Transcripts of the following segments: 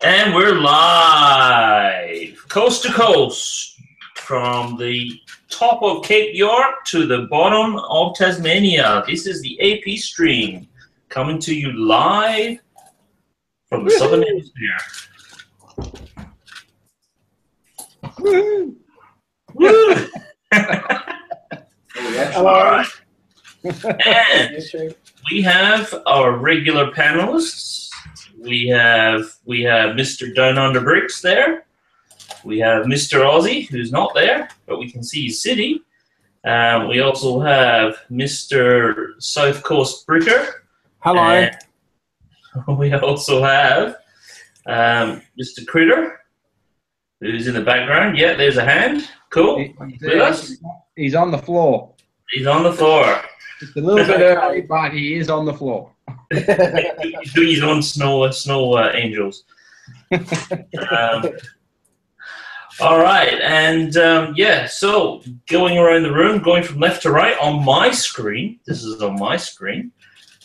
And we're live, coast to coast, from the top of Cape York to the bottom of Tasmania. This is the AP stream, coming to you live from the Southern Hemisphere. Woo! Woo! All right. And we have our regular panelists. We have Mr. Down Under Bricks there. We have Mr. Aussie, who's not there, but we can see his city. We also have Mr. South Coast Bricker. Hello. And we also have Mr. Critter, who's in the background. Yeah, there's a hand. Cool. With us. He's on the floor. He's on the floor. Just a little bit early, but he is on the floor. He's doing his own snow angels. All right, and yeah, so going around the room, going from left to right on my screen. This is on my screen.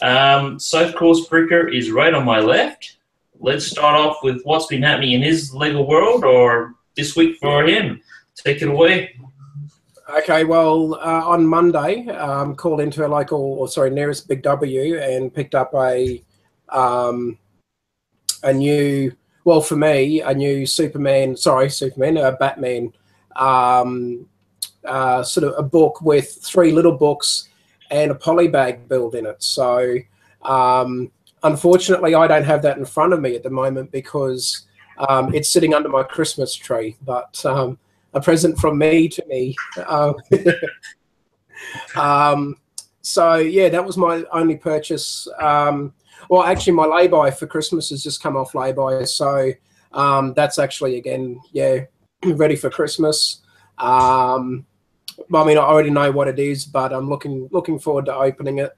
South Coast Bricker is right on my left. Let's start off with what's been happening in his Lego world or this week for him. Take it away. Okay, well, on Monday, called into a nearest Big W and picked up a new, well, for me, a new Batman, sort of a book with 3 little books and a polybag build in it. So, unfortunately, I don't have that in front of me at the moment because it's sitting under my Christmas tree, but a present from me to me. So yeah, that was my only purchase. Well, actually, my lay-by for Christmas has just come off lay-by, so that's actually again, yeah, ready for Christmas. I mean, I already know what it is, but I'm looking forward to opening it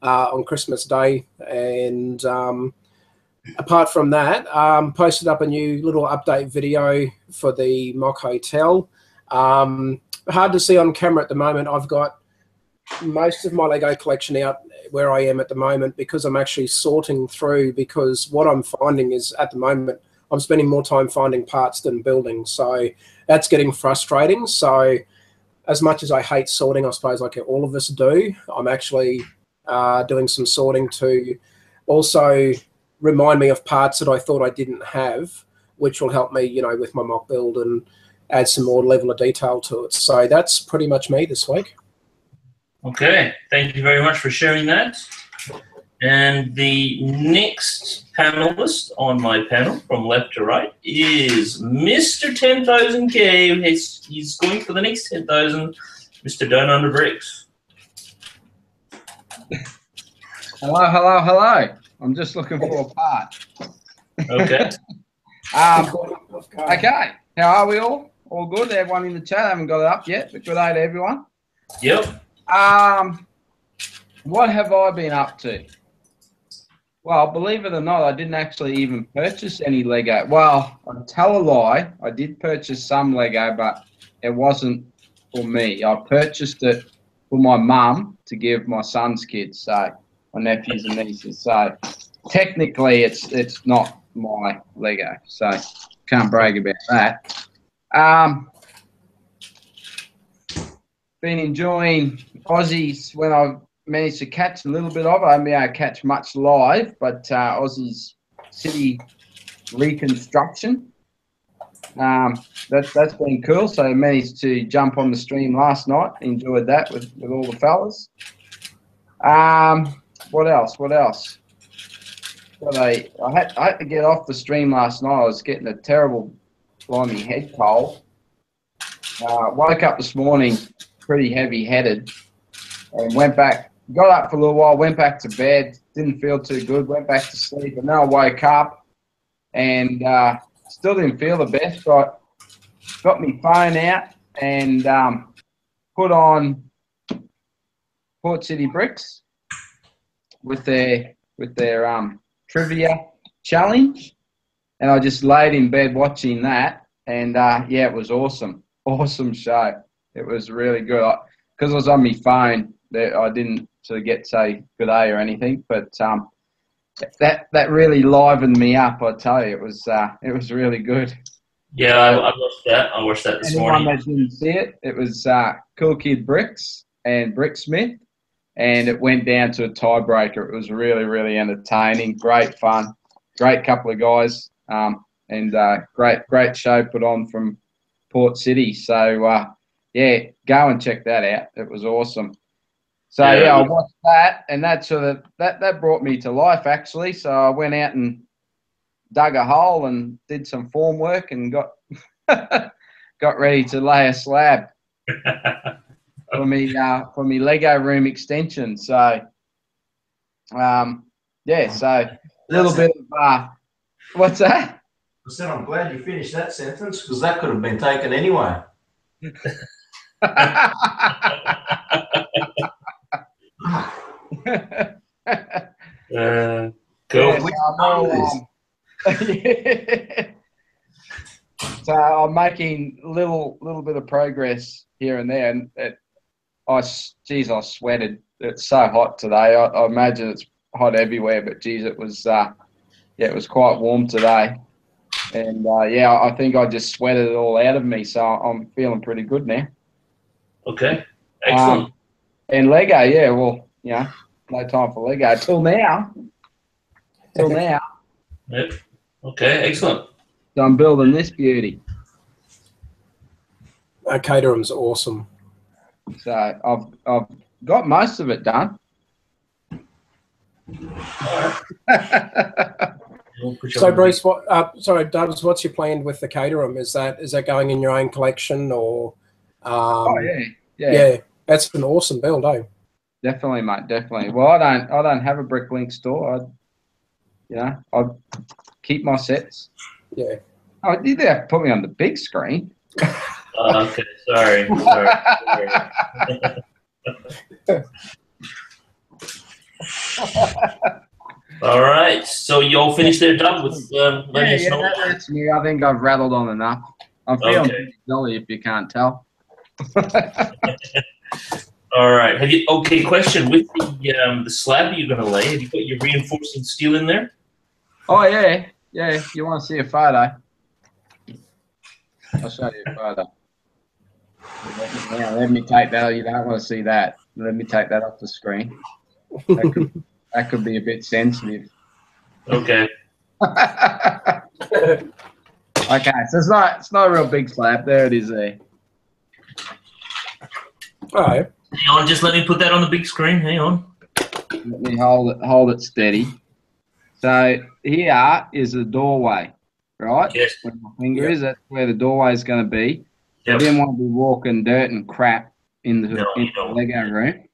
on Christmas Day. And apart from that, posted up a new little update video for the mock hotel. Hard to see on camera at the moment. I've got most of my Lego collection out where I am at the moment because I'm actually sorting through, because what I'm finding is at the moment I'm spending more time finding parts than building. So that's getting frustrating. So as much as I hate sorting, I suppose like all of us do, I'm actually doing some sorting to also remind me of parts that I thought I didn't have, which will help me, you know, with my mock build and add some more level of detail to it. So that's pretty much me this week. Okay, thank you very much for sharing that. And the next panelist on my panel, from left to right, is Mr. 10,000K. He's going for the next 10,000, Mr. Down Under Bricks. Hello, hello, hello. I'm just looking for a part. Okay. Okay. How are we all? All good? Everyone in the chat? I haven't got it up yet, but good day to everyone. Yep. What have I been up to? Well, believe it or not, I didn't actually even purchase any Lego. Well, I'll tell a lie. I did purchase some Lego, but it wasn't for me. I purchased it for my mum to give my son's kids, so my nephews and nieces. So technically, it's not my Lego, so can't brag about that. Been enjoying Aussies when I've managed to catch a little bit of it. I haven't been able to catch much live, but Aussies city reconstruction. That's been cool. So I managed to jump on the stream last night. Enjoyed that with all the fellas. What else? I had to get off the stream last night. I was getting a terrible blimey head cold. Woke up this morning pretty heavy-headed and got up for a little while, went back to bed, didn't feel too good, went back to sleep, and then I woke up and still didn't feel the best. Got my phone out and put on Port City Bricks with their trivia challenge, and I just laid in bed watching that, and yeah, it was awesome show. It was really good because I was on my phone. I didn't sort of get to say good day or anything, but that really livened me up. I tell you, it was really good. Yeah, I watched that. I watched that this Anyone morning. that didn't see it, it was Cool Kid Bricks and Bricksmith, and it went down to a tiebreaker. It was really, really entertaining, great fun, great couple of guys, and great show put on from Port City. So yeah, go and check that out. It was awesome. So yeah, I watched that, and that sort of that brought me to life actually. So I went out and dug a hole and did some form work and got got ready to lay a slab for me Lego room extension. So yeah, so a little bit of what's that? I said, I'm glad you finished that sentence because that could have been taken anyway. Cool. So I'm making little bit of progress here and there, and I sweated. It's so hot today. I imagine it's hot everywhere, but geez, it was it was quite warm today, and yeah, I think I just sweated it all out of me. So I'm feeling pretty good now. Okay, excellent. And Lego, yeah, well, you know, no time for Lego till now. Yep. Okay, excellent. So I'm building this beauty. Caterham's awesome. So I've got most of it done. So Bruce, sorry, Dubs, what's your plan with the Caterham? Is that going in your own collection or? Oh yeah, that's an awesome build, eh? Definitely, mate. Definitely. Well, I don't have a Bricklink store. I keep my sets. Yeah. Oh, you did have to put me on the big screen. Okay, sorry. All right, so you all finished their job with letting us know. That's me. I think I've rattled on enough. I'm feeling pretty jolly, if you can't tell. All right. Okay, question with the slab you're going to lay. Have you got your reinforcing steel in there? Oh yeah. You want to see a photo? I'll show you a photo. Let me take that. You don't want to see that. Let me take that off the screen. That could be a bit sensitive. Okay. Okay, so it's not a real big slab. There it is there. All right. Hang on, just let me put that on the big screen. Hang on. Let me hold it steady. So here is the doorway, right? Yes. Where my finger is, that's where the doorway is going to be. Yep. I didn't want to be walking dirt and crap in the Lego room.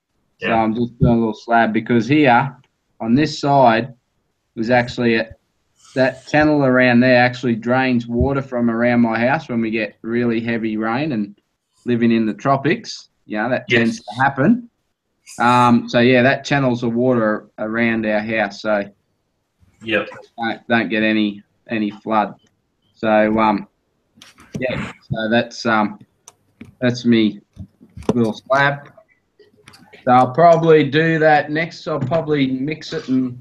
So I'm just doing a little slab because here on this side was actually that channel around there actually drains water from around my house when we get really heavy rain and living in the tropics. That tends to happen. So yeah, that channels the water around our house. So don't get any flood. So yeah, so that's me little slab. So I'll probably do that next. I'll probably mix it and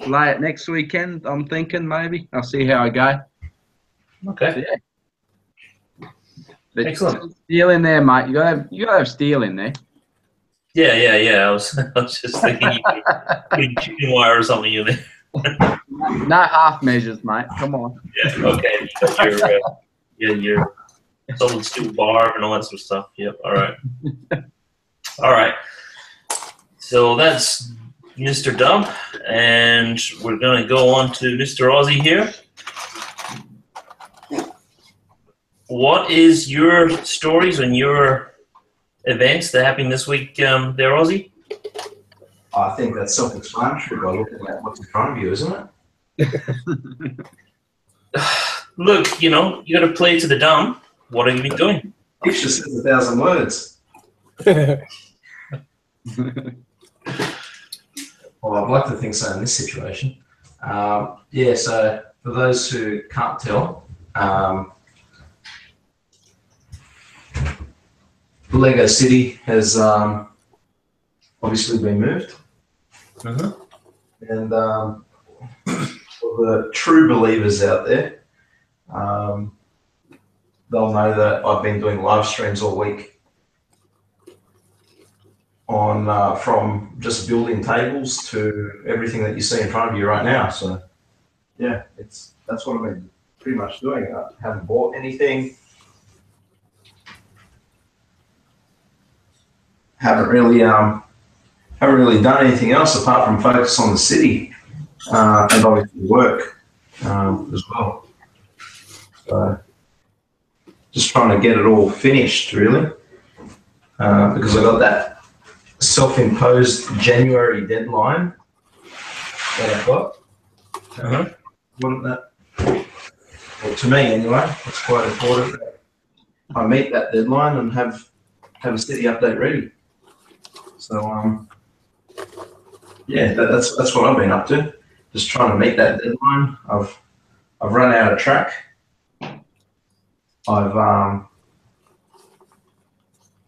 lay it next weekend. I'm thinking maybe. I'll see how I go. Okay. So, yeah. But excellent. Steel in there, mate. You gotta have steel in there. Yeah. I was just thinking you could chicken wire or something in there. No half measures, mate. Come on. Yeah. Okay. Your solid steel bar and all that sort of stuff. Yep. All right. All right. So that's Mr. Dub, and we're going to go on to Mr. Aussie here. What is your stories and your events that happened this week there, Aussie? I think that's self-explanatory by looking at what's in front of you, isn't it? Look, you got to play to the dumb. What have you been doing? Picture says 1,000 words. Well, I'd like to think so in this situation. Yeah, so for those who can't tell, Lego City has obviously been moved. And for the true believers out there, they'll know that I've been doing live streams all week on from just building tables to everything that you see in front of you right now. So yeah, that's what I've been pretty much doing. I haven't bought anything. Haven't really done anything else apart from focus on the city and obviously work as well. So just trying to get it all finished, really, because I got that self-imposed January deadline that I've got. Want that? Well, to me, anyway, it's quite important that I meet that deadline and have a city update ready. So yeah, that's what I've been up to. Just trying to meet that deadline. I've run out of track.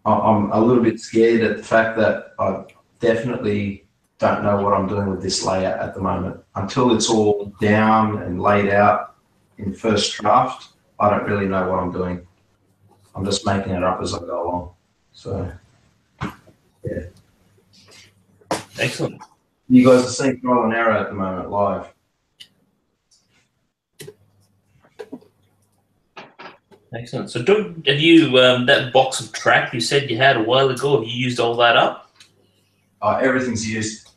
I'm a little bit scared at the fact that I definitely don't know what I'm doing with this layout at the moment. Until it's all down and laid out in first draft, I don't really know what I'm doing. I'm just making it up as I go along. So yeah. Excellent. You guys are seeing trial and error at the moment live. Excellent. So have you, that box of track you said you had a while ago, have you used all that up? Everything's used.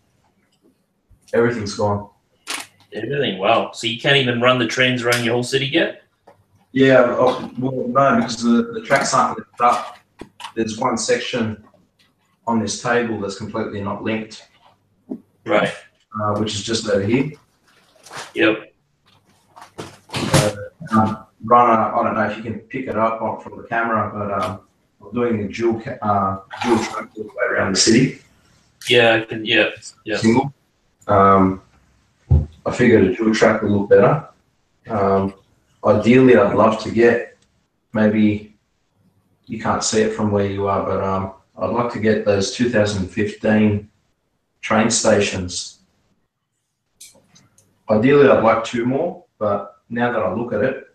Everything's gone. Everything, wow. So you can't even run the trains around your whole city yet? Yeah, well, no, because the tracks aren't linked up. There's one section on this table that's completely not linked. Right. Which is just over here. Yep. Runner, I don't know if you can pick it up from the camera, but I'm doing a dual track all the way around the city. Yeah, I can. Yeah. Yeah. Single. I figured a dual track would look better. Ideally, I'd love to get, maybe you can't see it from where you are, but I'd like to get those 2015 train stations. Ideally, I'd like 2 more, but now that I look at it,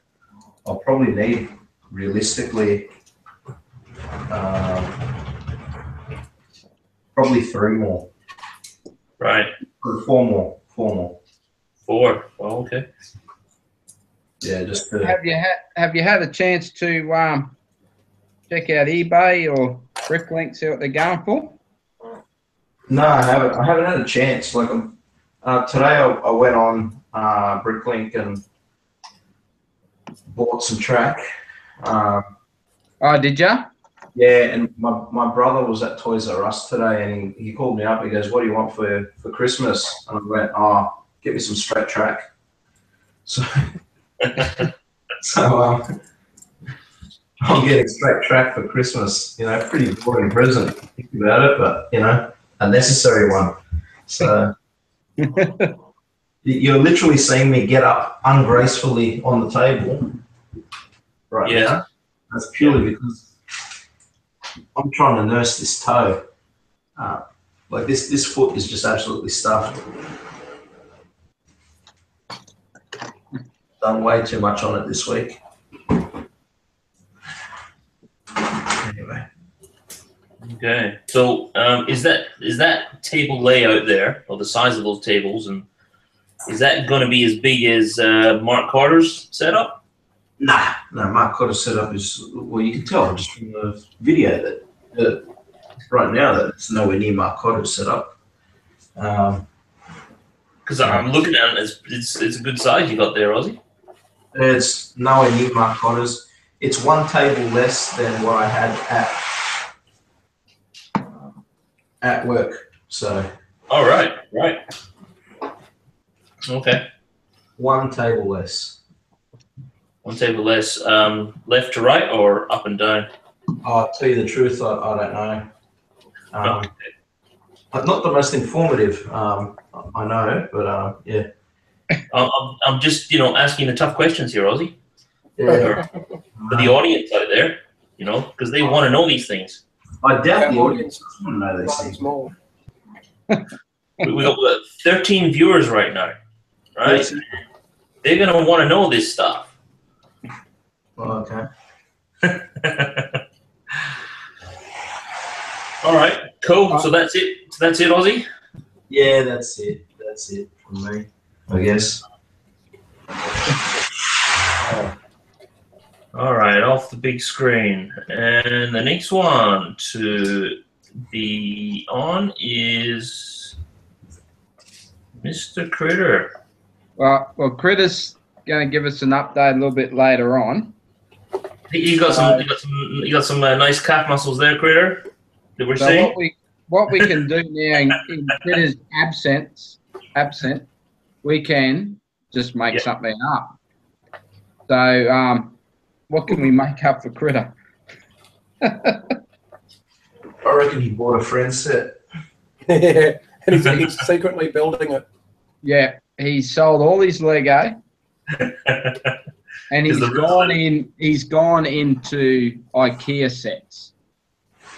I'll probably need, realistically, probably 3 more. Right. Or 4 more. 4 more. 4. Oh, okay. Yeah, just to... Have you had a chance to check out eBay or Bricklink, see what they're going for? No, I haven't had a chance. Like today, I went on Bricklink and bought some track. Oh, did you? Yeah, and my brother was at Toys R Us today, and he called me up. He goes, "What do you want for Christmas?" And I went, "Oh, get me some straight track." So, I'm getting straight track for Christmas. You know, pretty boring present. Think about it, but you know, a necessary one. So you're literally seeing me get up ungracefully on the table right now. That's purely because I'm trying to nurse this toe. Like this foot is just absolutely stuffed. Done way too much on it this week. Anyway. Okay. So is that table layout there, or the size of those tables, and is that going to be as big as Mark Carter's setup? Nah, no. Mark Carter's setup is, well, you can tell just from the video that right now that it's nowhere near Mark Carter's setup. Because I'm looking at it, it's a good size you got there, Ozzy. It's nowhere near Mark Carter's. It's 1 table less than what I had at work. So. All right. Right. Okay. 1 table less. 1 table less. Left to right or up and down? I'll tell you the truth. I don't know. Not the most informative. I know, but yeah. I'm just asking the tough questions here, Ozzy. Yeah. For the audience out there, because they want to know these things. I doubt the audience doesn't want to know these things. More. We got 13 viewers right now, right? They're going to want to know this stuff. Oh, okay. All right, cool. So that's it. So that's it, Aussie? Yeah, that's it. That's it from me, I guess. All right, off the big screen. And the next one to be on is Mr. Critter. Well, Critter's going to give us an update a little bit later on. You got some nice calf muscles there, Critter. That we're seeing. What we can do now in Critter's absent, we can just make something up. So, what can we make up for Critter? I reckon he bought a friend set. And he's secretly building it. Yeah, he sold all his Lego, and he's gone into IKEA sets.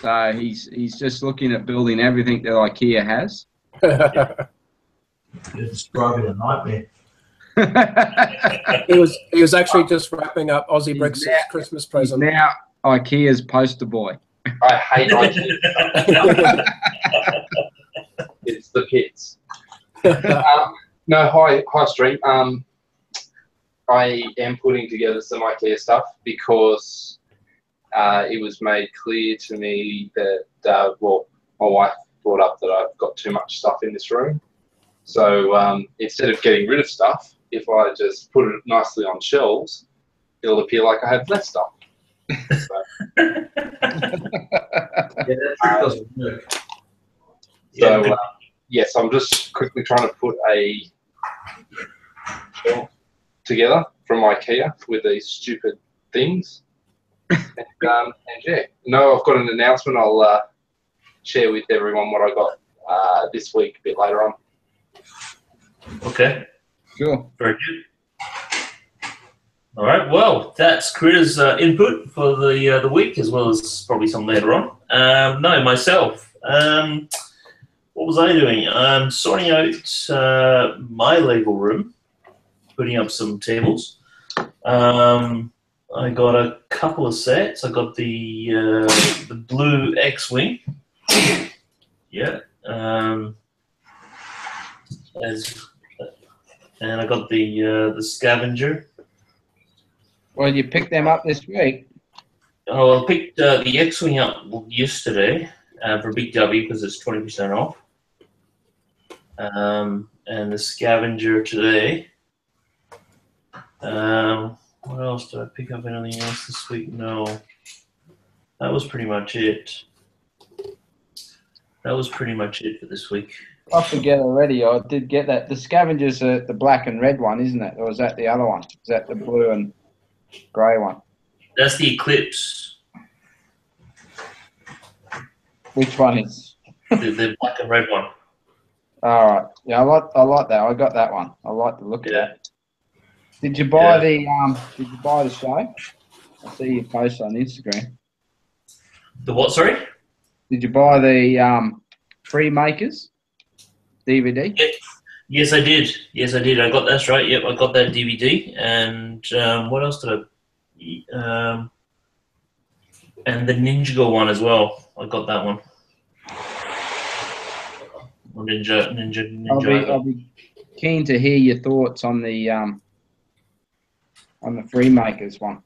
So he's just looking at building everything that IKEA has. You're describing a nightmare. He was actually just wrapping up Aussie Brexit's Christmas present. Now IKEA's poster boy. I hate IKEA. It's the pits. No, hi stream. I am putting together some IKEA stuff because it was made clear to me that my wife brought up that I've got too much stuff in this room. So instead of getting rid of stuff, if I just put it nicely on shelves, it'll appear like I have less stuff. Yeah, that trick doesn't work. So yes, I'm just quickly trying to put a shelf together from IKEA with these stupid things. And yeah, no, I've got an announcement. I'll share with everyone what I got this week a bit later on. Okay. Sure. Very good. All right. Well, that's Critter's input for the week, as well as probably some later on. No, myself. What was I doing? I'm sorting out my Lego room, putting up some tables. I got a couple of sets. I got the blue X-wing. Yeah. And I got the scavenger. Well, you picked them up this week. Oh, I picked the X-wing up yesterday for Big W because it's 20% off. And the scavenger today. What else did I pick up? Anything else this week? No. That was pretty much it. That was pretty much it for this week. I forget already. I did get that. The scavenger's the black and red one, isn't it? Or is that the other one? Is that the blue and grey one? That's the Eclipse. Which one is? The black and red one. All right. Yeah, I like that. I got that one. I like the look of that. Did you buy the show? I see you post on Instagram. The what? Sorry. Did you buy the Free Makers DVD? Yeah. Yes, I did. Yes, I did. I got that's right. Yep, I got that DVD. And what else did I? And the Ninjago one as well. I got that one. Ninja. I'll be keen to hear your thoughts on the Free Makers one.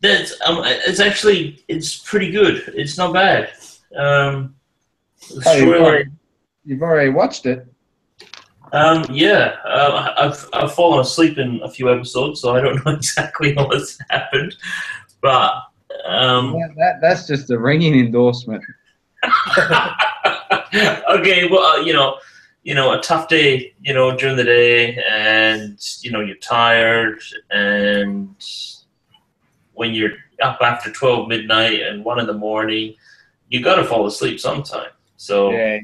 That's it's pretty good. It's not bad. You've already watched it. Yeah, I've fallen asleep in a few episodes, so I don't know exactly what's happened. But that's just a ringing endorsement. Okay, well, a tough day, during the day, and you're tired, and when you're up after 12 midnight and 1 in the morning, you got to fall asleep sometime. So yeah.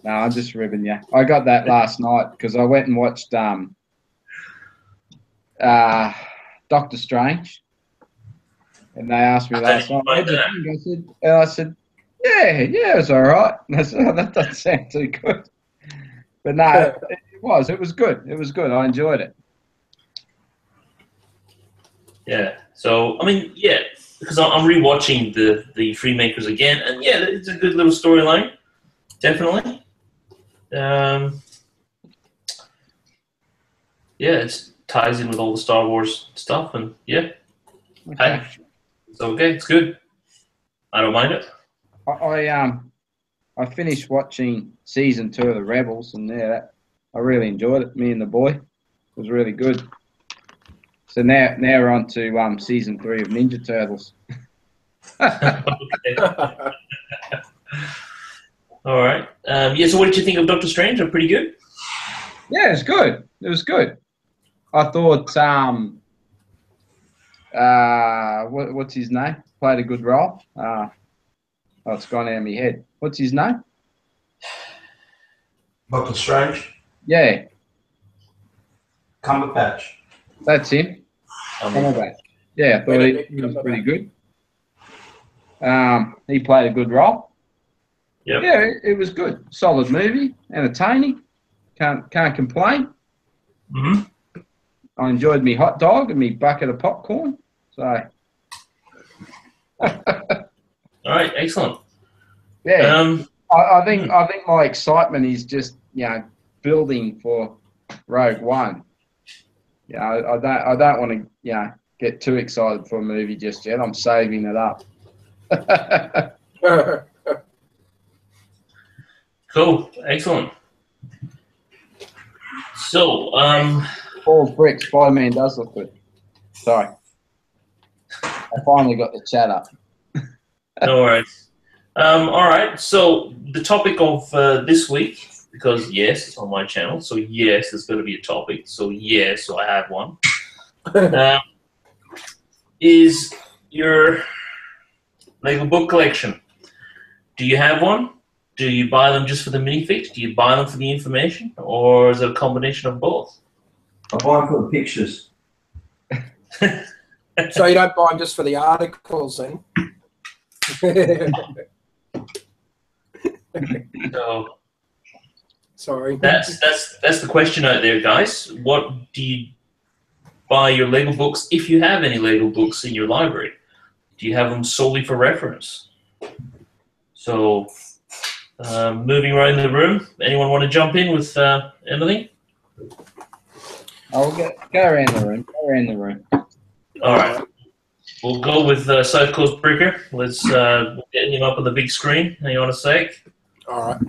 No, I'm just ribbing you. I got that last night because I went and watched Doctor Strange, and they asked me last night, "What did you think?" I said, Yeah, it was all right. That doesn't sound too good. But no, it was. It was good. It was good. I enjoyed it. Yeah. So I mean, yeah, because I'm rewatching the Freemakers again, and yeah, it's a good little storyline, definitely. Yeah, it ties in with all the Star Wars stuff, and yeah, Okay. hey, it's okay. It's good. I don't mind it. I finished watching season 2 of the Rebels, and I really enjoyed it. Me and the boy, it was really good. So now we're on to season 3 of Ninja Turtles. All right. Yeah. So, what did you think of Doctor Strange? Pretty good. Yeah, it was good. It was good. I thought what's his name? Played a good role. Oh, it's gone out of my head. What's his name? Doctor Strange, Yeah, Cumberbatch. that's him. Cumberbatch. Yeah, I thought he was pretty good. He played a good role. Yep. Yeah, it was good. Solid movie, entertaining. Can't complain. Mm-hmm. I enjoyed me hot dog and me bucket of popcorn. So. All right. Excellent. Yeah. I think my excitement is just building for Rogue One. I don't want to get too excited for a movie just yet. I'm saving it up. Cool. Excellent. So, Paul's brick, Spider-Man does look good. Sorry. I finally got the chat up. no worries. All right. So the topic of this week, because yes, it's on my channel, so yes, there's going to be a topic. So yes, so I have one. Is your Lego book collection? Do you have one? Do you buy them just for the minifigs? Do you buy them for the information, or is it a combination of both? I buy them for the pictures. So you don't buy them just for the articles, then? So Sorry. that's the question out there, guys. What do you buy your Lego books, if you have any Lego books in your library? Do you have them solely for reference? So, moving around the room, anyone want to jump in with anything? I'll go around the room. Go around the room. All right. We'll go with South Coast Breaker. Let's get him up on the big screen. Hang on a sec. All right.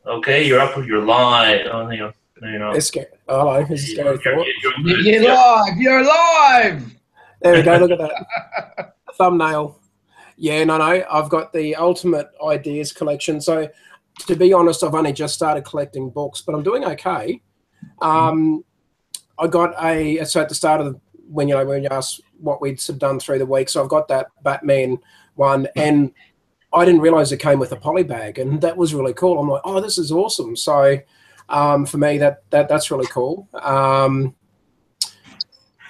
Okay, you're up. You're live. Oh, hang on. No, you're not. It's scary. Oh, it's a scary thought. You're live. You're live. There we go. Look at that thumbnail. Yeah, no. I've got the Ultimate Ideas collection. So, to be honest, I've only just started collecting books, but I'm doing okay. I got so at the start of when you asked what we'd sort of done through the week, so I've got that Batman one, and I didn't realize it came with a poly bag, and that was really cool. I'm like, oh, this is awesome. So for me, that's really cool.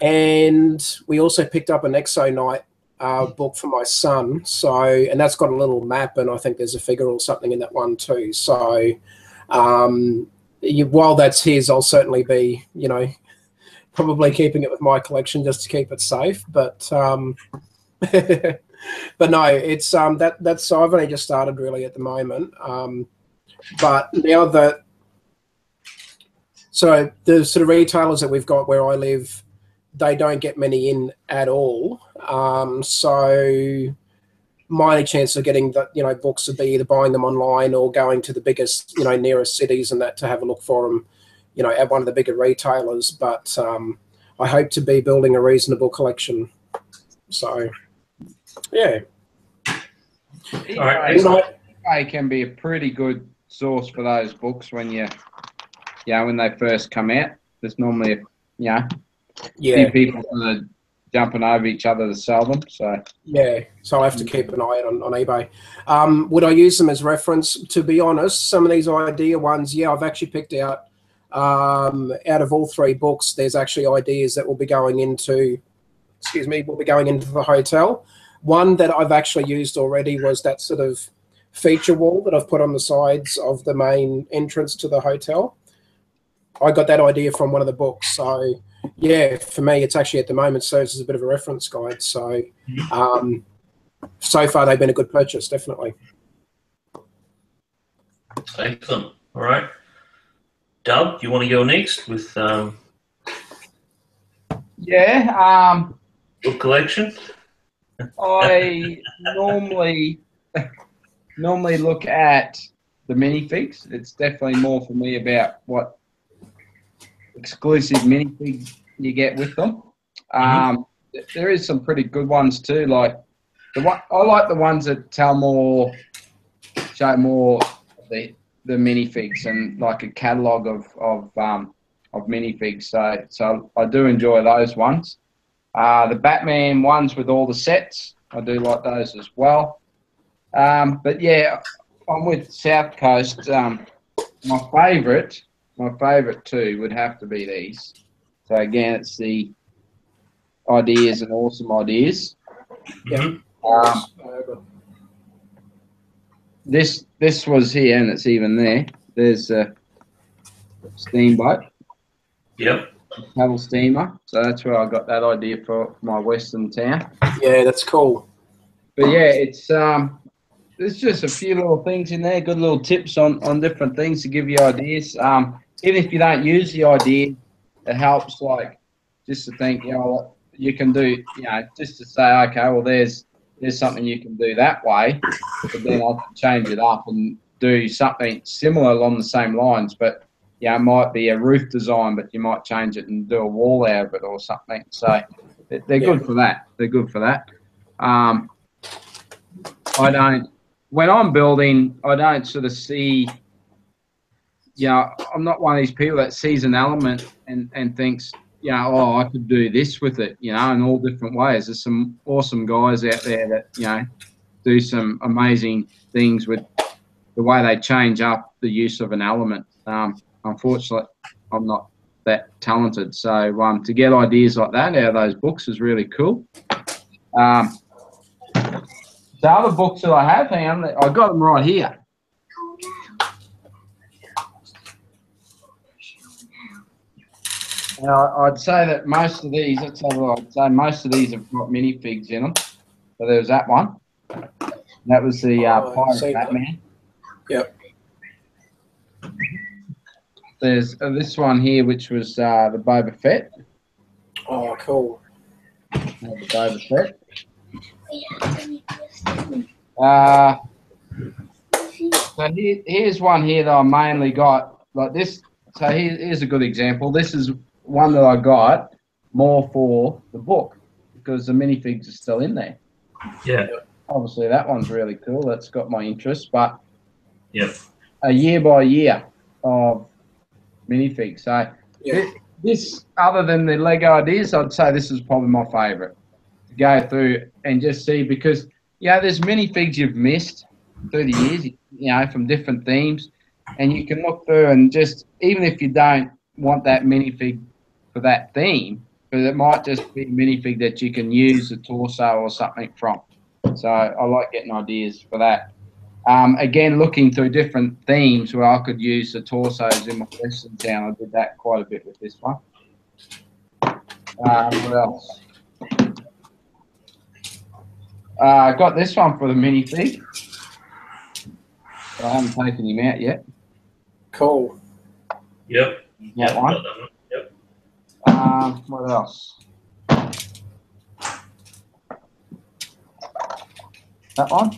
And we also picked up an Exo Knight book for my son. So, and that's got a little map, and I think there's a figure or something in that one too. So while that's his, I'll certainly be, probably keeping it with my collection just to keep it safe. But but no, it's that's so I've only just started really at the moment. But now that so the sort of retailers that we've got where I live, they don't get many in at all. So my only chance of getting the books would be either buying them online or going to the biggest nearest cities and that to have a look for them at one of the bigger retailers. But I hope to be building a reasonable collection. So yeah. All right. eBay can be a pretty good source for those books when when they first come out. There's normally few people that are jumping over each other to sell them. So so I have to keep an eye on eBay. Would I use them as reference? To be honest, some of these idea ones, I've actually picked out of all 3 books, there's actually ideas that will be going into the hotel. One that I've actually used already was that sort of feature wall that I've put on the sides of the main entrance to the hotel. I got that idea from one of the books. So, yeah, for me, it's actually at the moment serves as a bit of a reference guide. So, so far they've been a good purchase, definitely. Excellent. All right. Dub, do you want to go next with Yeah. book collection? I normally look at the minifigs. It's definitely more for me about what exclusive minifigs you get with them. There is some pretty good ones too. Like I like the ones that show more the minifigs and like a catalogue of minifigs. So I do enjoy those ones. The Batman ones with all the sets, I do like those as well. But yeah, I'm with South Coast. My favourite too would have to be these. So again, it's the ideas and awesome ideas. This was here, and it's even there. There's a steamboat. Yep. Paddle steamer. So that's where I got that idea for my western town. Yeah, that's cool. But yeah, it's there's just a few little things in there, good little tips on different things to give you ideas. Even if you don't use the idea, it helps like just to think, you can do, just to say, okay, well there's something you can do that way, but then I can change it up and do something similar along the same lines, but it might be a roof design, but you might change it and do a wall out of it or something. So they're good for that. They're good for that. When I'm building, I don't sort of see, I'm not one of these people that sees an element and thinks, I could do this with it, in all different ways. There's some awesome guys out there that, do some amazing things with the way they change up the use of an element. Unfortunately, I'm not that talented. So to get ideas like that out of those books is really cool. The other books that I have, hang on, I got them right here. I'd say that most of these, I'd say most of these have got minifigs in them. So there's that one. That was the Pirate Batman. Yep. There's this one here, which was the Boba Fett. Oh, cool. The Boba Fett. So here's one here that I mainly got like this. So here's a good example. This is one that I got more for the book because the minifigs are still in there. Yeah. Obviously, that one's really cool. That's got my interest. But a year by year of minifigs. So this, other than the Lego ideas, I'd say this is probably my favourite to go through and just see because there's minifigs you've missed through the years, from different themes, and you can look through and just even if you don't want that minifig for that theme, but it might just be a minifig that you can use the torso or something from. So I like getting ideas for that. Again, looking through different themes where I could use the torsos in my western town. I did that quite a bit with this one. What else? I got this one for the minifig. I haven't taken him out yet. Cool. Yep. That one. Yep. What else? That one.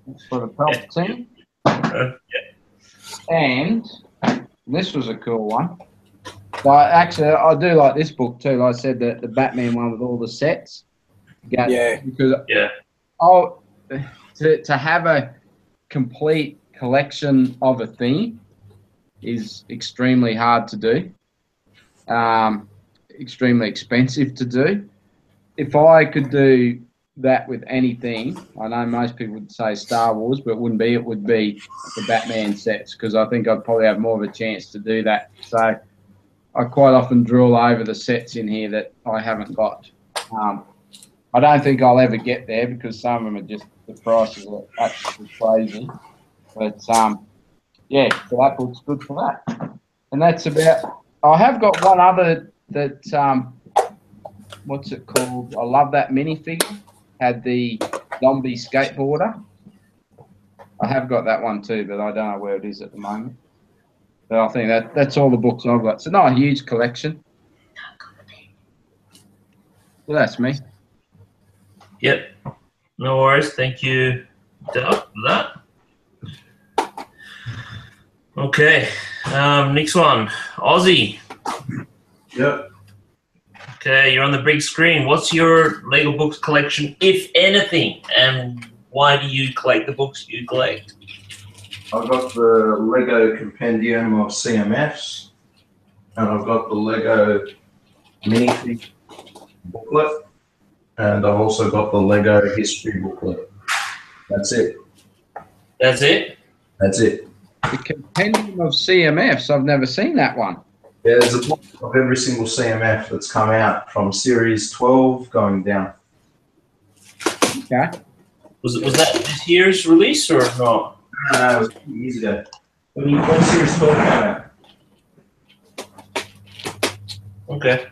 That's for the Palpatine. And this was a cool one. So actually, I do like this book too. Like I said, the Batman one with all the sets. Because to have a complete collection of a theme is extremely hard to do. Extremely expensive to do. If I could do that with any theme, I know most people would say Star Wars, but it wouldn't be. It would be the Batman sets because I think I'd probably have more of a chance to do that. So I quite often drool over the sets in here that I haven't got. I don't think I'll ever get there because some of them are just, the prices are absolutely crazy. But yeah, so that book's good for that. And that's about. I have got one other that what's it called? I love that minifigure. Had the zombie skateboarder. I have got that one too, but I don't know where it is at the moment. But I think that's all the books I've got. So not a huge collection. Well, that's me. Yep. No worries. Thank you, Doug, for that. Okay. Next one. Aussie. Yep. Okay, you're on the big screen. What's your Lego books collection, if anything? And why do you collect the books you collect? I've got the Lego Compendium of CMFs, and I've got the Lego Minifig booklet, and I've also got the Lego History booklet. That's it. That's it? That's it. The Compendium of CMFs. I've never seen that one. Yeah, there's a book of every single CMF that's come out from Series 12 going down. Okay. Was that this year's release or not? No, it was a few years ago. When Series 12 came out. Okay.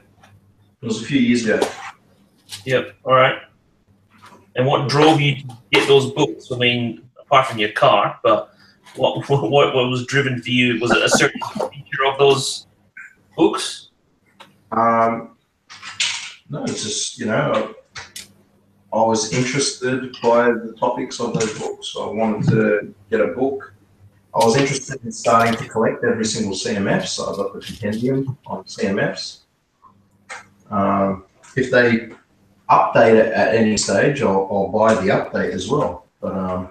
It was a few years ago. Yep. All right. And what drove you to get those books? I mean, apart from your car, but what was driven for you? Was it a certain feature of those books? No, it's just, I was interested by the topics of those books. So I wanted to get a book. I was interested in starting to collect every single CMF, so I got the compendium on CMFs. If they update it at any stage, I'll buy the update as well. But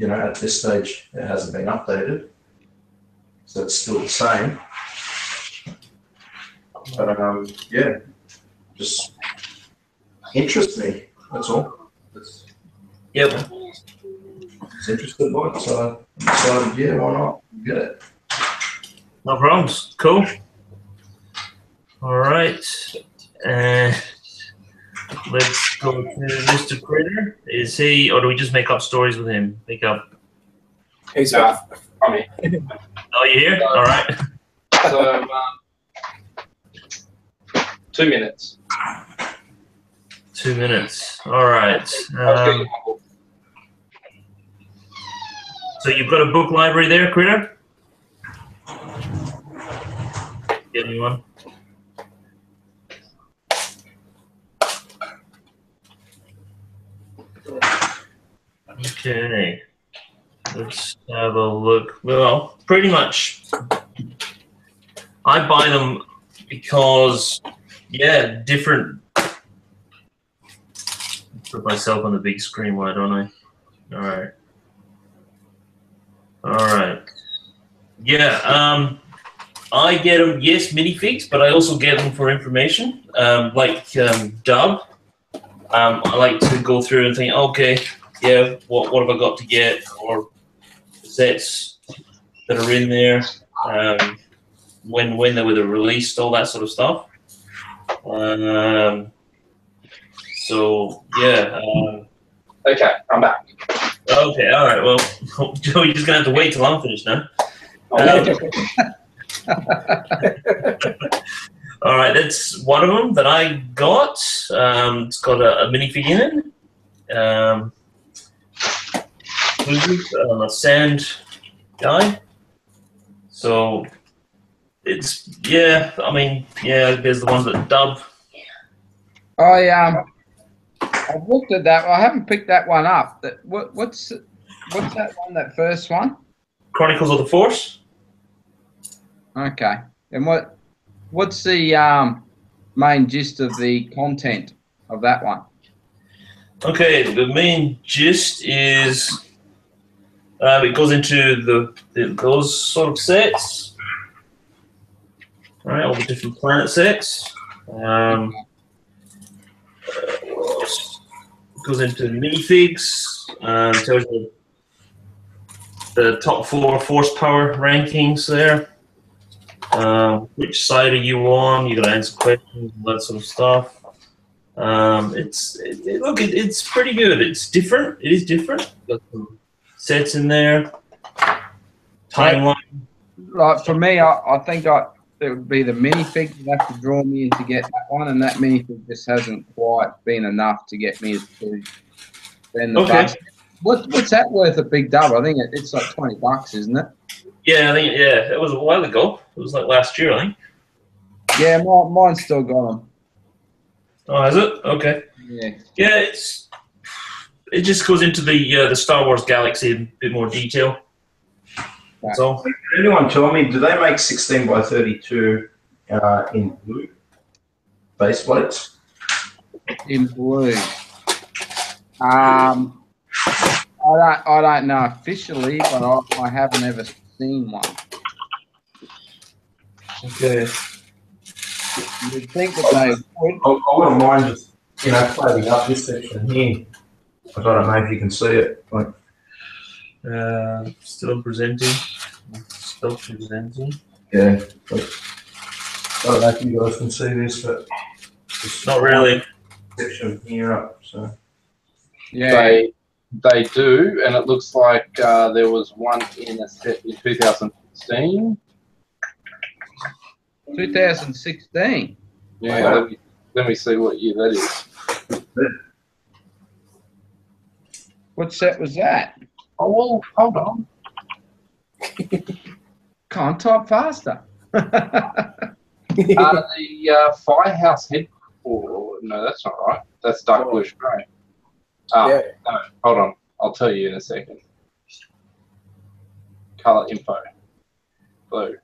at this stage, it hasn't been updated, so it's still the same. But yeah, just interests me. That's all. Yep. It's interested by it, so I decided, yeah, why not get it? No problems. Cool. All right. Let's go to Mr. Critter. Is he, or do we just make up stories with him? Make up. He's I'm here. Oh, you here? All right. So, 2 minutes. 2 minutes. All right. So you've got a book library there, Critter? Get me one. Okay. Let's have a look. Well, pretty much I buy them because, yeah, different. Put myself on the big screen, why don't I? All right. All right. Yeah, I get them, yes, minifigs, but I also get them for information. Like Dub, I like to go through and think, okay, yeah, what have I got to get, or sets that are in there, when they were released, all that sort of stuff. So yeah. Okay, I'm back. Okay, all right. Well, Joe, you're just gonna have to wait till I'm finished now. All right, that's one of them that I got. It's got a minifig in it. A sand guy. So it's, yeah. I mean, yeah. There's the ones that Dub. I've looked at that. I haven't picked that one up. What's that one? That first one? Chronicles of the Force. Okay. And what's the main gist of the content of that one? Okay, the main gist is it goes into those sort of sets. All right, all the different planet sets. Goes into minifigs, tells you the top 4 force power rankings there. Which side are you on? You got to answer questions, all that sort of stuff. It's pretty good. It's different. It is different. Got some sets in there. Timeline. Like for me, I think it would be the minifig that have to draw me in to get that one, and that minifig just hasn't quite been enough to get me to spend the Okay. bucks. What's that worth at Big Dub? I think it's like $20, isn't it? Yeah, I think it was a while ago. It was like last year, I think. Yeah, mine's still got them. Oh, is it? Okay. Yeah. Yeah, it just goes into the Star Wars galaxy in a bit more detail. That's all. Can anyone tell me, do they make 16 by 32 in blue base plates? In blue. I don't know officially, but I haven't ever seen one. Okay. You'd think that they would. I wouldn't mind just, plating up this section here. I don't know if you can see it. Like, Still presenting. Still presenting. yeah. But I don't know if you guys can see this, but it's Not really. section here up. So Yeah. They do, and it looks like there was one in a set in 2016. 2016. Yeah, Wow. let me see what year that is. What set was that? Oh, well, hold on. Can't type faster. The Firehouse head. Oh, no, that's not right. That's dark bluish grey. Yeah. No, hold on. I'll tell you in a second. Color info. Blue.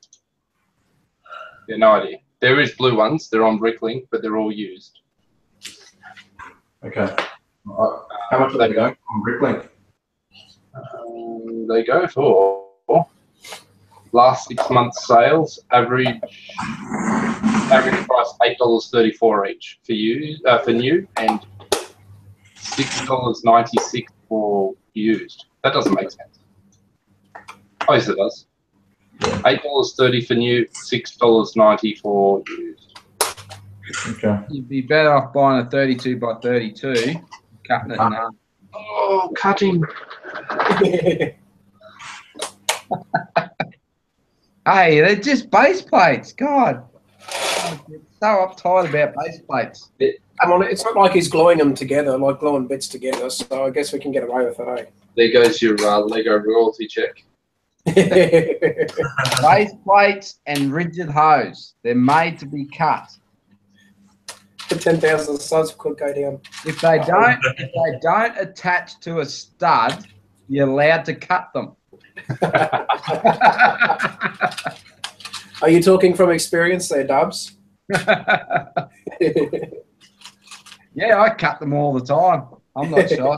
Yeah, no idea. There is blue ones. They're on Bricklink, but they're all used. okay. All right. How much are they going on Bricklink? They go for last 6 months sales average price $8.34 each for new and $6.96 for used. That doesn't make sense. Oh, yes, it does. $8.30 for new, $6.90 for used. Okay. You'd be better off buying a 32 by 32, cutting it in half. Oh, cutting. Hey, they're just base plates. God. I'm so uptight about base plates. Come on, it's not like he's gluing them together, like gluing bits together, so I guess we can get away with it, There goes your Lego royalty check. eh? Base plates and rigid hose. They're made to be cut. The 10,000 subs could go down. If they don't attach to a stud, you're allowed to cut them. Are you talking from experience there, Dubs? Yeah, I cut them all the time. I'm not shy.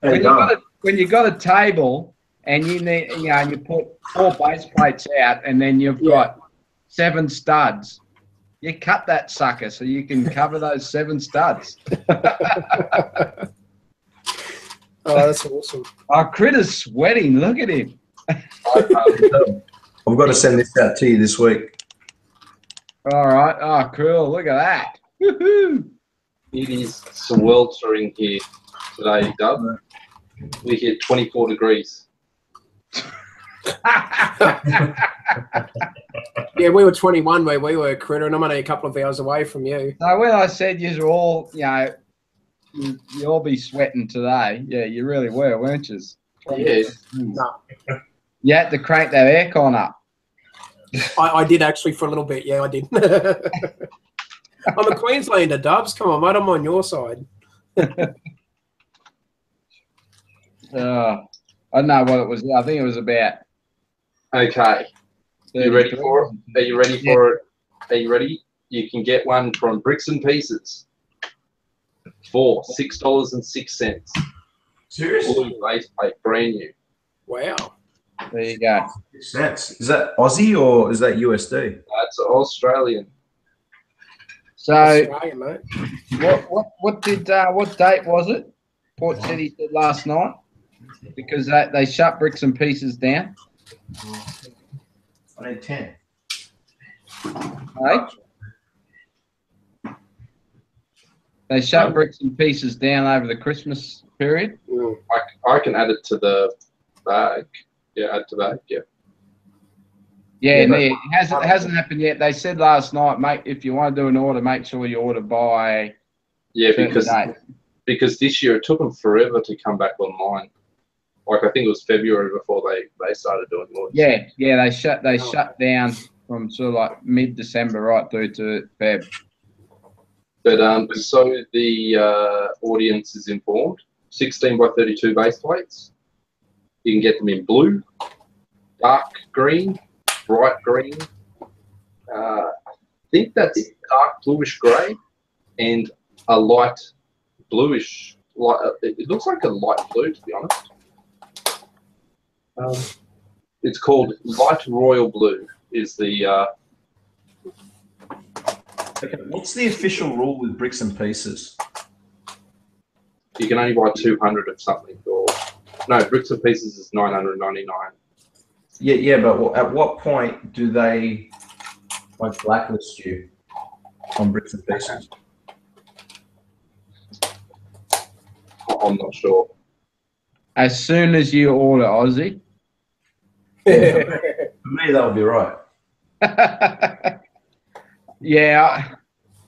When you got a table and you need, and you put 4 base plates out, and then you've got 7 studs, you cut that sucker so you can cover those 7 studs. Oh, that's awesome. Our critter's sweating. Look at him. I've got to send this out to you this week. All right. Oh, cool. Look at that. Woohoo. It is sweltering here today, Dub. We hit 24 degrees. Yeah, we were 21 where we were, Critter, and I'm only a couple of hours away from you. So when I said you're all, you all be sweating today, yeah, you really were, weren't you? Yes. No, You had to crank that aircon up. I did actually for a little bit. Yeah, I did. I'm a Queenslander, Dubs. Come on, mate. I'm on your side. I don't know what it was. I think it was about. Okay. You ready for it? Are you ready for it? Are you ready? You can get one from Bricks and Pieces for $6.06. Seriously? Blue base plate, brand new. Wow. There you go. Cents. Is that Aussie or is that USD? That's Australian. So Australian, mate. what date was it? Port City did last night because they shut Bricks and Pieces down. I need 10. Hey? They shut bricks and pieces down over the Christmas period. I can add it to the bag. Yeah, add to bag. Yeah. Yeah, no, it hasn't happened yet. They said last night, mate, if you want to do an order, make sure you order by. Yeah, because this year it took them forever to come back online. Like I think it was February before they started doing orders. Yeah, they shut down from sort of like mid-December right through to Feb. But so the audience is informed. 16 by 32 base plates. You can get them in blue, dark green, bright green. I think that's dark bluish grey, and a light bluish. It looks like a light blue, to be honest. It's called light royal blue. Is the Okay, what's the official rule with bricks and pieces? you can only buy 200 of something, or no, bricks and pieces is 999. Yeah, but at what point do they like blacklist you on bricks and pieces? I'm not sure. As soon as you order Aussie. For me, that would be right. Yeah.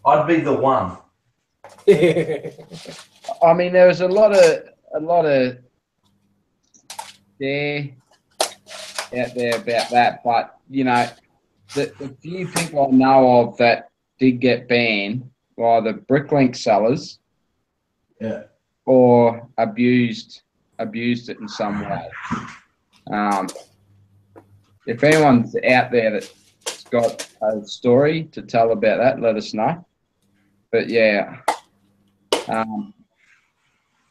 I'd be the one. I mean, there was a lot of out there about that, but you know, the few people I know of that did get banned were either Bricklink sellers, or abused it in some way. If anyone's out there that's got a story to tell about that, let us know. But yeah,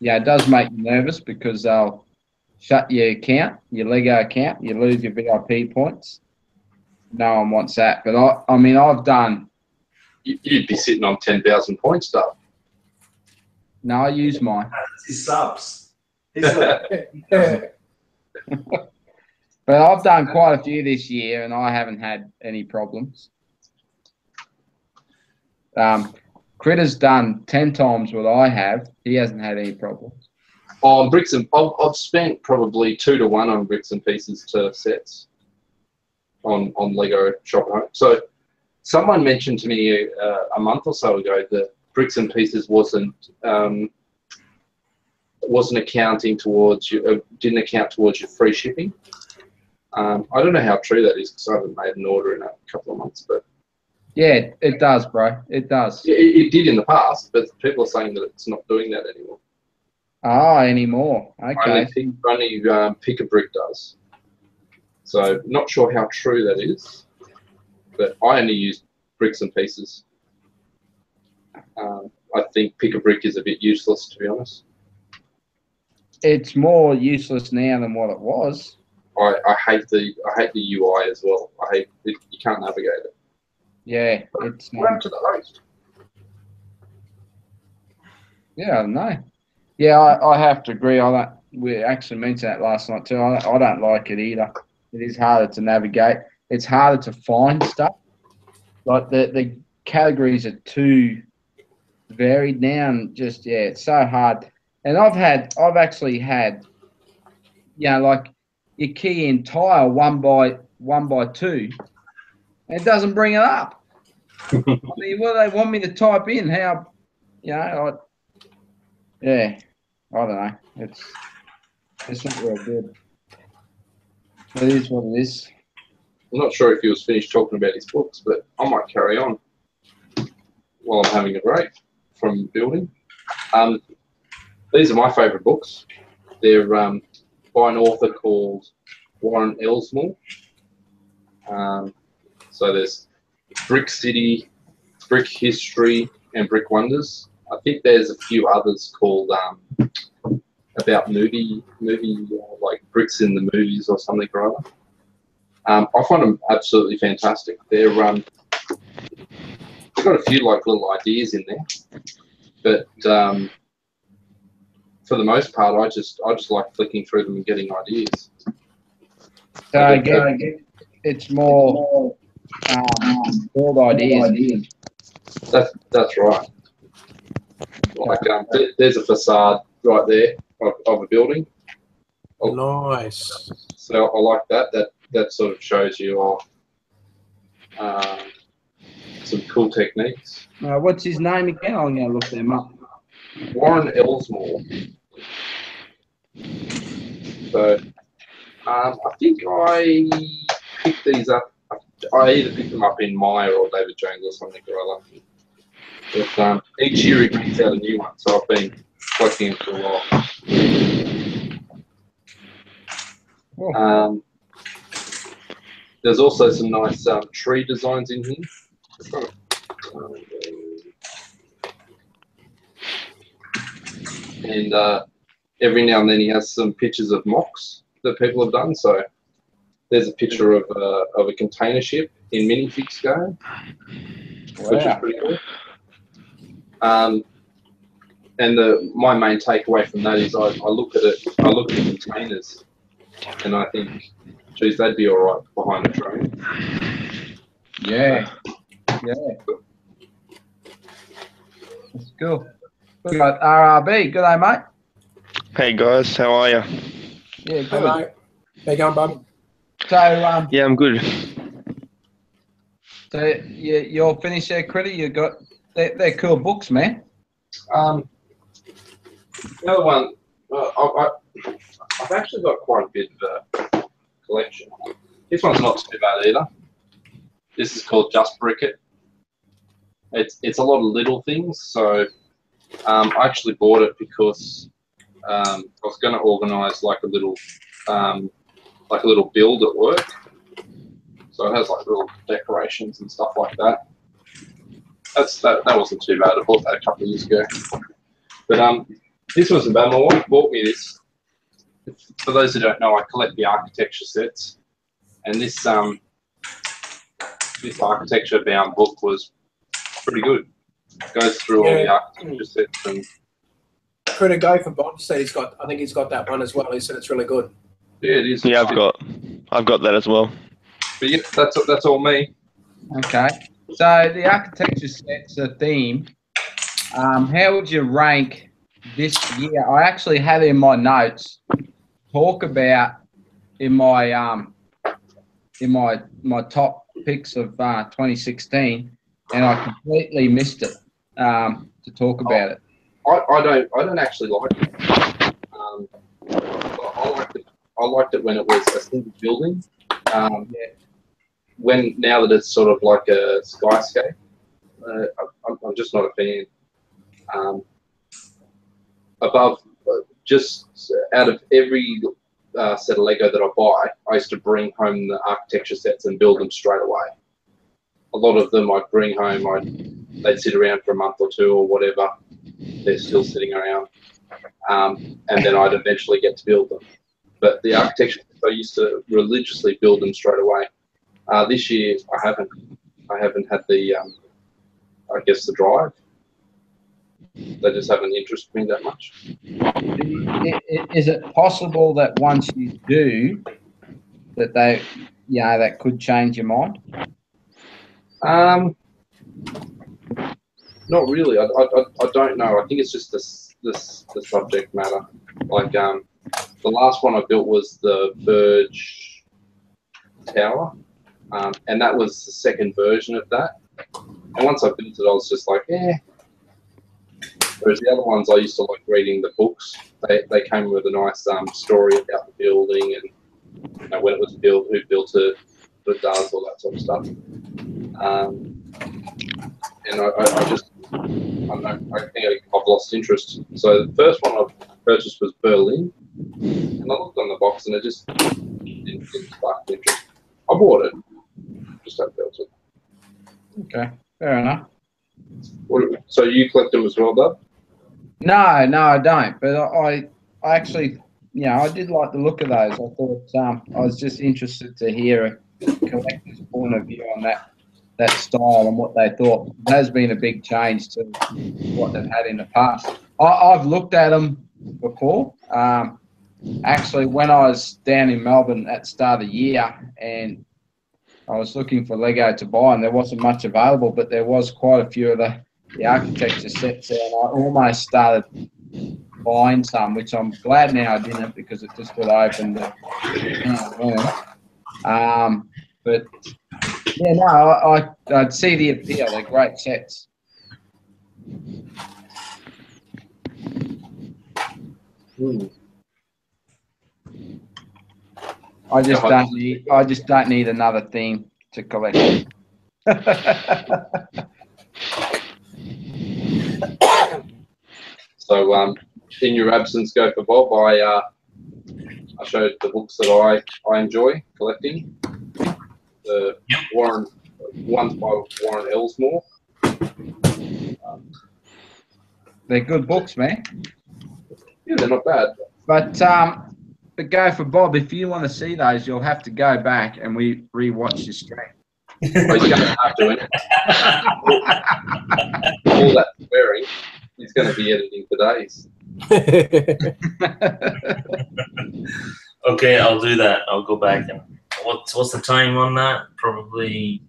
it does make you nervous because they'll shut your account, your Lego account, you lose your VIP points. No one wants that. But I mean, I've done. You'd be sitting on 10,000 points, stuff. No, I use mine. His subs. But I've done quite a few this year, and I haven't had any problems. Critter's done 10 times what I have. He hasn't had any problems. On bricks and I've spent probably 2 to 1 on bricks and pieces to sets on Lego Shop at Home. So someone mentioned to me a month or so ago that bricks and pieces wasn't accounting towards you, didn't account towards your free shipping. I don't know how true that is because I haven't made an order in a couple of months, but yeah, it does, bro. It does. It did in the past, but people are saying that it's not doing that anymore. Oh, anymore. Okay. Only Pick a Brick does. So not sure how true that is, but I only use bricks and pieces. I think Pick a Brick is a bit useless, to be honest. It's more useless now than what it was. I hate the UI as well. I hate it, you can't navigate it. Yeah, it's what happened to the host? Yeah, I don't know. Yeah, I have to agree. We actually mentioned that last night too. I don't like it either. It is harder to navigate. It's harder to find stuff. Like the categories are too varied now, and just it's so hard. And I've actually had, like your key in tire 1 by 2, and it doesn't bring it up. I mean, what do they want me to type in? How, I don't know. It's not real good. It is what it is. I'm not sure if he was finished talking about his books, but I might carry on while I'm having a break from building. These are my favourite books. They're by an author called Warren Elsmore. So there's Brick City, Brick History, and Brick Wonders. I think there's a few others called about movie like bricks in the movies or something or other. I find them absolutely fantastic. They've got a few like little ideas in there, but for the most part, I just like flicking through them and getting ideas. So again, it's more build ideas. That's right. Like there's a facade right there of a building. Nice. So I like that. That sort of shows you some cool techniques. What's his name again? I'm going to look them up. Warren Elsmore. So I think I picked these up. I either picked them up in Maya or David Jones or something or other. But each year he brings out a new one, so I've been collecting them for a while. There's also some nice tree designs in here. And every now and then he has some pictures of mocks that people have done. So there's a picture of a container ship in minifig scale, which is pretty cool. And my main takeaway from that is I look at it. I look at the containers, and I think, geez, they'd be all right behind a train. Yeah. That's cool. We got RRB. Good day, mate. Hey guys, how are you? Yeah, good. Hello. How you going, bud? So, Yeah, I'm good. so you're finished there, Critter? You got they're cool books, man. The other one, I've actually got quite a bit of a collection. This one's not too bad either. This is called Just Brick It. It's a lot of little things. So I actually bought it because I was going to organise like a little build at work. So it has like little decorations and stuff like that. That wasn't too bad. I bought that a couple of years ago. But this wasn't bad. My wife bought me this. For those who don't know, I collect the architecture sets, and this architecture bound book was pretty good. It goes through all the architecture sets and. Critter, go for Bob. Said I think he's got that one as well. He said it's really good. Yeah, it is. Yeah, I've got that as well. But yeah, that's all me. Okay. So the architecture set's a theme. How would you rank this year? I actually had in my notes talk about in my top picks of 2016, and I completely missed it to talk about it. I don't actually like it. I liked it when it was a single building. Now that it's sort of like a skyscape, I'm just not a fan. Just out of every set of Lego that I buy, I used to bring home the architecture sets and build them straight away. A lot of them I'd bring home, they'd sit around for a month or two or whatever. They're still sitting around. And then I'd eventually get to build them. But the architecture, I used to religiously build them straight away. This year, I haven't had the, I guess, the drive. They just haven't interested me that much. Is it possible that once you do, that that could change your mind? Not really. I don't know. I think it's just the subject matter. Like the last one I built was the Verge Tower, and that was the second version of that. And once I built it, I was just like, yeah. Whereas the other ones, I used to like reading the books. They came with a nice story about the building and when it was built, who built it, what it does, all that sort of stuff. And I don't know, I think I've lost interest. So the first one I purchased was Berlin, and I looked on the box and it just didn't spark interest. I bought it, just haven't built it. Okay, fair enough. So you collect them as well, Dub? No, I don't. But I actually, I did like the look of those. I thought I was just interested to hear a collector's point of view on that style and what they thought. It has been a big change to what they've had in the past. I've looked at them before. Actually, when I was down in Melbourne at the start of the year, and I was looking for Lego to buy, and there wasn't much available, but there was quite a few of the the architecture sets there, and I almost started buying some, which I'm glad now I didn't because it just would open the but yeah, no, I'd see the appeal. They're great sets. I just don't need another thing to collect. So, in your absence, go for Bob. I showed the books that I enjoy collecting. The ones by Warren Ellsmore. They're good books, man. Yeah, they're not bad. But go for Bob. If you want to see those, you'll have to go back and we rewatch your stream. Well, he's going to have to. All that swearing, he's going to be editing for days. Okay, I'll do that. I'll go back and what's the time on that? Probably.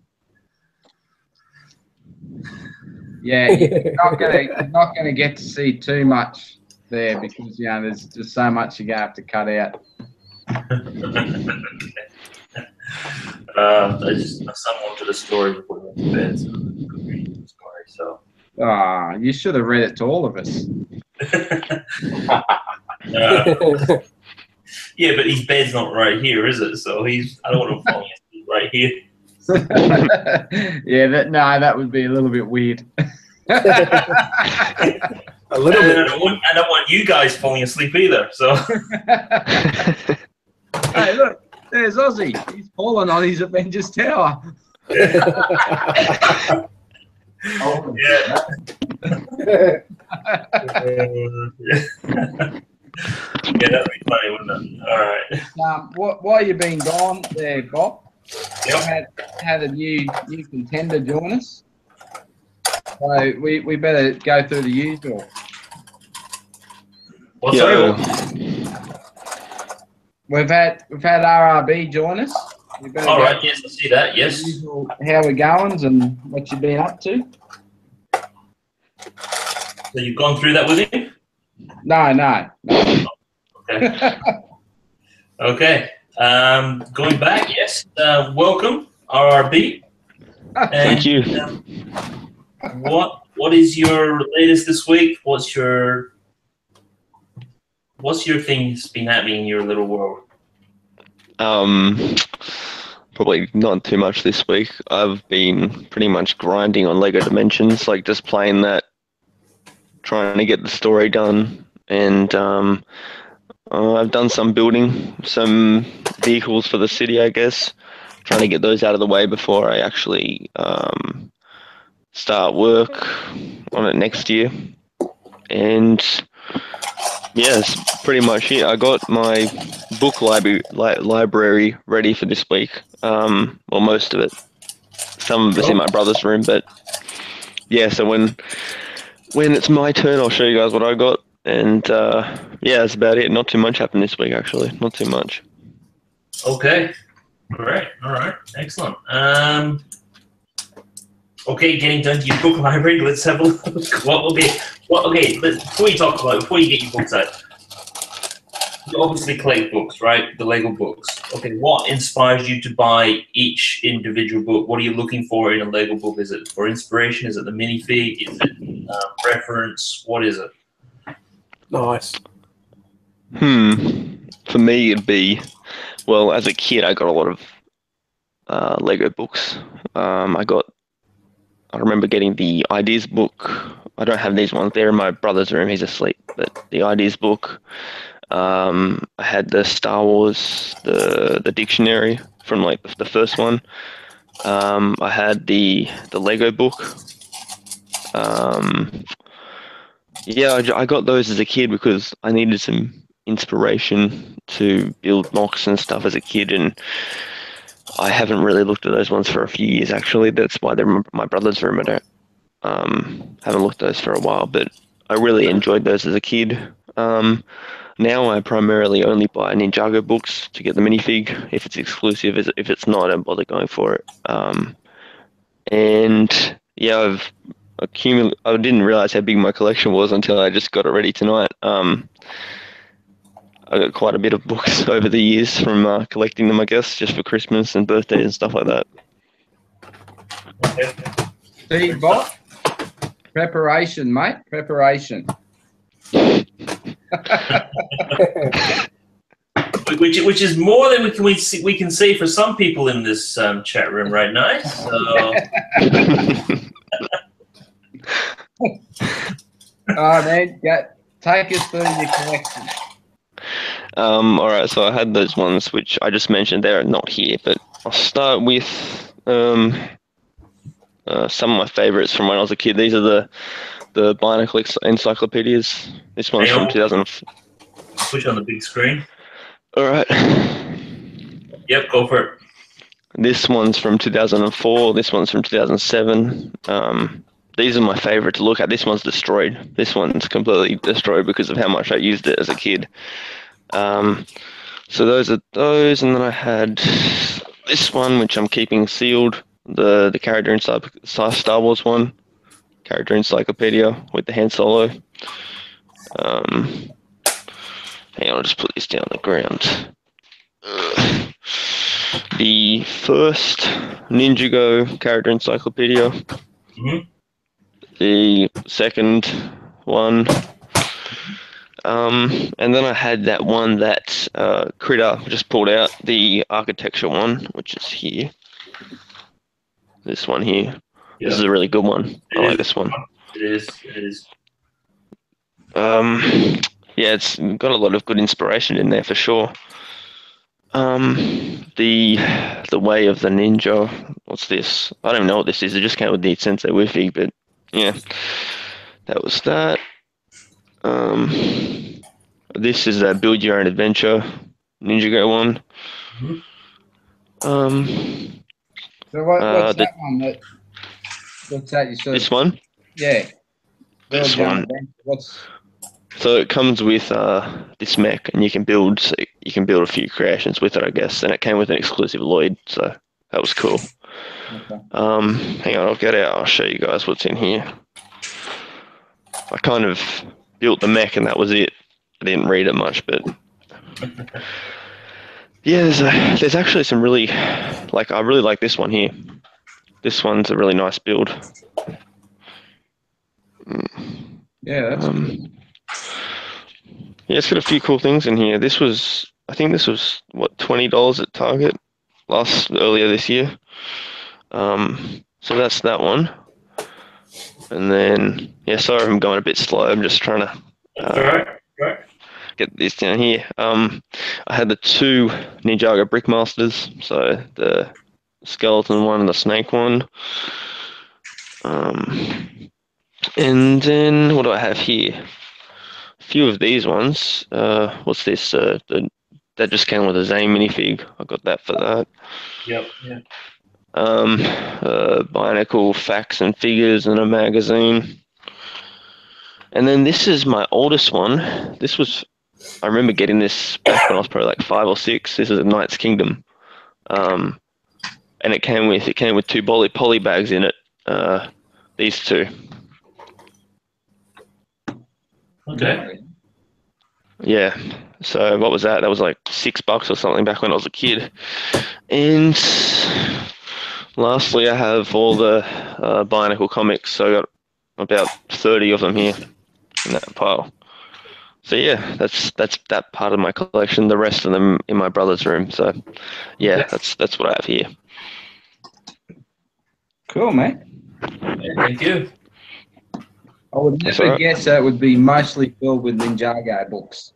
Yeah, you're not gonna get to see too much there because there's just so much you're gonna have to cut out. I just my son wanted a story before he went to bed, so I couldn't read the story. So. You should have read it to all of us. Yeah, but his bed's not right here, is it? So I don't want him falling asleep right here. Yeah, that would be a little bit weird. A little bit. I don't want you guys falling asleep either. So. Hey, look, there's Ozzy. He's fallen on his Avengers Tower. Oh, yeah. Yeah, that'd be funny, wouldn't it? All right. While you've been gone there, Bob, Yep. had a new contender join us. So we better go through the usual. What's Yo. We've had RRB join us. All right, yes, I see that, yes. Usual, how we're going and what you've been up to. So you've gone through that with him? No. Okay. Okay. Going back, yes. Welcome, RRB. Thank you. What is your latest this week? What's your thing that's been happening in your little world? Probably not too much this week. I've been pretty much grinding on Lego Dimensions, like just playing that, trying to get the story done, and I've done some building, some vehicles for the city, I guess, trying to get those out of the way before I actually start work on it next year. And yeah, that's pretty much it. I got my book library ready for this week. Well, most of it. Some of it's in my brother's room, but yeah. So when it's my turn, I'll show you guys what I got. And yeah, that's about it. Not too much happened this week, actually. Not too much. Okay. Great. All right. Excellent. Okay, getting done to your book library. Let's have a look. Before you get your books out, you obviously collect books, right? The Lego books. Okay, what inspires you to buy each individual book? What are you looking for in a Lego book? Is it for inspiration? Is it the minifig? Is it reference? What is it? Nice. For me, it'd be, well, as a kid, I got a lot of Lego books. I remember getting the ideas book. I don't have these ones. They're in my brother's room. He's asleep. But the ideas book. I had the Star Wars, the dictionary from like the first one. I had the Lego book. Yeah, I got those as a kid because I needed some inspiration to build mocks and stuff as a kid, and I haven't really looked at those ones for a few years, actually. That's why they're in my brother's room. I haven't looked at those for a while, but I really enjoyed those as a kid. Now I primarily only buy Ninjago books to get the minifig, if it's exclusive. If it's not, I don't bother going for it. And yeah, I've I didn't realize how big my collection was until I just got it ready tonight. I got quite a bit of books over the years from collecting them, I guess, just for Christmas and birthdays and stuff like that. Okay. Steve Bot, preparation, mate, preparation. Which is more than we can see for some people in this chat room right now. So. All right, man, take us through your collection. All right, so I had those ones which I just mentioned. They're not here, but I'll start with some of my favorites from when I was a kid. These are the Bionicle encyclopedias. This one's from 2004. Push on the big screen. All right. Yep, go for it. This one's from 2004. This one's from 2007. These are my favorite to look at. This one's destroyed. This one's completely destroyed because of how much I used it as a kid. So those are those, and then I had this one which I'm keeping sealed, the character inside Star Wars one, character encyclopedia with the Han Solo. Hang on, I'll just put this down on the ground. The first Ninjago character encyclopedia. Mm-hmm. The second one. And then I had that one that Critter just pulled out, the architecture one, which is here. This one here. Yep. This is a really good one. I like this one. It is. Yeah, it's got a lot of good inspiration in there for sure. The Way of the Ninja. What's this? I don't even know what this is. It just came with the Sensei Wiki, but yeah, that was that. This is a Build Your Own Adventure Ninjago one. Mm-hmm. So what's that one? What's that you said? This one? Yeah. This one. So it comes with this mech, and you can build a few creations with it, I guess. And it came with an exclusive Lloyd, so that was cool. Okay. Hang on, I'll get out. I'll show you guys what's in here. I kind of built the mech, and that was it. I didn't read it much, but yeah, there's actually some really I really like this one here. This one's a really nice build. Yeah, that's yeah, it's got a few cool things in here. I think this was what, $20 at Target earlier this year. So that's that one. And then yeah, sorry if I'm going a bit slow. I'm just trying to get this down here. I had the two Ninjago Brickmasters, so the skeleton one and the snake one. And then what do I have here? A few of these ones. What's this? That just came with a Zane minifig. I got that for that. Yep. Yeah. Bionicle facts and figures and a magazine. And then this is my oldest one. I remember getting this back when I was probably like 5 or 6. This is a Knight's Kingdom. And it came with two poly bags in it. These two. Okay. Yeah. So what was that? That was like $6 or something back when I was a kid. And lastly, I have all the Bionicle comics. So I got about 30 of them here in that pile. So yeah, that's that part of my collection. The rest of them in my brother's room. So yeah, that's what I have here. Cool, man. Yeah, thank you. I would never guess that would be mostly filled with Ninjago books.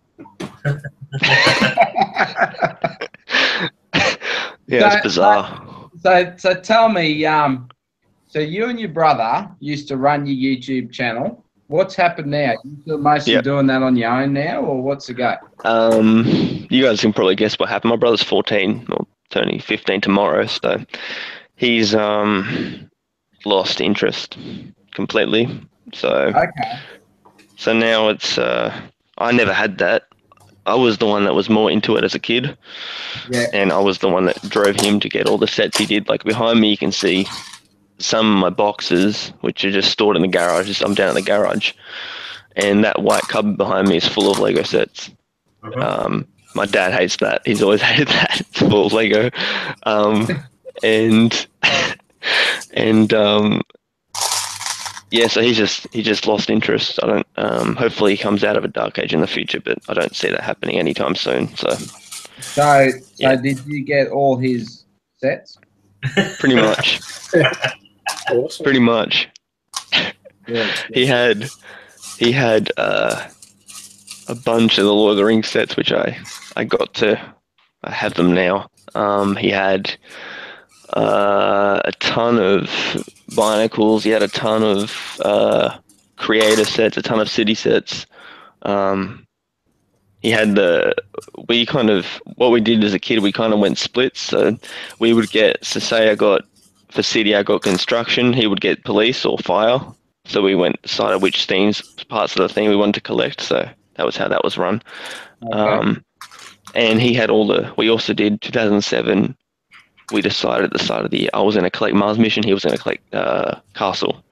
Yeah, it's bizarre. So tell me, so you and your brother used to run your YouTube channel. What's happened now? You still mostly doing that on your own now, or what's the go? You guys can probably guess what happened. My brother's 14, or turning 15 tomorrow, so he's lost interest completely. So So now it's I never had that. I was the one that was more into it as a kid, and I was the one that drove him to get all the sets he did. Like behind me, you can see some of my boxes, which are just stored in the garage. I'm down in the garage, and that white cupboard behind me is full of Lego sets. My dad hates that. He's always hated that. It's full of Lego, and yeah. So he just lost interest. I don't. Hopefully, he comes out of a dark age in the future, but I don't see that happening anytime soon. So So did you get all his sets? pretty much. Awesome. Pretty much. Yeah. He had a bunch of the Lord of the Rings sets, which I have them now. He had a ton of Binacles. He had a ton of creator sets, a ton of city sets. He had what we did as a kid, we kind of went splits. So we would say for city, I got construction. He would get police or fire. So we decided which parts of the theme we wanted to collect. So that was how that was run. Okay. And he had we also did 2007. We decided at the start of the year, I was going to collect Mars Mission. He was going to collect Castle.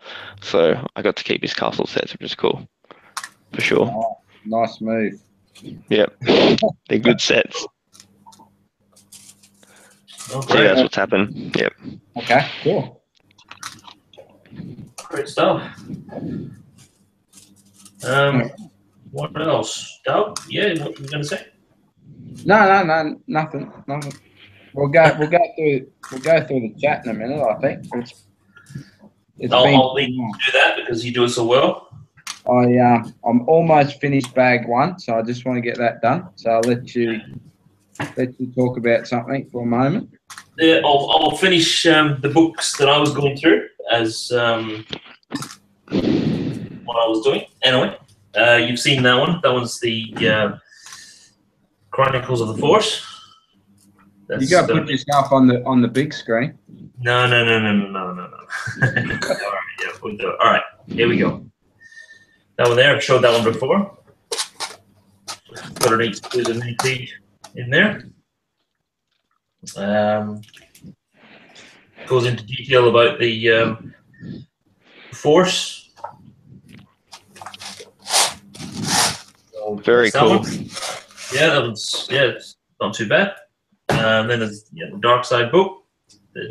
So I got to keep his Castle sets, which is cool. For sure. Oh, nice move. Yep. They're good sets. Oh, So great. that's what's happened. Yep. Okay, cool. Great stuff. What else? Doug? Yeah, what were you going to say? No, nothing. We'll go through the chat in a minute. I think I'll leave you to do that because you do it so well. I'm almost finished bag 1, so I just want to get that done. So I'll let you talk about something for a moment. Yeah, I'll finish the books that I was going through as what I was doing. Anyway, you've seen that one. That one's the Chronicles of the Force. You got to put yourself on the big screen. No. All right, yeah, we'll do it. All right, here we go. That one there, I've showed that one before. Got an exclusive page in there. Goes into detail about the Force. So Very cool. Yeah, it's not too bad. Then there's the Dark Side book that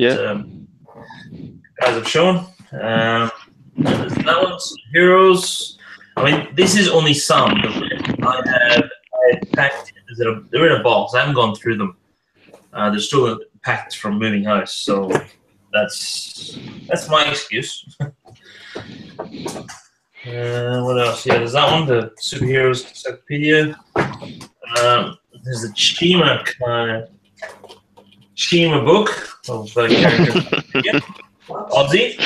guys have shown. And there's that one, Heroes. I mean, this is only some. I have packed. They're in a box. I haven't gone through them. They're still packed from moving house, so that's my excuse. What else? Yeah, there's that one, the Superheroes Encyclopedia. There's the Chima book of characters. Ozzy.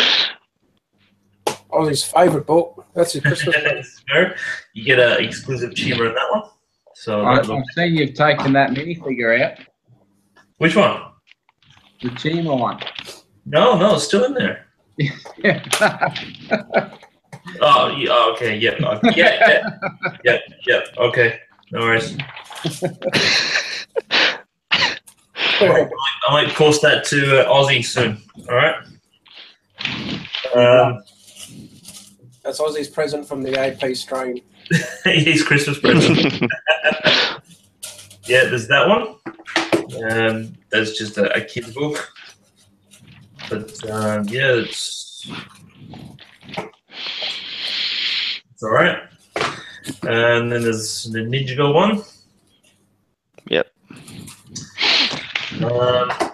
Ollie's favourite book. That's a Christmas book. You get an exclusive Chima in that one. So I've seen you've taken that minifigure out. Which one? The Chima one. No, it's still in there. Oh, yeah, okay, yeah. Okay, no worries. I might post that to Aussie soon. All right. That's Aussie's present from the AP stream. His Christmas present. Yeah, there's that one. That's just a kid's book. But yeah, it's all right. And then there's the Ninjago one. Yep.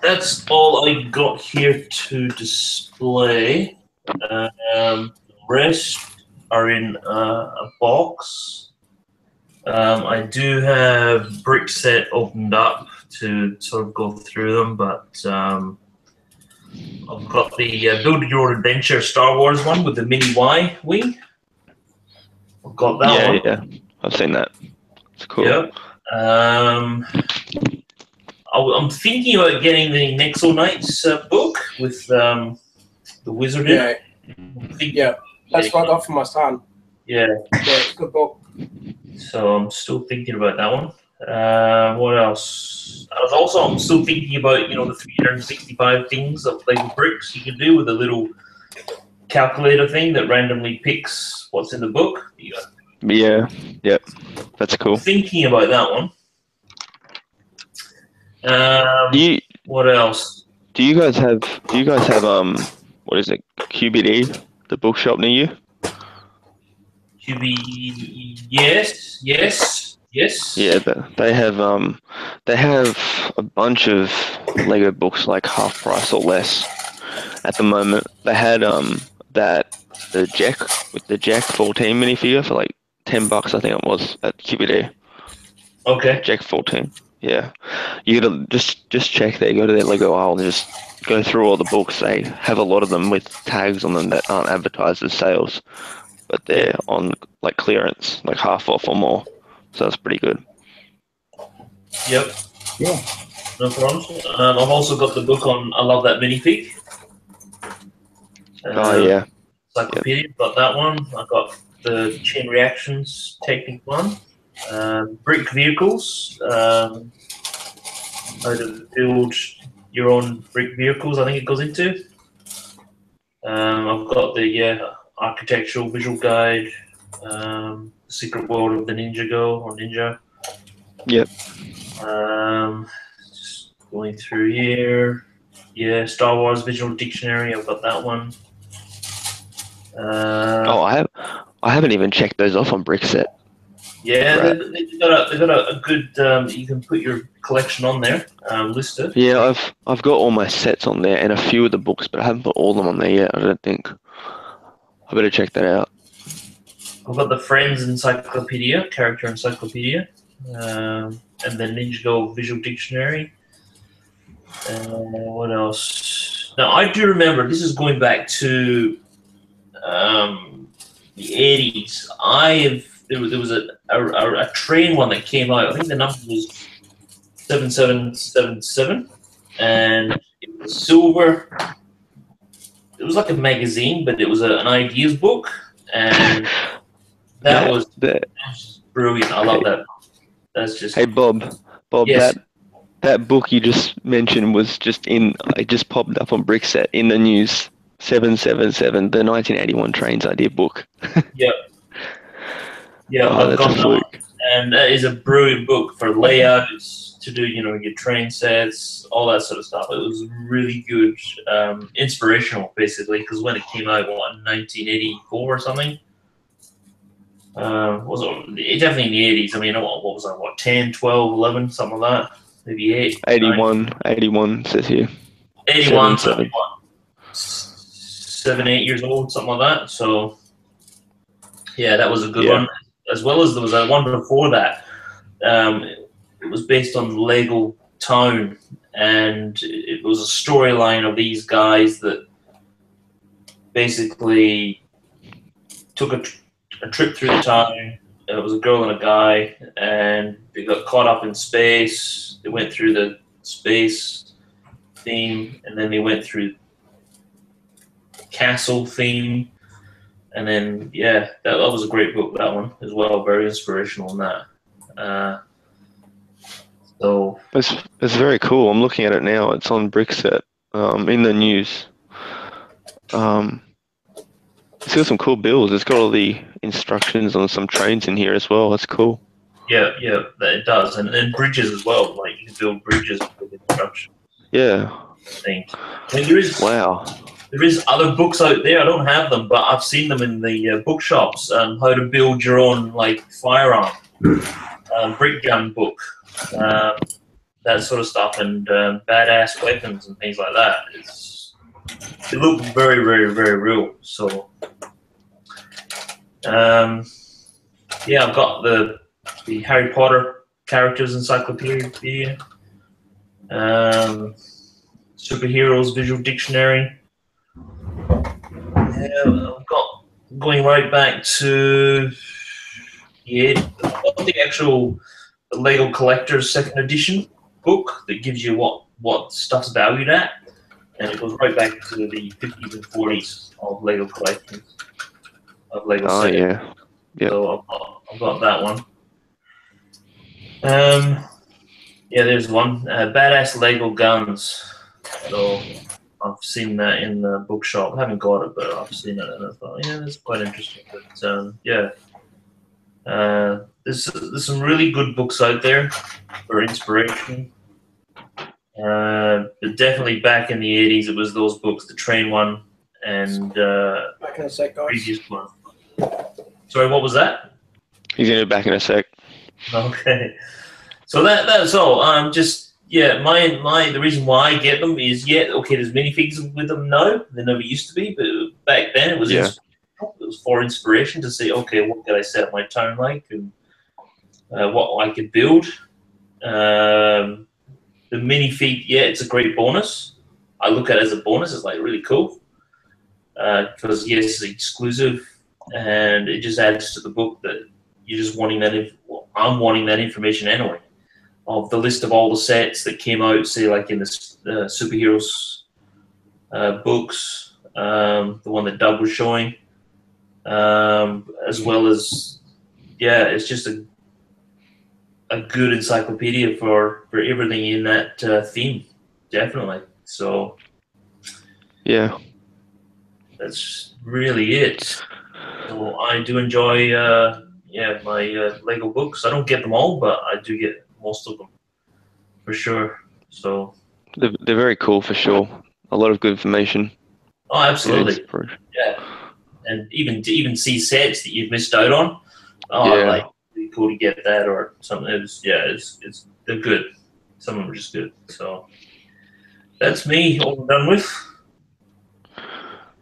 That's all I got here to display. The rest are in a box. I do have brick set opened up to sort of go through them, but I've got the Build Your Own Adventure Star Wars one with the mini Y wing. I've got that one. Yeah, I've seen that. It's cool. Yep. I'm thinking about getting the Nexo Knights book with the wizard in it. Yeah, that's what I got for my son. Yeah. Yeah, it's a good book. So I'm still thinking about that one. What else? I'm still thinking about the 365 things of Lego bricks you can do with a little calculator thing that randomly picks what's in the book. Yeah, yep, that's cool. Thinking about that one. What else? Do you guys have what is it, QBD, the bookshop near you? Yes. Yeah, they have a bunch of Lego books like half price or less at the moment. They had the Jack with the Jack 14 minifigure for like $10, I think it was, at QBD. Okay. Jack 14. Yeah, you gotta just check there. Go to their Lego aisle and just go through all the books. They have a lot of them with tags on them that aren't advertised as sales, but they're on like clearance, like half off or more. So that's pretty good. Yep. Yeah. No problems. I've also got the book on I Love That Minifig. Oh yeah. Encyclopedia. Yep. Got that one. I got the Chain Reactions Technic one. Brick vehicles. How to build your own brick vehicles, I think it goes into. I've got the architectural visual guide, Secret World of the Ninja. Yep. Just going through here. Yeah, Star Wars Visual Dictionary, I've got that one. I haven't even checked those off on Brickset. Yeah, right. they've got a good. You can put your collection on there, listed. Yeah, I've got all my sets on there and a few of the books, but I haven't put all of them on there yet. I don't think. I better check that out. I've got the Friends Encyclopedia, Character Encyclopedia, and the Ninjago Visual Dictionary. What else? Now I do remember. This is going back to the 80s. There was a train one that came out. I think the number was 7777, and it was silver. It was like a magazine, but it was an ideas book, and that was brilliant. I love that. That's just. Hey Bob, yes. that book you just mentioned was just it just popped up on Brickset in the news. 777, the 1981 Trains Idea book. Yep. Yeah, oh, that's a fluke. And that is a brilliant book for layouts, to do, your train sets, all that sort of stuff. It was really good, inspirational, basically, because when it came out, in 1984 or something? Was it definitely in the 80s? I mean, what was that, 10, 12, 11, something like that? Maybe 8? 81 says here. 81, 7, 8 years old, something like that. So, yeah, that was a good one. As well as there was a one before that. It was based on Lego Town, and it was a storyline of these guys that basically took a trip through the town. It was a girl and a guy, and they got caught up in space. They went through the space theme, and then they went through castle theme. And then, that was a great book, that one, as well. Very inspirational in that. So it's very cool. I'm looking at it now. It's on Brickset, in the news. It's got some cool builds. It's got all the instructions on some trains in here as well. That's cool. Yeah, it does. And then bridges as well. Like, you can build bridges with instructions. Yeah. I mean, there is... Wow. There is other books out there. I don't have them, but I've seen them in the bookshops. How to build your own firearm, brick gun book, that sort of stuff, and badass weapons and things like that. It looked very, very, very real. So, I've got the Harry Potter Characters Encyclopedia, Superheroes Visual Dictionary. Yeah, I've got going right back to the actual Lego Collector's Second Edition book that gives you what stuff's valued at, and it goes right back to the 50s and 40s of Lego collections of Lego. Oh sets. yeah. So I've got that one. Yeah, there's one. Badass Lego Guns. So I've seen that in the bookshop. I haven't got it, but I've seen it and I thought, yeah, that's quite interesting. But yeah, there's some really good books out there for inspiration. But definitely back in the 80s, it was those books, the train one and Back in a sec, guys. previous one. Sorry, what was that? He's gonna be back in a sec. Okay. So that's all. Just yeah, the reason why I get them is okay. There's minifigs with them now. There never used to be, but back then it was it was for inspiration to say, okay, what could I set my town like and what I could build. The minifig, yeah, it's a great bonus. I look at it as a bonus. It's like really cool because yes, it's exclusive and it just adds to the book that you're just wanting that. I'm wanting that information anyway. Of the list of all the sets that came out, say like in the superheroes books, the one that Doug was showing, as well as it's just a good encyclopedia for everything in that theme, definitely. So yeah, that's really it. So I do enjoy my Lego books. I don't get them all, but I do get most of them for sure. So they're very cool for sure. A lot of good information. Oh, absolutely. Yeah, and even to even see sets that you've missed out on. Oh, Yeah. like really cool to get that or something. It's they're good. Some of them are just good. So that's me all done with.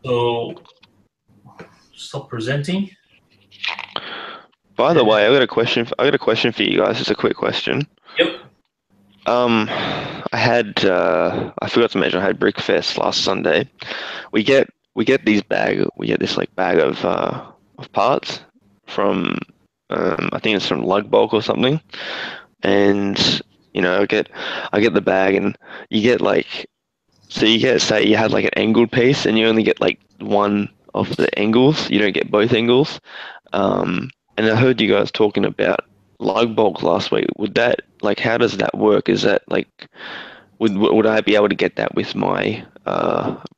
So stop presenting. By the way, I got a question. I got a question for you guys. Just a quick question. Yep. I had I forgot to mention I had Brickfest last Sunday. We get this like bag of parts from I think it's from Lug Bulk or something, and I get the bag and you get like say you had like an angled piece and you only get like one of the angles. You don't get both angles. And I heard you guys talking about lug bulk last week. Would that how does that work? Is that would I be able to get that with my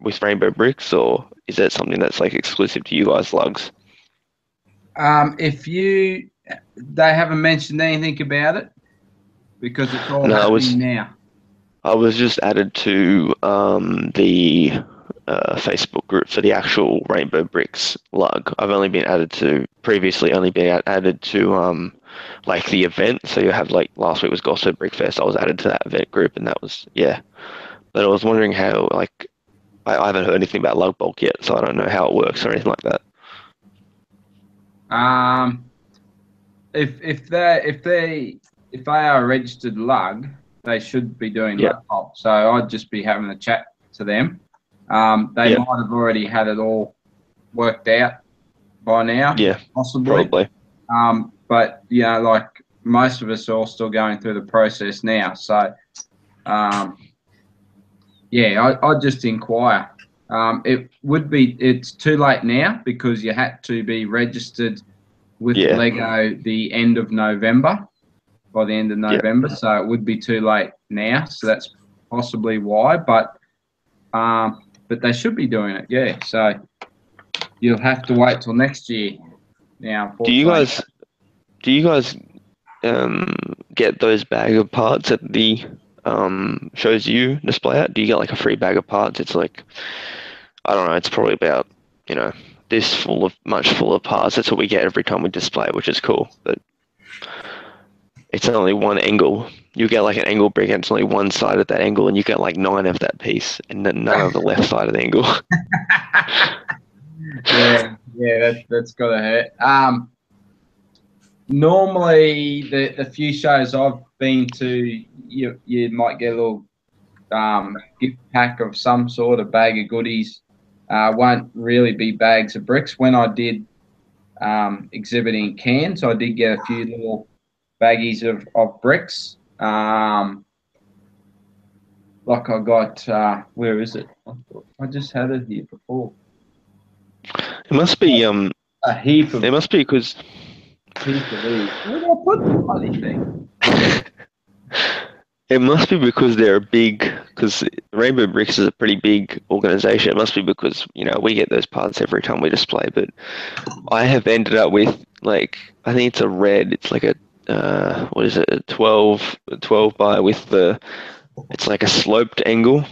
with Rainbow Bricks, or is that something that's like exclusive to you guys lugs? They haven't mentioned anything about it because it's all happening now. I was just added to the Facebook group for the actual Rainbow Bricks lug. I've only been added to like the event. So you have like last week was Gossip Brickfest. I was added to that event group, and that was But I was wondering how I haven't heard anything about lug bulk yet, so I don't know how it works or anything like that. If they are a registered lug, they should be doing lug bulk. So I'd just be having a chat to them. They might have already had it all worked out by now. Yeah, possibly. Probably. But like most of us are all still going through the process now. So I'd just inquire. It's too late now because you had to be registered with Lego the end of November, by the end of November. So it would be too late now. So that's possibly why. But they should be doing it, So you'll have to wait till next year. Now, do you guys get those bag of parts at the shows you display at? Do you get like a free bag of parts? It's like, I don't know, it's probably about much full of parts. That's what we get every time we display, which is cool. But it's only one angle. You get like an angle brick and it's only one side of that angle, and you get like 9 of that piece and then none of the left side of the angle. That's gotta hurt. Normally the few shows I've been to, you might get a little gift pack of some sort, of bag of goodies. Won't really be bags of bricks. When I did exhibiting in Cairns, I did get a few little baggies of bricks. Like I got, where is it? I just had it here before. It must be a heap of. It must be because piece of these. Where do I put the bloody thing? It must be because they're a big, because Rainbow Bricks is a pretty big organization. It must be because, you know, we get those parts every time we display, but I have ended up with, like, I think it's a red, it's like a, what is it, a 12 by with the, it's like a sloped angle.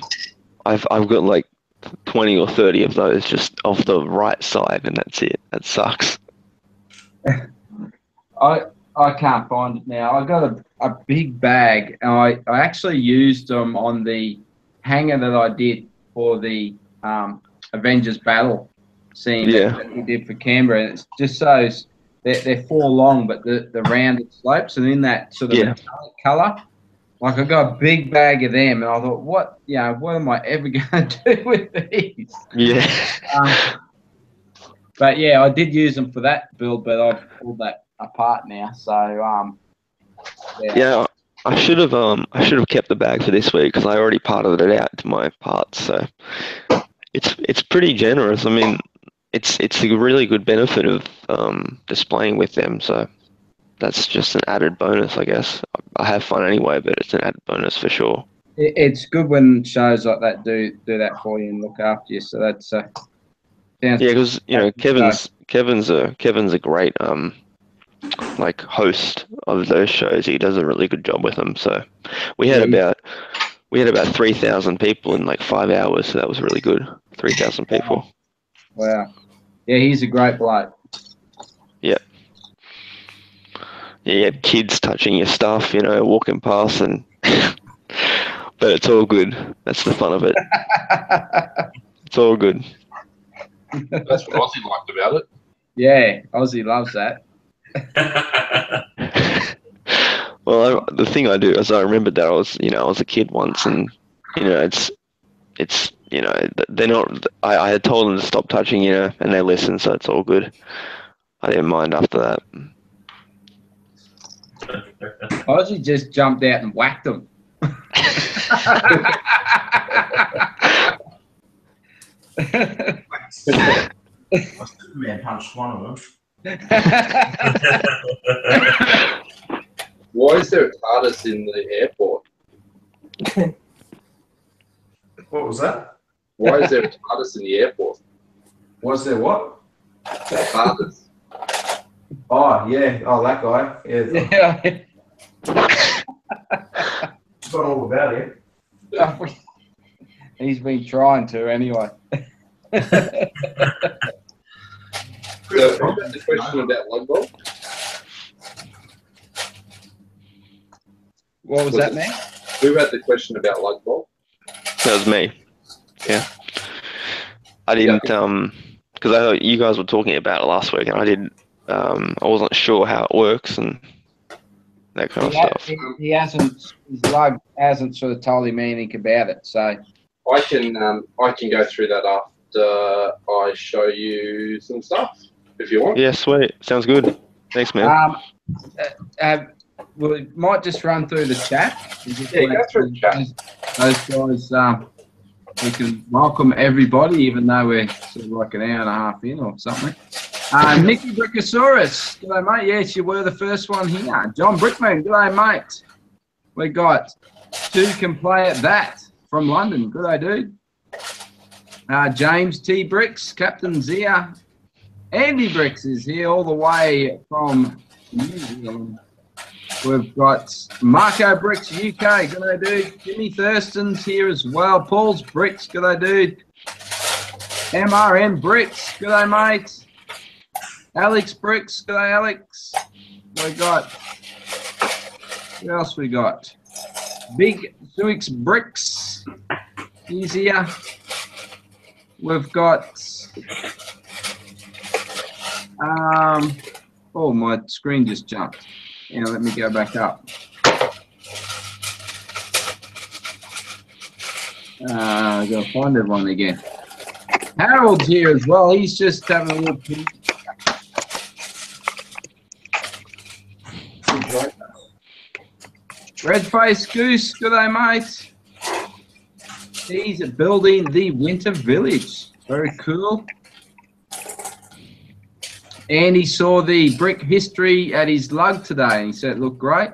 I've got like 20 or 30 of those just off the right side, and that's it. That sucks. I can't find it now. I got a big bag, and I actually used them on the hanger that I did for the Avengers Battle scene that we did for Canberra. And it's just those, they're 4 long, but the rounded slopes, and in that sort of metallic colour. Like, I got a big bag of them, and I thought, what am I ever going to do with these? Yeah. But yeah, I did use them for that build, but I've pulled that apart now. So yeah, I should have kept the bag for this week because I already parted it out to my parts. So it's pretty generous. I mean, it's a really good benefit of displaying with them. So that's just an added bonus, I guess. I have fun anyway, but it's an added bonus for sure. It's good when shows like that do that for you and look after you. So that's because you know Kevin's a great like host of those shows. He does a really good job with them. So we had about 3,000 people in like 5 hours. So that was really good. 3,000 people. Wow. Yeah, he's a great bloke. Yeah. Yeah, you have kids touching your stuff, you know, walking past, and but it's all good. That's the fun of it. It's all good. That's what Ozzy liked about it. Yeah, Ozzy loves that. Well, the thing I do is I remembered that I was a kid once, and you know, it's you know, they're not. I had told them to stop touching, you know, and they listened, so it's all good. I didn't mind after that. Ozzy just jumped out and whacked them. Man punched one of them. Why is there a TARDIS in the airport? What was that? Why is there a TARDIS in the airport? Was there what? A TARDIS. Oh yeah. Oh, that guy. Yeah. Got all about it. He's been trying to anyway. So, who had the question about Lugball? What was that, man? Who had the question about Lugball? That was me. Yeah. I didn't because I thought you guys were talking about it last week, and I didn't. I wasn't sure how it works and that kind of stuff. He hasn't. His lug hasn't sort of told him anything about it. So I can go through that after I show you some stuff if you want. Yeah, sweet. Sounds good. Thanks, man. We might just run through the chat. Yeah, go through the chat. Those guys, we can welcome everybody, even though we're sort of like an hour and a half in or something. Nicky Brickosaurus, g'day mate. Yes, you were the first one here. John Brickman, g'day mate. We got Two Can Play at That from London. G'day dude. James T Bricks, Captain Zia. Andy Bricks is here all the way from New Zealand. We've got Marco Bricks, UK. G'day dude. Jimmy Thurston's here as well. Paul's Bricks. G'day dude. MRN Bricks. G'day mate. Alex Bricks, g'day Alex. We got, who else we got? Big Suix Bricks, he's here. We've got, oh, my screen just jumped. Now let me go back up. I've got to find everyone again. Harold's here as well. He's just having a little peek. Red-faced Goose, g'day mate. He's building the Winter Village. Very cool. Andy saw the brick history at his lug today, and he said it looked great.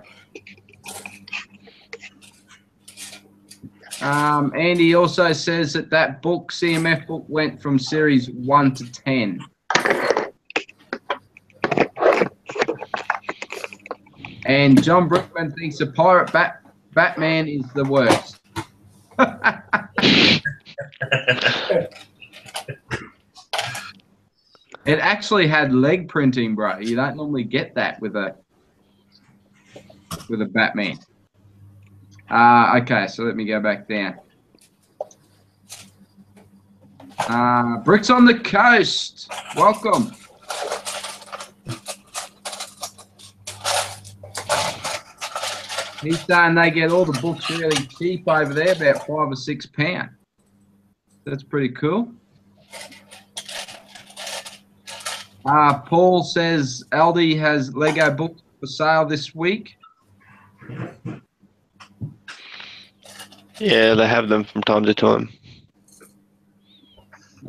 Andy also says that book, CMF book, went from series 1 to 10. And John Brookman thinks the pirate Batman is the worst. It actually had leg printing, bro. You don't normally get that with a Batman. Okay, so let me go back down. Bricks on the Coast. Welcome. He's saying they get all the books really cheap over there, about £5 or £6. That's pretty cool. Paul says Aldi has Lego books for sale this week. Yeah, they have them from time to time.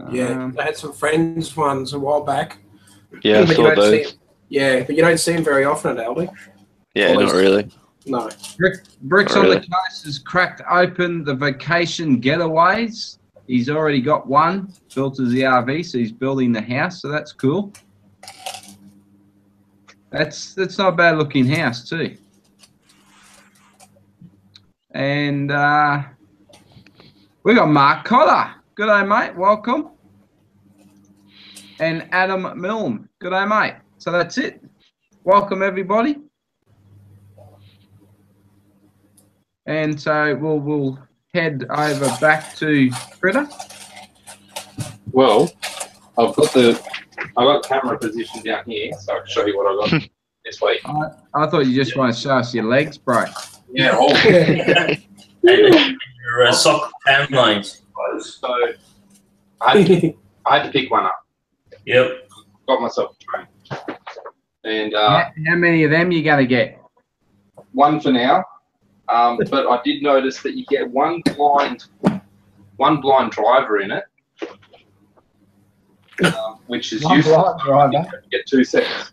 Yeah, they had some Friends ones a while back. Yeah, I saw those. Yeah, but you don't see them very often at Aldi. Yeah, not really. No. Bricks on the Coast has cracked open the vacation getaways. He's already got one built as the RV, so he's building the house, so that's cool. That's not a bad looking house too. And we got Mark Cotter. Good day, mate. Welcome. And Adam Milne. Good day, mate. So that's it. Welcome, everybody. And so we'll head over back to Fritter. Well, I've got camera position down here, so I can show you what I got this week. I thought you just want to show us your legs, bro. Yeah, all And your sock tan lines. So I had to pick one up. Yep. Got myself a train. And How many of them you going to get? one for now. But I did notice that you get one blind driver in it, which is useful. You get 2 seconds.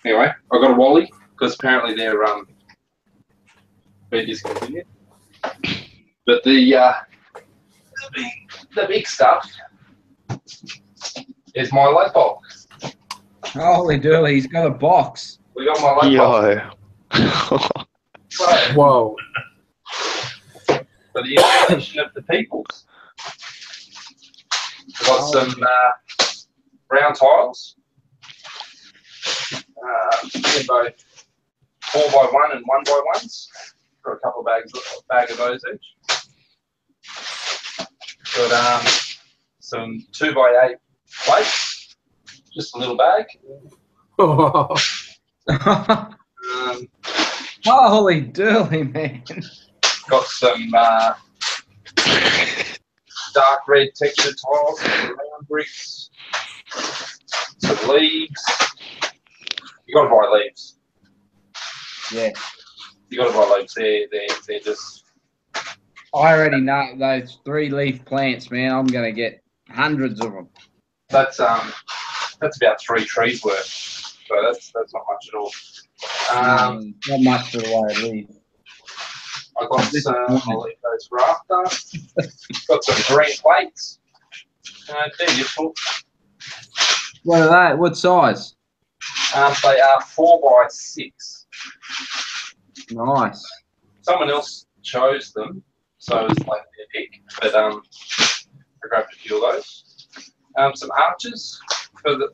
Anyway, I got a Wally because apparently they're discontinued. But the big stuff is my light bulb. Holy dooly, he's got a box. We got my light bulb. Yo. So, Whoa. for the information of the peoples, we've got some brown tiles, in both 4x1 and 1x1s. Got a couple of bag of those each. Got some 2x8 plates, just a little bag. Holy dooly, man. Got some dark red textured tiles, some round bricks, some leaves. You got to buy leaves. Yeah. You got to buy leaves. They're just. I already know those 3-leaf plants, man. I'm going to get hundreds of them. That's about 3 trees worth. So that's not much at all. Not much for the way of leaves. I got some. I'll leave those for after. Got some green plates. They're useful. What are they? What size? They are 4x6. Nice. Someone else chose them, so it's like their pick. But I grabbed a few of those. Some arches for the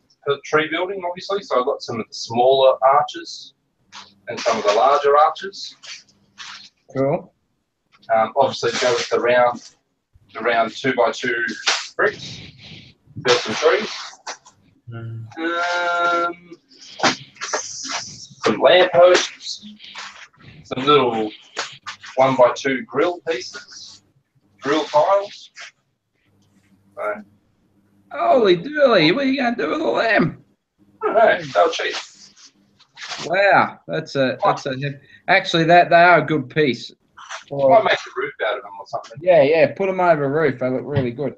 tree building, obviously. So I got some of the smaller arches and some of the larger arches. Cool. Obviously, go with the round 2x2 bricks. Build some trees. Some lamp posts. Some little 1x2 grill pieces. Grill tiles. So, Holy dooly, what are you going to do with all them? I don't know, they'll cheap. Wow, actually they are a good piece. I might make a roof out of them or something. Yeah, put them over a roof. They look really good.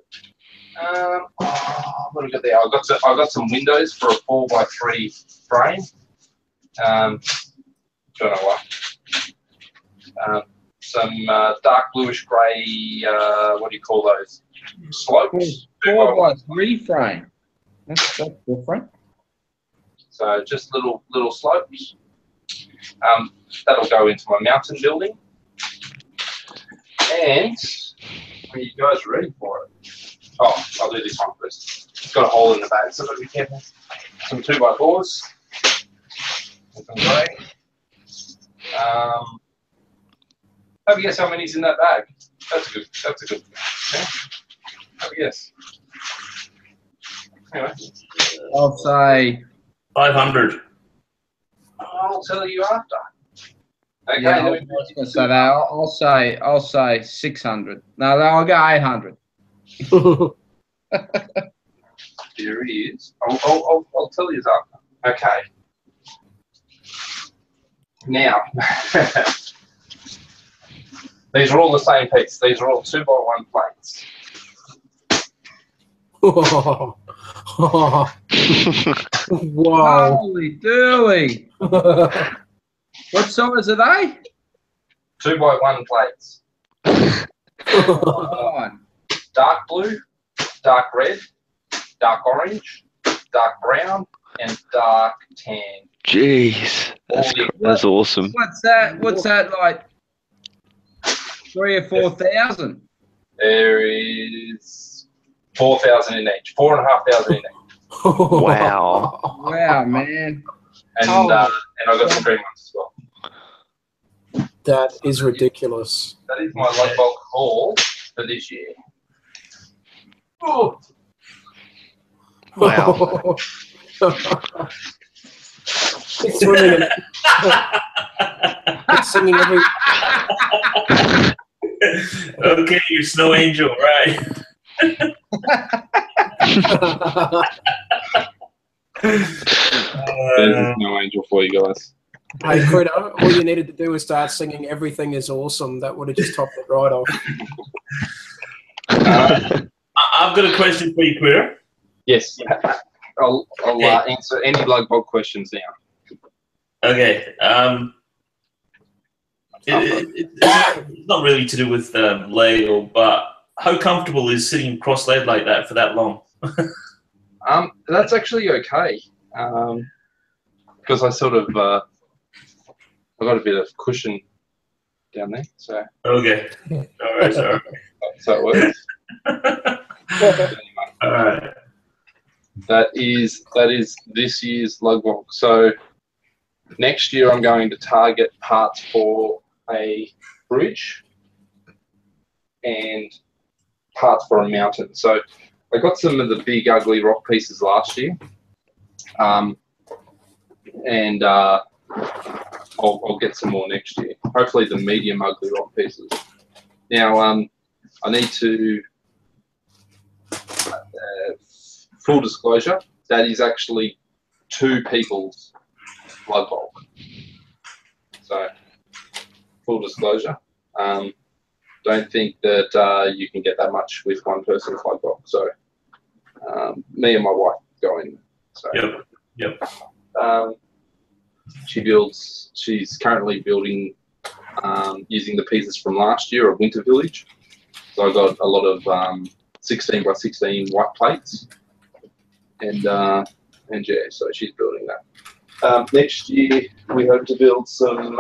what have I got there? I got some windows for a 4x3 frame. Don't know why. Some dark bluish grey. What do you call those? Slopes. 4x3 frame. That's different. So just little slopes. That'll go into my mountain building. And are you guys ready for it? Oh, I'll do this one first. It's got a hole in the bag, so I've got to be careful. Some 2x4s. Some grey. Have a guess how many's in that bag. That's a good. Yeah. Have a guess. Anyway. I'll say 500. I'll tell you after. Okay. Yeah, I was going to say that. I'll say 600. No, I'll go 800. There he is. I'll tell you after. Okay. Now, these are all the same piece. These are all 2x1 plates. Wow. Holy dooly. What size are they? 2x1 plates. Fine. Dark blue, dark red, dark orange, dark brown, and dark tan. Jeez, that's awesome. What's that like? 3,000 or 4,000? There is 4,000 in each. 4,500 in each. Wow. Wow, man. And I got some green ones as well. That is ridiculous. That is my light bulb haul for this year. Oh. Wow. It's swimming in it. It's singing every. Okay, you're Snow Angel, right? There's no angel for you guys. Hey, Critter, all you needed to do was start singing "Everything Is Awesome." That would have just topped it right off. I've got a question for you, Critter. Yes. I'll answer any lug bog questions now. Okay. It's not really to do with Lego, but how comfortable is sitting cross-legged like that for that long? That's actually okay. Because I sort of I got a bit of cushion down there, so Okay. All right. Sorry. so it works. All right. That is this year's lug bog. So next year I'm going to target parts for a bridge and parts for a mountain. So I got some of the big ugly rock pieces last year, and I'll get some more next year. Hopefully the medium ugly rock pieces. Now I need to full disclosure, that is actually 2 people's lug bulk. So full disclosure, don't think that you can get that much with one person's lug bulk. So me and my wife go in. So Yep. She's currently building using the pieces from last year of Winter Village. So I got a lot of 16x16 white plates, and yeah, so she's building that. Next year we hope to build some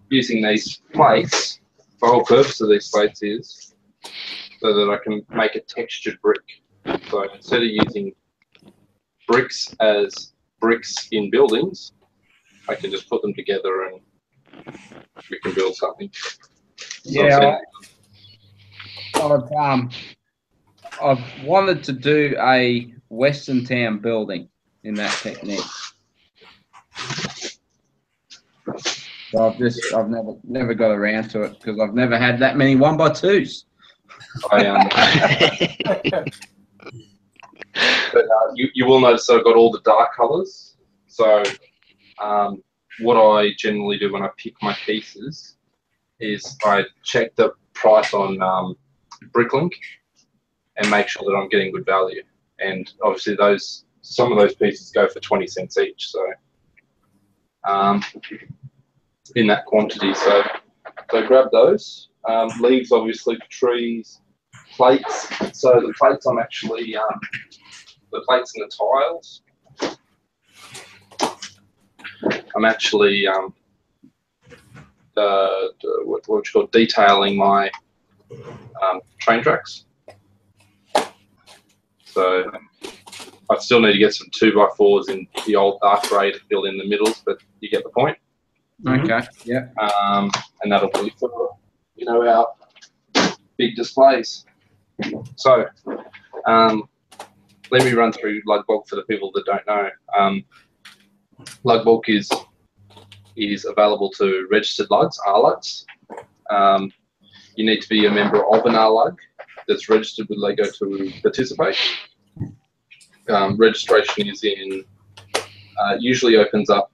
using these plates. The whole purpose of these plates is so that I can make a textured brick. So instead of using bricks as bricks in buildings, I can just put them together and we can build something. Yeah, I've wanted to do a Western town building in that technique. So I've never got around to it because I've never had that many 1x2s. But you will notice that I've got all the dark colours. So what I generally do when I pick my pieces is I check the price on Bricklink, and make sure that I'm getting good value. And obviously some of those pieces go for 20 cents each. So in that quantity, so grab those. Leaves obviously for trees, plates. So the plates I'm actually the plates and the tiles. I'm actually what you call detailing my train tracks. So I still need to get some 2x4s in the old dark grey to fill in the middles, but you get the point. Okay. Yeah. And that'll be for our big displays. So let me run through lug bulk for the people that don't know. Lug bulk is available to registered lugs, R-lugs. You need to be a member of an R-lug that's registered with LEGO to participate. Registration is usually opens up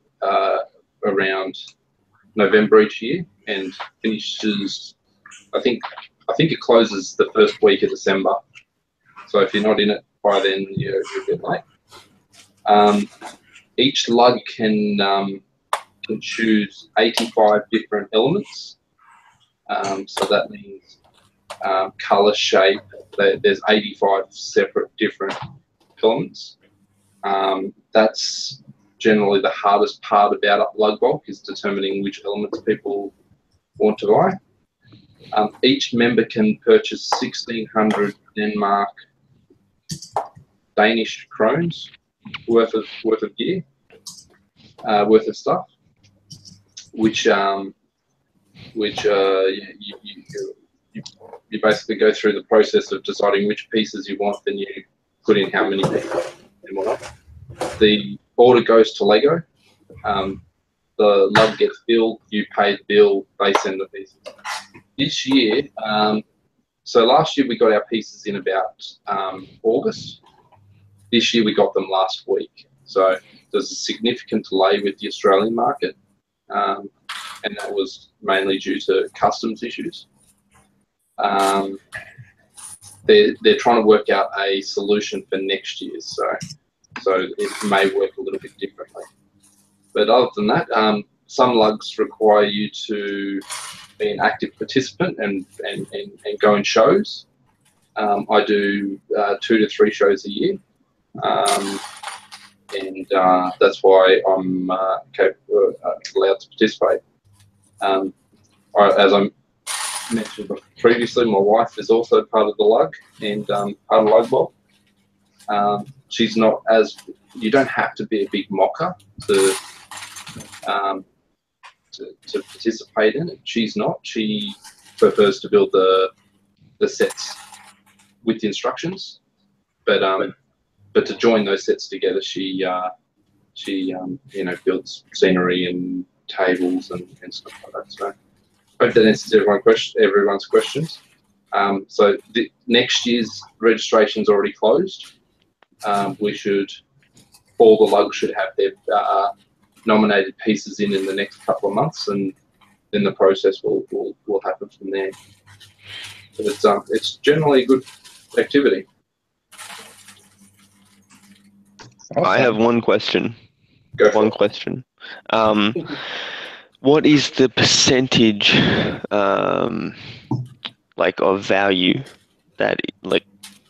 around November each year and finishes. I think it closes the first week of December. So if you're not in it by then, you're a bit late. Each lug can choose 85 different elements. So that means color, shape. There's 85 separate different elements. That's generally the hardest part about lug bulk, is determining which elements people want to buy. Each member can purchase 1,600 Denmark Danish krones worth of gear, worth of stuff, which you basically go through the process of deciding which pieces you want, then you put in how many pieces and whatnot. The order goes to LEGO. The lug gets billed, you pay the bill, they send the pieces. This year, so last year we got our pieces in about August. This year we got them last week. So there's a significant delay with the Australian market, and that was mainly due to customs issues. They're trying to work out a solution for next year, so it may work a little bit differently. But other than that, some lugs require you to be an active participant and go in shows. I do 2 to 3 shows a year, and that's why I'm allowed to participate. As I mentioned previously, my wife is also part of the lug and part of lug bulk. She's not as, you don't have to be a big mocker to participate in it. She's not. She prefers to build the sets with the instructions, but to join those sets together, she builds scenery and tables and stuff like that. So I hope that answers everyone's questions. So next year's registration's already closed. All the lugs should have their nominated pieces in the next couple of months, and then the process will happen from there. But it's generally a good activity. Awesome. I have one question. Question. What is the percentage, of value that,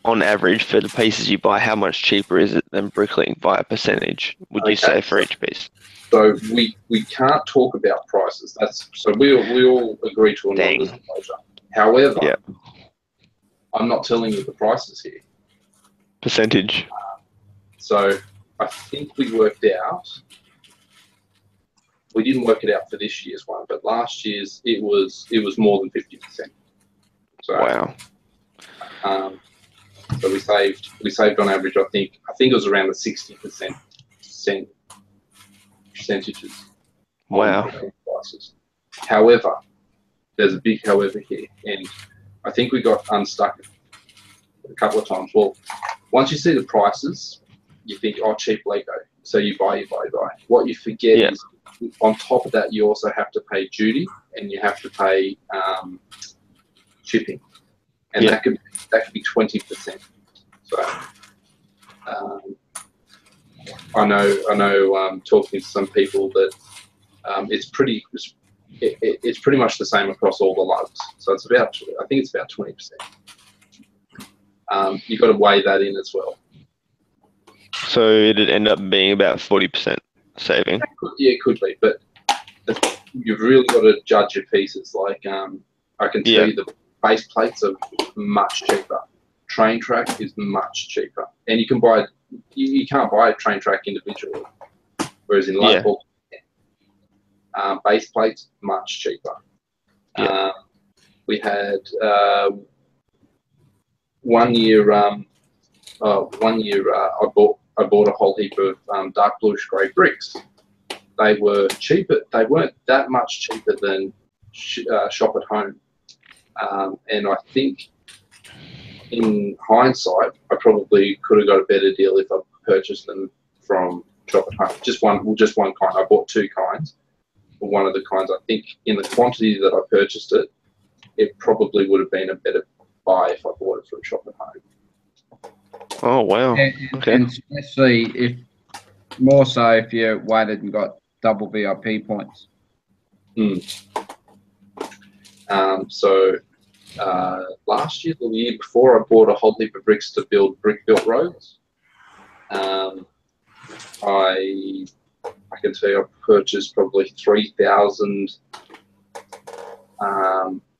on average for the pieces you buy? How much cheaper is it than Bricklink by a percentage? Would you say for each piece? So we can't talk about prices. We all agree to a non-disclosure. However, yeah. I'm not telling you the prices here. Percentage. So I think we worked out. We didn't work it out for this year's one, but last year's it was more than 50%. So wow. So we saved on average. I think it was around the 60% percentages. Wow. Prices. However, there's a big however here, and I think we got unstuck a couple of times. Well, once you see the prices, you think, oh, cheap Lego. So you buy. What you forget is, on top of that, you also have to pay duty and you have to pay shipping. and Yeah. that could be 20%. So I know. Talking to some people that it's pretty much the same across all the lugs. So it's about, I think it's about 20%. You've got to weigh that in as well. So it'd end up being about 40% saving. Yeah, it could be, but you've really got to judge your pieces. Like I can tell you the base plates are much cheaper. Train track is much cheaper, and you can buy. You can't buy a train track individually, whereas in lug bulk, base plates much cheaper. Yeah. We had 1 year. One year, I bought a whole heap of dark bluish grey bricks. They were cheaper. They weren't that much cheaper than shop at home, and I think, in hindsight, I probably could have got a better deal if I purchased them from shop at home. Just one kind. I bought two kinds. But one of the kinds, I think, in the quantity that I purchased it, it probably would have been a better buy if I bought it from shop at home. Oh, wow. Okay. And especially more so if you waited and got double VIP points. So last year, the year before, I bought a whole heap of bricks to build brick-built roads. I can tell you I purchased probably 3,000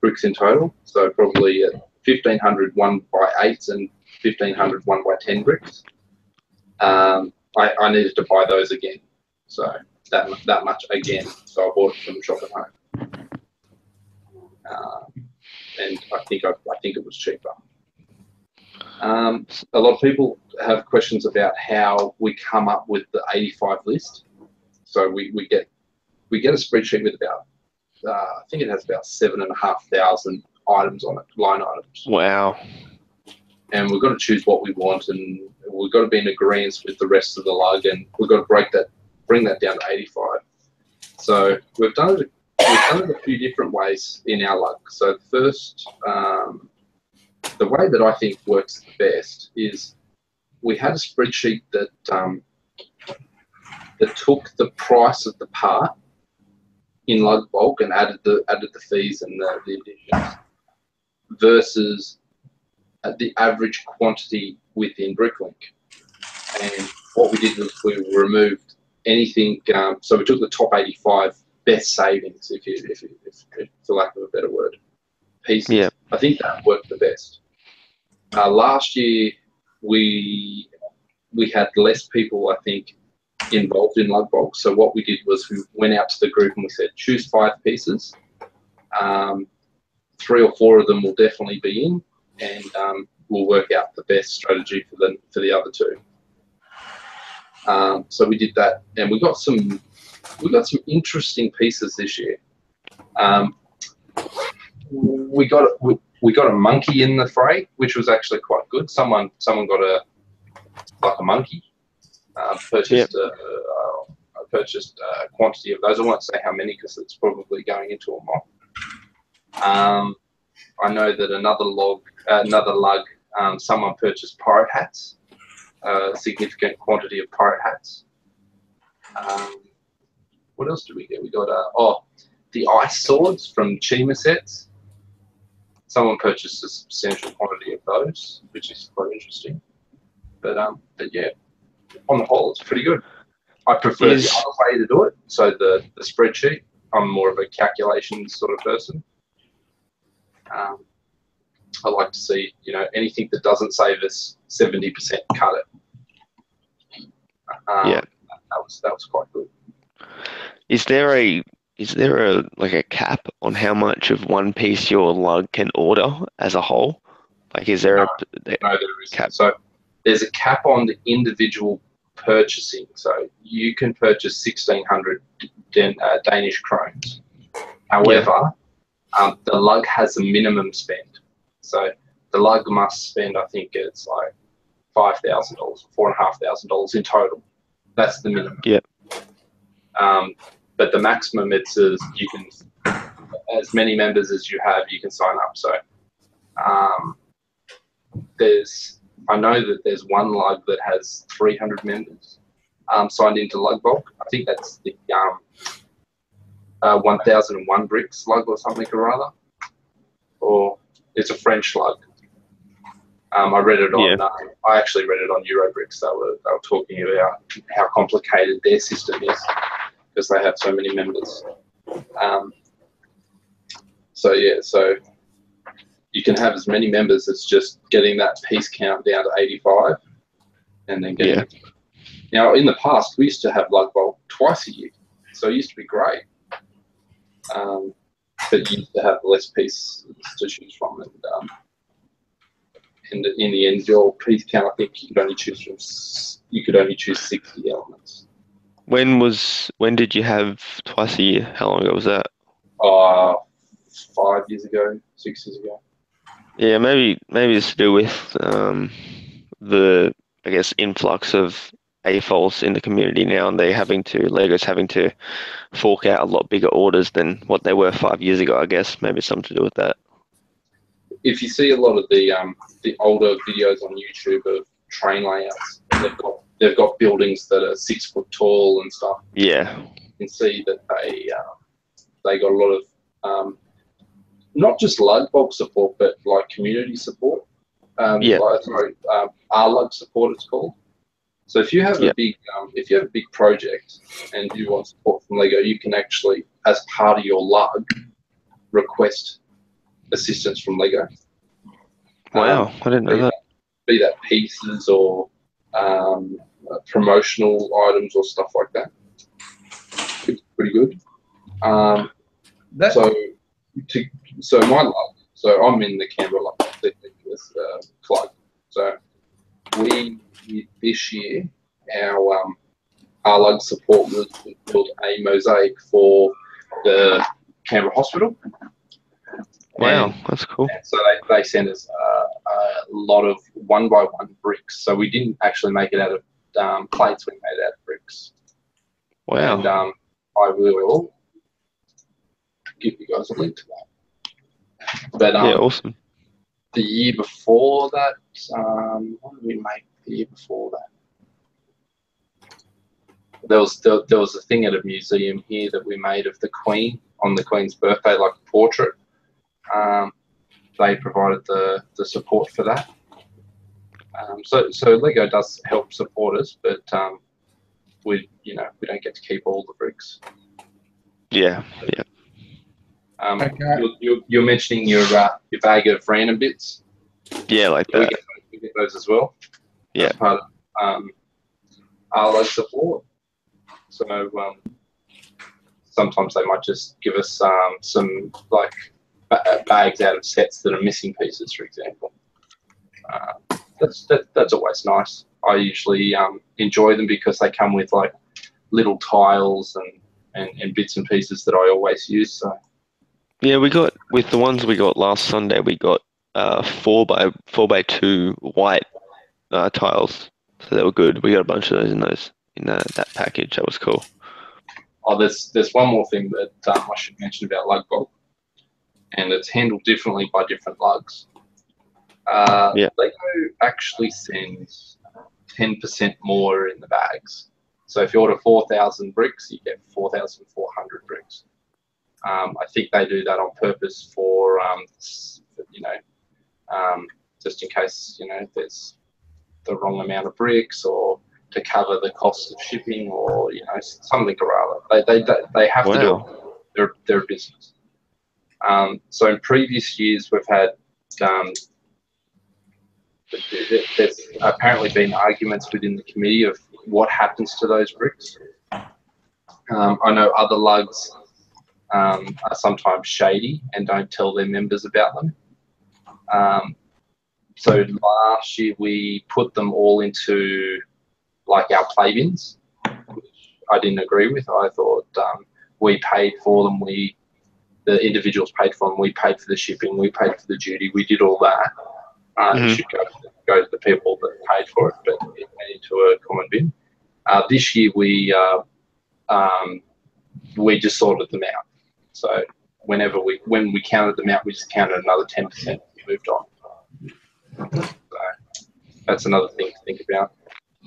bricks in total. So probably 1,500 1x8s and 1,500 1x10 bricks. I needed to buy those again, so that much again. So I bought it from shop at home, and I think it was cheaper. A lot of people have questions about how we come up with the 85 list. So we get a spreadsheet with about I think it has about 7,500 items on it, line items. Wow. And we've got to choose what we want, and we've got to be in agreement with the rest of the lug, and we've got to bring that down to 85. So we've done it a few different ways in our lug. So first, the way that I think works the best is we had a spreadsheet that took the price of the part in lug bulk and added the fees and the additions versus the average quantity within Bricklink. And what we did was we removed anything. So we took the top 85 best savings, if for lack of a better word, pieces. Yeah. I think that worked the best. Last year we had less people, I think, involved in lug bulk. So what we did was we went out to the group and we said, choose 5 pieces. 3 or 4 of them will definitely be in, and we'll work out the best strategy for the other 2. So we did that, and we got some interesting pieces this year. We got a monkey in the fray, which was actually quite good. Someone got a monkey. Purchased I purchased a quantity of those. I won't say how many because it's probably going into a mock. I know that another lug, someone purchased pirate hats, a significant quantity of pirate hats. What else did we get? We got the ice swords from Chima sets. Someone purchased a substantial quantity of those, which is quite interesting. But yeah, on the whole, it's pretty good. I prefer the other way to do it. So the spreadsheet. I'm more of a calculation sort of person. I like to see, anything that doesn't save us 70%, cut it. That was quite good. Is there a cap on how much of one piece your lug can order as a whole? Like, is there no, there isn't. Cap? So there's a cap on the individual purchasing. So you can purchase 1,600 Danish krones. However, the lug has a minimum spend. So the lug must spend, I think it's like $5,000, $4,500 in total. That's the minimum. Yep. But the maximum, it says you can, as many members as you have, you can sign up. So I know that there's one lug that has 300 members signed into Lug Bulk. I think that's the 1001 bricks lug or something or other, or it's a French lug. I read it on. I actually read it on Eurobricks. They were talking about how complicated their system is because they have so many members. So you can have as many members as just getting that piece count down to 85, and then getting. Yeah. Now, in the past, we used to have Lug Bulk twice a year, so it used to be great. But you used to have less pieces to choose from, and in the end, your piece count, I think you could only choose 60 elements. When did you have twice a year? How long ago was that? 5 years ago, 6 years ago. Yeah, maybe it's to do with the, I guess, influx of AFOLs in the community now, and Lego's having to fork out a lot bigger orders than what they were 5 years ago. I guess maybe it's something to do with that. If you see a lot of the older videos on YouTube of train layouts, they've got buildings that are 6 foot tall and stuff. Yeah, you can see that they got a lot of not just Lug Bulk support, but like community support. Our Lug support, it's called. So if you have a big project and you want support from Lego, you can actually, as part of your lug, request assistance from Lego. Wow, I didn't know that. Be that pieces or promotional items or stuff like that. It's pretty good. So my lug. So I'm in the Canberra lug club. So this year our lug support was built a mosaic for the Canberra Hospital. Wow, that's cool. So they sent us a lot of 1x1 bricks. So we didn't actually make it out of plates. We made it out of bricks. Wow. And I will give you guys a link to that. But yeah, awesome. The year before that, what did we make the year before that? There was a thing at a museum here that we made of the Queen on the Queen's birthday, like a portrait. They provided the support for that. So Lego does help support us, but we don't get to keep all the bricks. Yeah. You're mentioning your bag of random bits. Yeah, like that. We get those as well. Yeah. As part of our Lego support. So sometimes they might just give us some like bags out of sets that are missing pieces, for example. That's always nice. I usually enjoy them because they come with like little tiles and bits and pieces that I always use. So. Yeah, we got, with the ones we got last Sunday, we got 4x2 white tiles, so they were good. We got a bunch of those in that package. That was cool. Oh, there's one more thing that I should mention about Lug Bulk, and it's handled differently by different lugs. Lego actually sends 10% more in the bags. So if you order 4,000 bricks, you get 4,400 bricks. I think they do that on purpose for, just in case, there's the wrong amount of bricks, or to cover the cost of shipping, or, something or other. They have to do it. They're a business. So in previous years, we've had, there's apparently been arguments within the committee of what happens to those bricks. I know other lugs are sometimes shady and don't tell their members about them. So last year we put them all into like our play bins, which I didn't agree with. I thought we paid for them, the individuals paid for them, we paid for the shipping, we paid for the duty, we did all that. It should go to the people that paid for it, but it went into a common bin. This year we just sorted them out. So when we counted them out, we just counted another 10% and moved on. that's another thing to think about.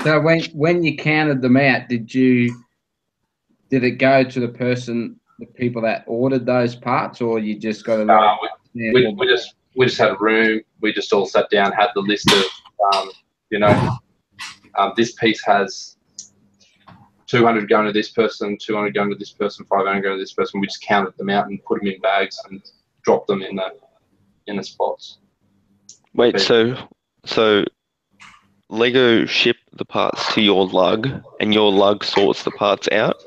So when you counted them out, did it go to the people that ordered those parts, or you just got a we just had a room. We just all sat down, had the list of this piece has 200 going to this person, 200 going to this person, 500 going to this person. We just counted them out and put them in bags and dropped them in the spots. Wait, so Lego ship the parts to your lug, and your lug sorts the parts out,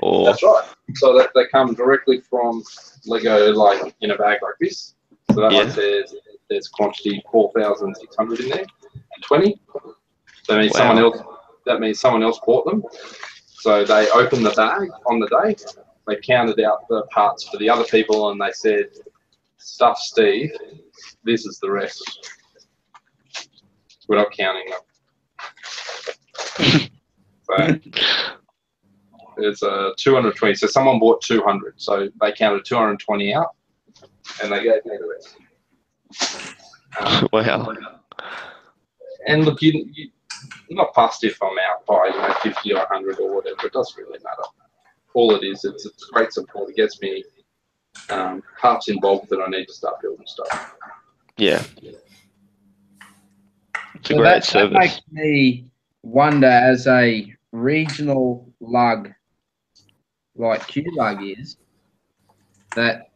or? That's right. So that they come directly from Lego, like in a bag like this. So that one says there's quantity 4,600 in there, 20. So that means someone else bought them. So they opened the bag on the day. They counted out the parts for the other people, and they said, "Stuff, Steve. This is the rest." We're not counting them. So there's 220. So someone bought 200. So they counted 220 out, and they gave me the rest. Wow. And look, you're not fussed if I'm out by 50 or 100 or whatever. It doesn't really matter. All it is, it's great support. It gets me parts involved that I need to start building stuff. Yeah. It's a great service. That makes me wonder, as a regional lug like Q-Lug is, that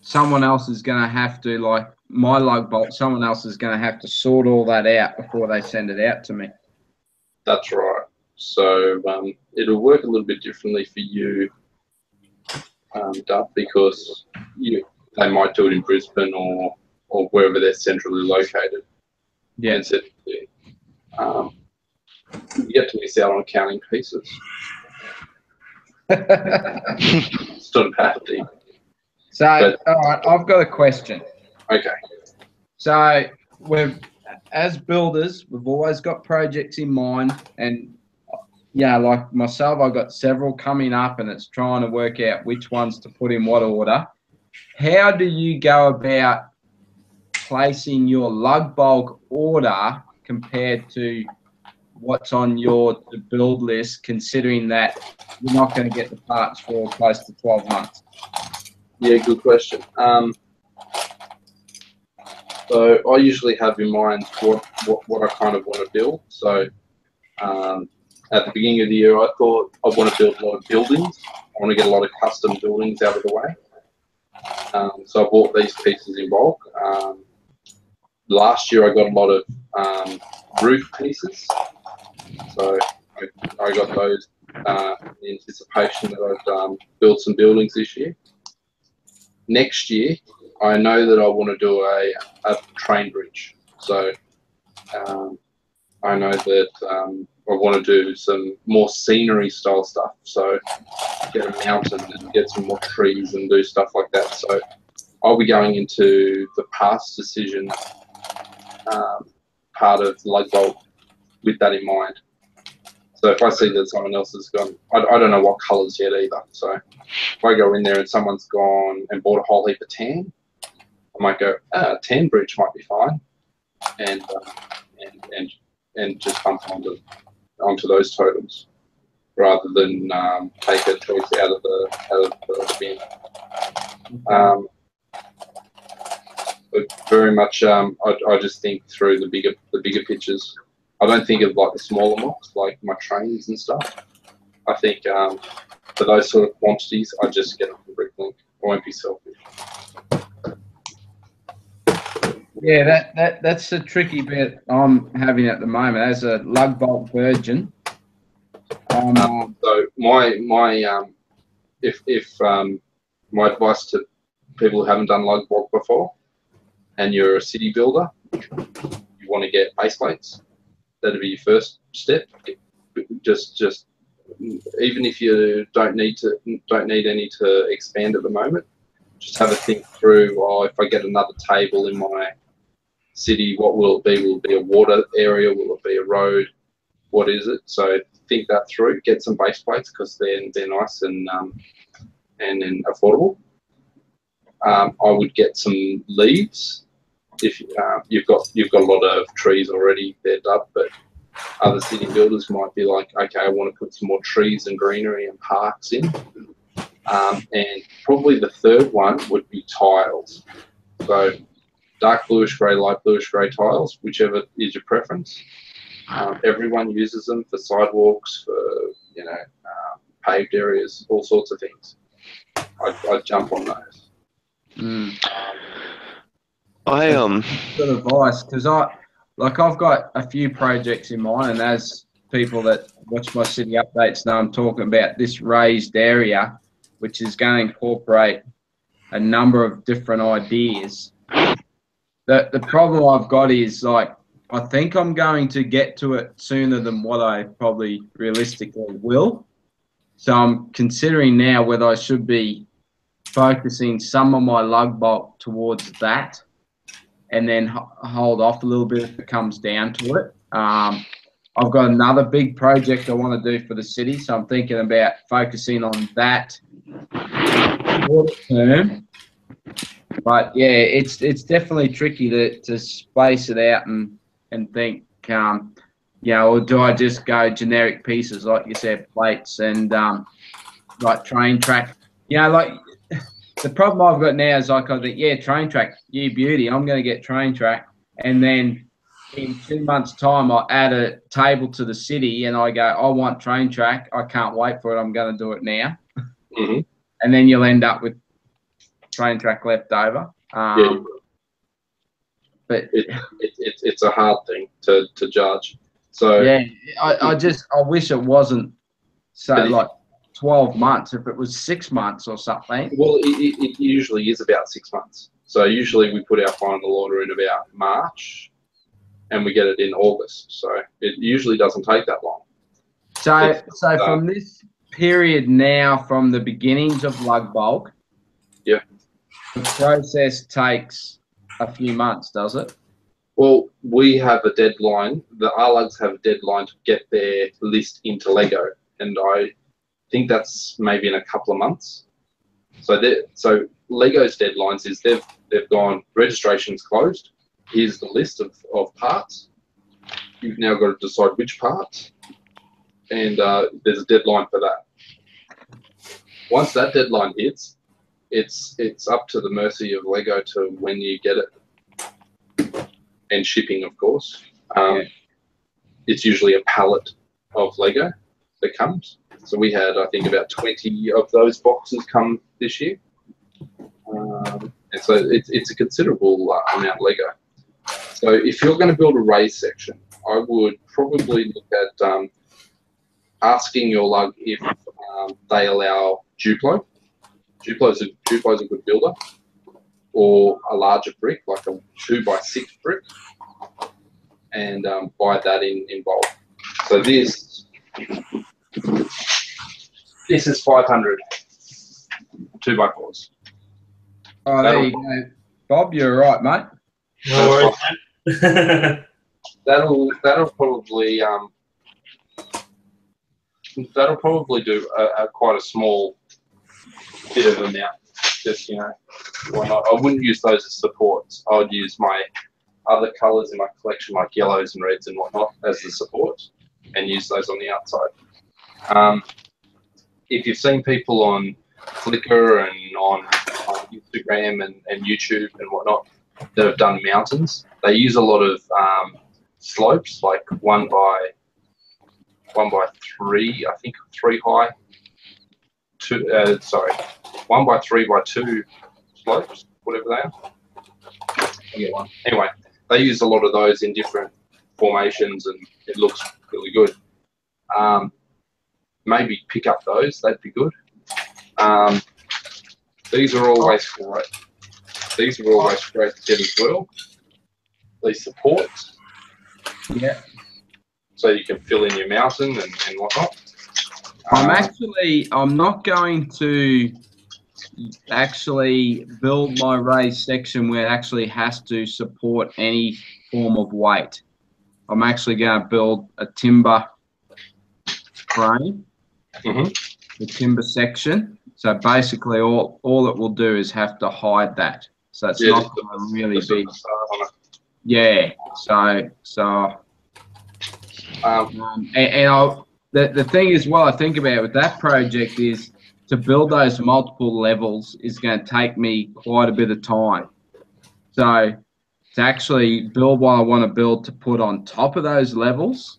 someone else is going to have to, like my lug bolt, someone else is going to have to sort all that out before they send it out to me. That's right. So it'll work a little bit differently for you, Duff, because they might do it in Brisbane or wherever they're centrally located. Yeah. And so, you get to miss out on counting pieces. It's not a bad thing. So, all right, I've got a question. Okay. So, as builders, we've always got projects in mind, and like myself, I've got several coming up, and it's trying to work out which ones to put in what order. How do you go about placing your lug bulk order compared to what's on your build list, considering that you're not going to get the parts for close to 12 months? Yeah, good question. So I usually have in mind what I kind of want to build. So at the beginning of the year, I thought I want to build a lot of buildings. I want to get a lot of custom buildings out of the way. So I bought these pieces in bulk. Last year, I got a lot of roof pieces. So I got those in anticipation that I'd build some buildings this year. Next year, I know that I want to do a train bridge. So I know that I want to do some more scenery style stuff. So get a mountain and get some more trees and do stuff like that. So I'll be going into the past decision part of lug bolt with that in mind. So if I see that someone else has gone, I don't know what colours yet either. So if I go in there and someone's gone and bought a whole heap of tan, I might go, tan bridge might be fine, and just bump onto those totems rather than take a choice out of the bin. But very much, I just think through the bigger pictures. I don't think of like the smaller mocks, like my trains and stuff. I think for those sort of quantities, I just get them from Bricklink. I won't be selfish. Yeah, that's the tricky bit I'm having at the moment as a lug bolt virgin. So my advice to people who haven't done lug bolt before, and you're a city builder, you want to get base plates. That'd be your first step. Just even if you don't need any to expand at the moment, just have a think through. Oh, if I get another table in my city, what will it be? Will it be a water area? Will it be a road? What is it? So think that through. Get some base plates because they're nice and affordable. I would get some leaves if you've got a lot of trees already bed up, but other city builders might be like, okay, I want to put some more trees and greenery and parks in. And probably the third one would be tiles. So dark bluish grey, light bluish grey tiles, whichever is your preference. Everyone uses them for sidewalks, for paved areas, all sorts of things. I'd jump on those. Good advice, because I've got a few projects in mind, and as people that watch my city updates know, I'm talking about this raised area, which is going to incorporate a number of different ideas. The problem I've got is, like, I think I'm going to get to it sooner than what I probably realistically will. So I'm considering now whether I should be focusing some of my lug bulk towards that, and then hold off a little bit if it comes down to it. I've got another big project I want to do for the city, so I'm thinking about focusing on that short term. But yeah, it's definitely tricky to space it out and think, or do I just go generic pieces, like you said, plates and like train track? The problem I've got now is, like, I think, yeah, train track, yeah, beauty, I'm going to get train track. And then in 2 months' time, I'll add a table to the city and I go, I want train track. I can't wait for it. I'm going to do it now. Mm-hmm. And then you'll end up with train track left over. But it's a hard thing to judge. So yeah, I wish it wasn't so like 12 months. If it was 6 months or something. Well, it usually is about 6 months. So usually we put our final order in about March, and we get it in August. So it usually doesn't take that long. So from this period now, from the beginnings of lug bulk, yeah, the process takes a few months, does it? Well, we have a deadline. The R-Lugs have a deadline to get their list into Lego, and I think that's maybe in a couple of months. So Lego's deadlines is they've gone, registration's closed. Here's the list of parts. You've now got to decide which parts, and there's a deadline for that. Once that deadline hits, it's up to the mercy of Lego to when you get it, and shipping, of course. It's usually a pallet of Lego that comes. So we had, I think, about 20 of those boxes come this year. And so it's a considerable amount of Lego. So if you're going to build a raised section, I would probably look at asking your lug if they allow Duplo. Duplo's a good builder, or a larger brick, like a 2x6 brick, and buy that in bulk. So this is 500 2x4s. Oh, there you go, Bob. You're right, mate. No worries. That'll probably do quite a small bit of amount. Just, why not? I wouldn't use those as supports. I would use my other colours in my collection, like yellows and reds and whatnot, as the support, and use those on the outside. If you've seen people on Flickr and on Instagram and YouTube and whatnot that have done mountains, they use a lot of slopes, like 1 by 3, I think 3 high. 1 by 3 by 2 slopes, whatever they are. I get one. Anyway, they use a lot of those in different formations, and it looks really good. Maybe pick up those; they'd be good. These are always great. These are always great to get as well. These supports. Yeah. So you can fill in your mountain and whatnot. I'm not going to actually build my raised section where it actually has to support any form of weight. I'm actually going to build a timber frame, the timber section. So basically all it will do is have to hide that. so it's Yeah, not just going to really just be. put the start on it. Yeah. So the thing is, what I think about with that project is to build those multiple levels is going to take me quite a bit of time. So to actually build what I want to build to put on top of those levels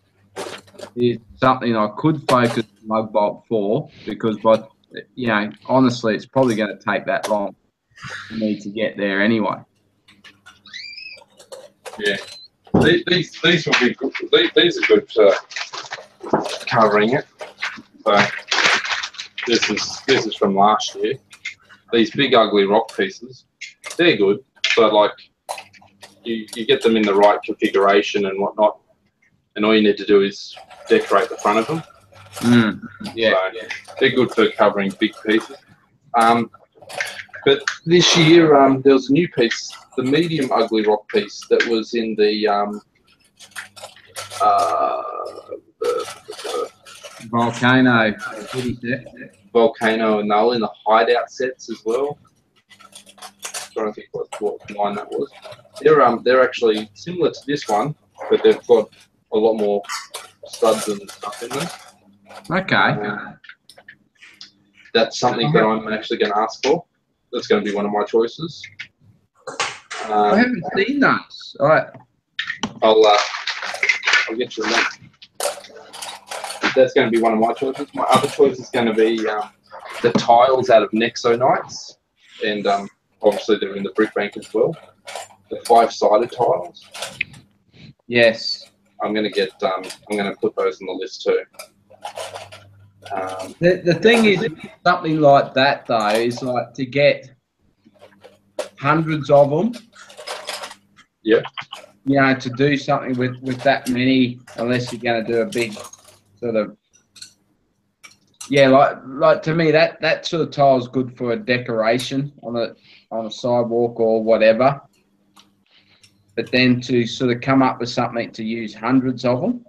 is something I could focus Mug Bolt for, because, but you know, honestly, it's probably going to take that long for me to get there anyway. Yeah, these will be good. These are good for covering it. So this is from last year. These big ugly rock pieces, they're good, but like you get them in the right configuration and whatnot, and all you need to do is decorate the front of them. Yeah, So they're good for covering big pieces. But this year there was a new piece, the medium ugly rock piece that was in the volcano city set. volcano, and they were in the hideout sets as well. I'm trying to think what line that was. They're actually similar to this one, but they've got a lot more studs and stuff in them. Okay. That's something that I'm actually going to ask for. That's going to be one of my choices. I haven't seen those. All right. I'll get you a link. That's going to be one of my choices. My other choice is going to be the tiles out of Nexonites, and obviously they're in the brick bank as well. The 5-sided tiles. Yes. I'm going to get. I'm going to put those on the list too. The thing is, something like that though is like to get hundreds of them. Yeah. You know, to do something with that many, unless you're going to do a big sort of, yeah, like to me that sort of tile is good for a decoration on a sidewalk or whatever. But then to sort of come up with something to use hundreds of them,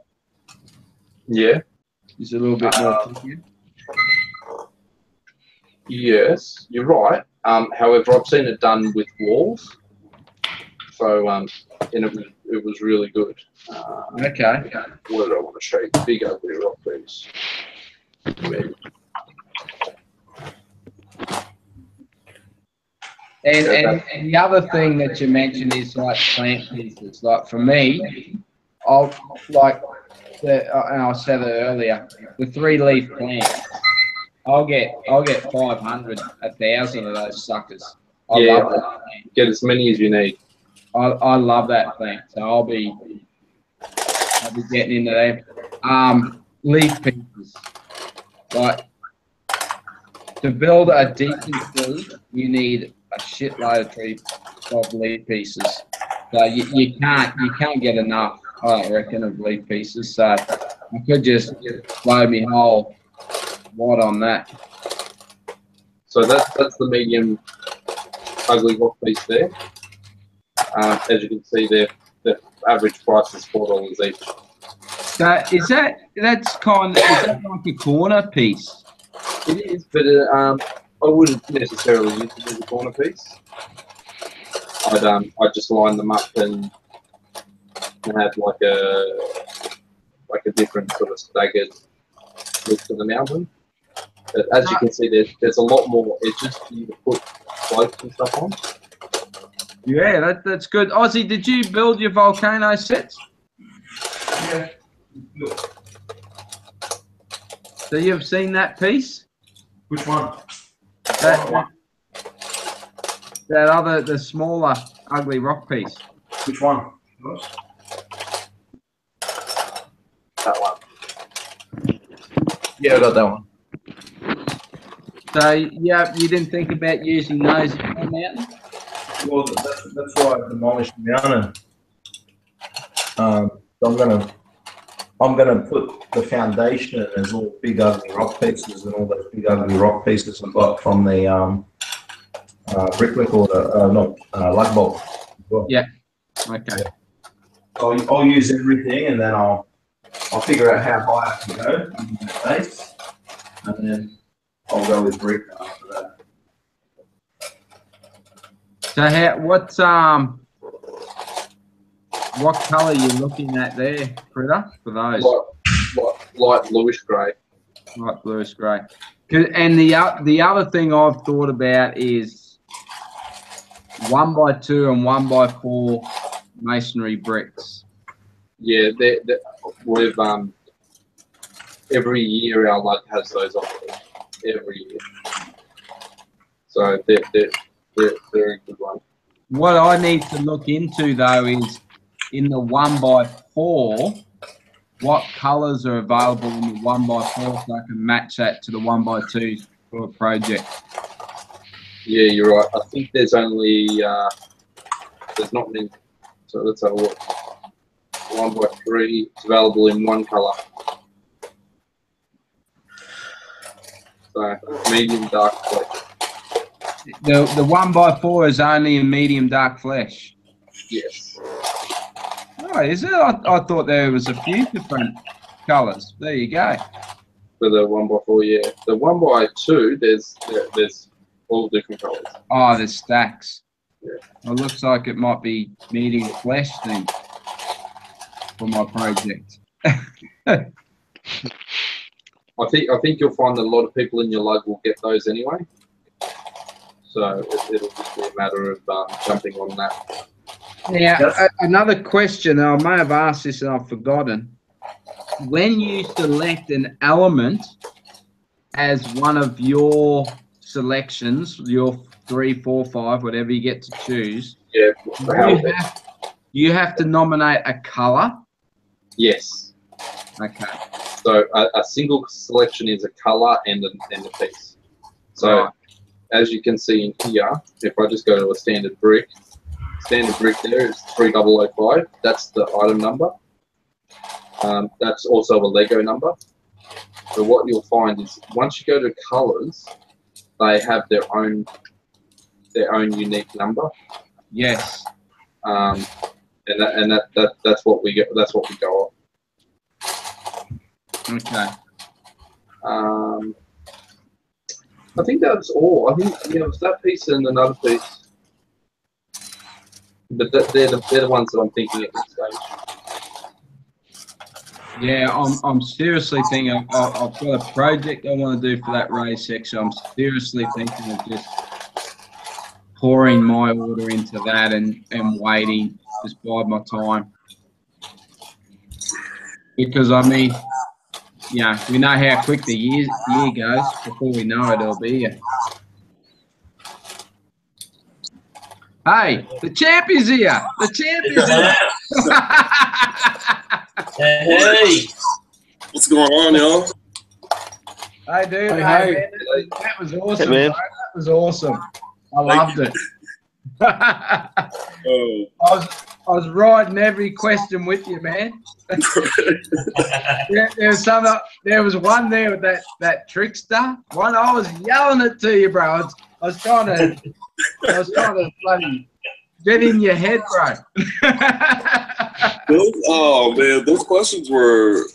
Yeah. is a little bit more tricky. Yes, you're right. However, I've seen it done with walls, so and it was really good. Okay. What did I want to show you? Big ugly rock piece. And the other thing that you mentioned is like plant pieces. Like for me, I'll like and I said it earlier, the 3-leaf plants. I'll get 500, 1,000 of those suckers. I love that plant. Get as many as you need. I love that plant, so I'll be getting into them. Leaf pieces. Like to build a decent tree, you need a shitload of leaf pieces. So you can't get enough, I don't reckon, of leaf pieces. So I could just blow me whole wad on that. So that's the medium ugly rock piece there. As you can see, the average price is $4 each. So is that like a corner piece? It is, but I wouldn't necessarily use it as a corner piece. I'd just line them up and have like a different sort of staggered look to the mountain. But as you can see, there's a lot more edges for you to put floats and stuff on. Yeah, that's good. Ozzy, did you build your volcano sets? Yeah. So you've seen that piece? Which one? That other, the smaller, ugly rock piece. Which one? That one. Yeah, I got that one. So yeah, you didn't think about using those on the mountain? Well, that's why I demolished the mountain. So I'm gonna put the foundation as all big ugly rock pieces, and all those big ugly rock pieces I got from the brickwork or the lug bolt. Well. Yeah. Okay. I'll use everything, and then I'll figure out how high I can go in that base, and then I'll go with brick after that. So what colour are you looking at there, Critter, for those? Light bluish grey. Light bluish grey. And the other thing I've thought about is 1x2 and 1x4 masonry bricks. Yeah, we've every year our lug has those offers every year. So they're a good one. What I need to look into though is in the 1x4, what colours are available in the 1x4 so I can match that to the 1x2 for a project. Yeah, you're right. I think there's only there's not many. So let's have a look. 1x3 is available in one colour. So medium dark flesh. The 1x4 is only in medium dark flesh. Yes. Oh, is it? I thought there was a few different colours. There you go. For the 1x4, yeah. The 1x2, there's all different colours. Oh, there's stacks. Yeah. It looks like it might be medium flesh then for my project. I think you'll find that a lot of people in your lug will get those anyway. So it'll just be a matter of jumping on that. Now, another question, I may have asked this and I've forgotten. When you select an element as one of your selections, your 3, 4, 5, whatever you get to choose, Yeah. you have to nominate a colour? Yes. Okay. So a single selection is a colour and a piece. So Right. as you can see in here, if I just go to a standard brick there is 3005. That's the item number. That's also a Lego number. So what you'll find is once you go to colours, they have their own unique number. Yes. And that's what we get. That's what we go off. Okay. I think that's all. I think it was that piece and another piece. But they're the ones that I'm thinking at this stage. Yeah, I'm seriously thinking I've got a project I want to do for that race section. I'm seriously thinking of just pouring my order into that and waiting, just bide my time. Because I mean, yeah, we know how quick the year goes. Before we know it, it'll be here. Hey, the champ is here. The champ is here. Hey, What's going on, y'all? Hey, dude. Hey, Hey, hey. man, that was awesome, Hey, man. bro. That was awesome. I loved it. Oh, I was riding every question with you, man. There was one there with that trickster. One I was yelling it to you, bro. I was trying to bloody get in your head, bro. oh man, those questions were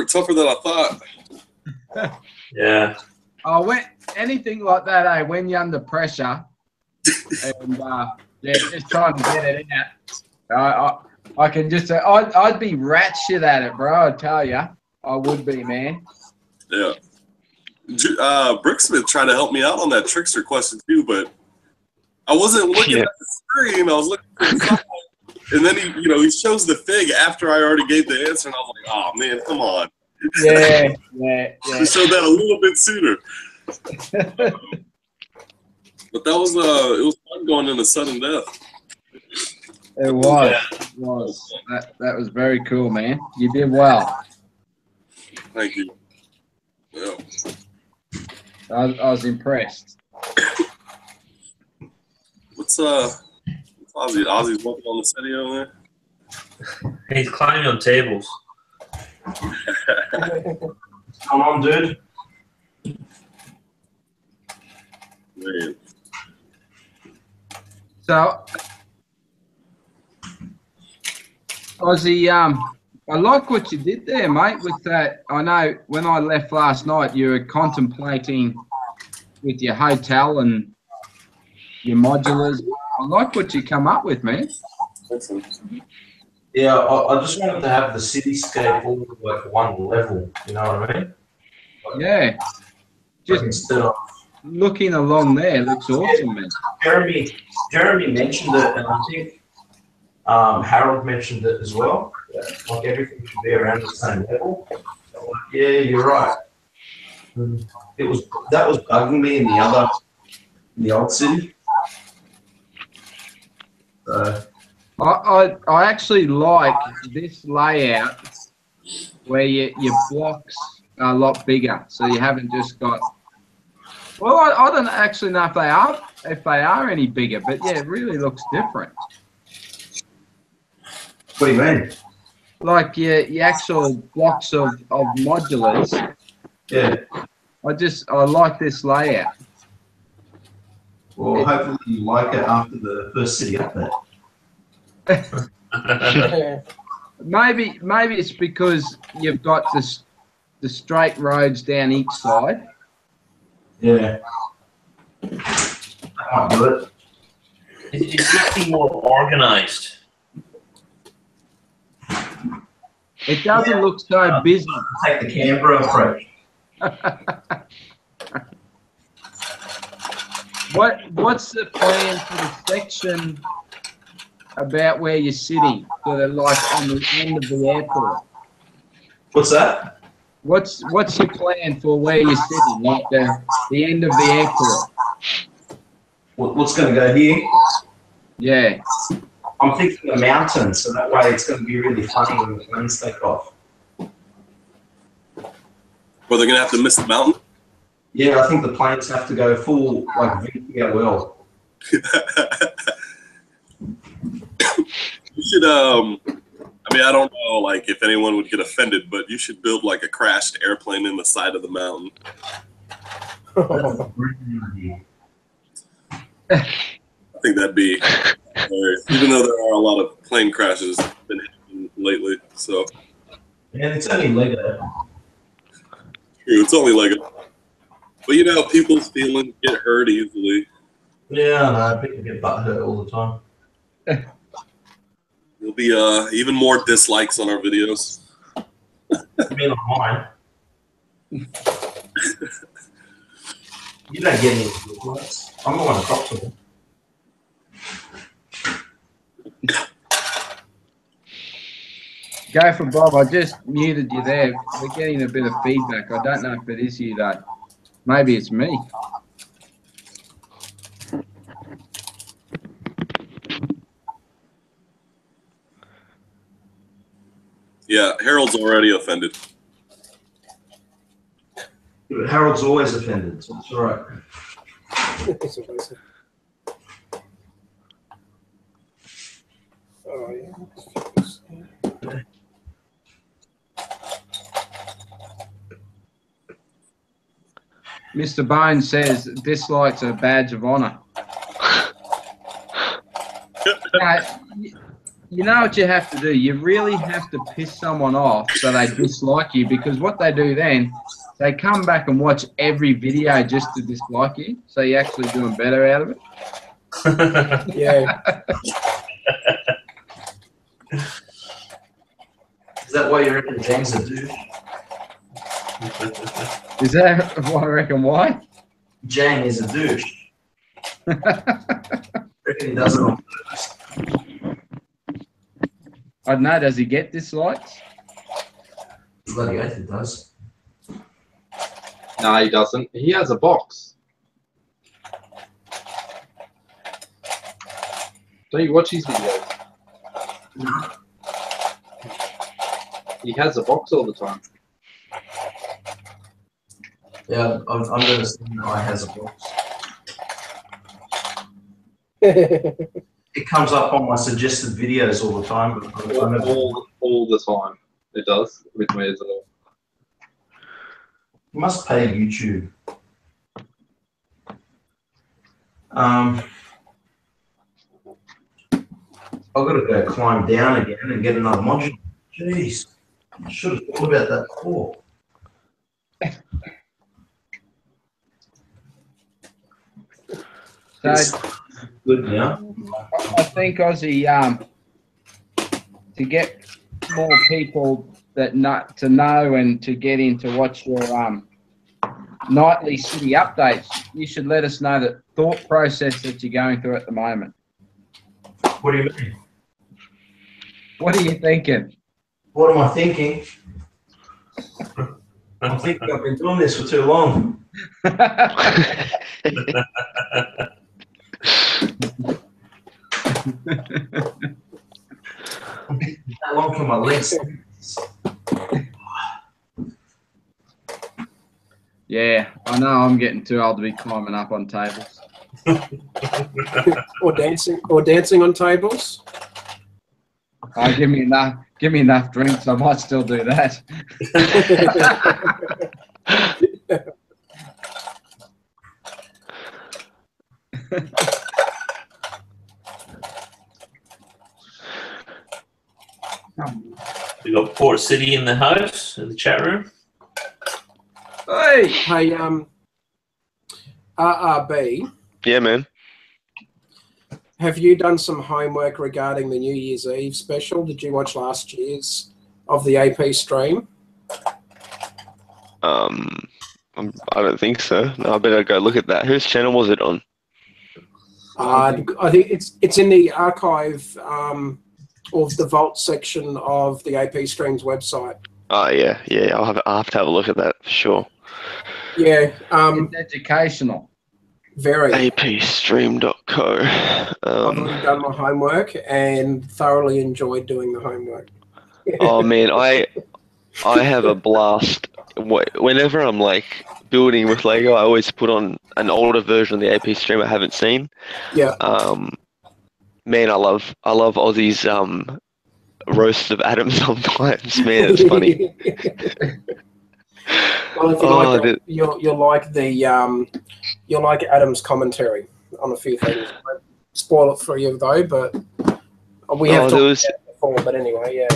tougher than I thought. yeah. Oh, when anything like that, when you're under pressure, and just trying to get it out. I can just say I'd be rat shit at it, bro. I tell you, I would be, man. Yeah. Bricksmith tried to help me out on that trickster question too, but I wasn't looking at the screen. I was looking at the side. And then he chose the fig after I already gave the answer, and I was like, oh man, come on. Yeah. He showed that a little bit sooner. But that was it was fun going into sudden death. It was. That was very cool, man. You did well. Thank you. Yeah. I was impressed. What's Ozzy? Ozzy's working on the city over there. He's climbing on tables. Come on, dude. Man. So, Ozzy, I like what you did there, mate, with that. I know when I left last night, you were contemplating with your hotel and your modulars. I like what you come up with, man. Yeah, I just wanted to have the cityscape all like one level. You know what I mean? Yeah. Like Just instead of looking along there looks awesome, man. Jeremy mentioned it, and I think Harold mentioned it as well. Yeah, like everything should be around the same level. I'm like, yeah, you're right. That was bugging me in the old city. So I actually like this layout where your blocks are a lot bigger, so you haven't just got. Well, I don't actually know if they are any bigger, but yeah, it really looks different. what do you mean? Like your actual blocks of modulars. Yeah. I like this layout. Well, hopefully you like it after the first city update. Maybe it's because you've got the straight roads down each side. Yeah. I can't do it. It's looking more organized. It doesn't look so busy. Take the Canberra approach. What's the plan for the section about where you're sitting? So like on the end of the airport. What's that? What's your plan for where you're sitting, like the end of the airport? What's going to go here? Yeah. I'm thinking a mountain, so that way it's going to be really funny when the planes take off. Well, they're going to have to miss the mountain? Yeah, I think the planes have to go full, like, VTOL. You should, I mean, I don't know, like, if anyone would get offended, but you should build, like, a crashed airplane in the side of the mountain. I think that'd be hilarious, even though there are a lot of plane crashes been happening lately, so. And it's only Lego. True, it's only Lego. But you know, people's feelings get hurt easily. Yeah, I know. People get butt hurt all the time. There'll be even more dislikes on our videos. I mean, on mine. You don't get any dislikes. I'm the one who drops them. Go for Bob. I just muted you there. We're getting a bit of feedback. I don't know if it is you though. Maybe it's me. Yeah, Harold's already offended. Harold's always offended, so it's all right. Oh, yeah. Mr. Bones says dislikes are a badge of honor. You know what you have to do? You really have to piss someone off so they dislike you, because what they do then, they come back and watch every video just to dislike you, so you're actually doing better out of it. Yeah. Is that why you reckon James a douche? Is that what I reckon why? Jang is a douche. I reckon he does it on purpose. I don't know, does he get dislikes? Bloody oath it does. No, he doesn't. He has a box. Don't you watch his videos? No. He has a box all the time. Yeah, I'm going to say no, I has a box. It comes up on my suggested videos all the time, but I never... all the time. It does with me as well. You must pay YouTube. I've got to go climb down again and get another module. Jeez, I should have thought about that before. So, The good now. I think, Ozzy, to get more people that to know and to get in to watch your nightly city updates, you should let us know the thought process that you're going through at the moment. What do you mean? What are you thinking? What am I thinking? I'm thinking I've been doing this for too long. How long can my legs? Yeah, I know I'm getting too old to be climbing up on tables. or dancing on tables. Oh, give me enough drinks, I might still do that. We got Port City in the house, in the chat room. Hey, RRB. Yeah, man. Have you done some homework regarding the New Year's Eve special? Did you watch last year's of the AP stream? I don't think so. No, I better go look at that. Whose channel was it on? I think it's in the archive of the vault section of the AP Streams website. Oh yeah. I'll have to have a look at that for sure. Yeah, it's educational. Very. apstream.co. I've already done my homework and thoroughly enjoyed doing the homework. Oh man, I have a blast. Whenever I'm like building with Lego, I always put on an older version of the AP stream I haven't seen. Yeah. Man, I love Aussie's roast of Adam sometimes. Man, it's funny. Well, if you like it, you'll like Adam's commentary on a few things. I won't spoil it for you though, but we have talked about it before. But anyway, yeah.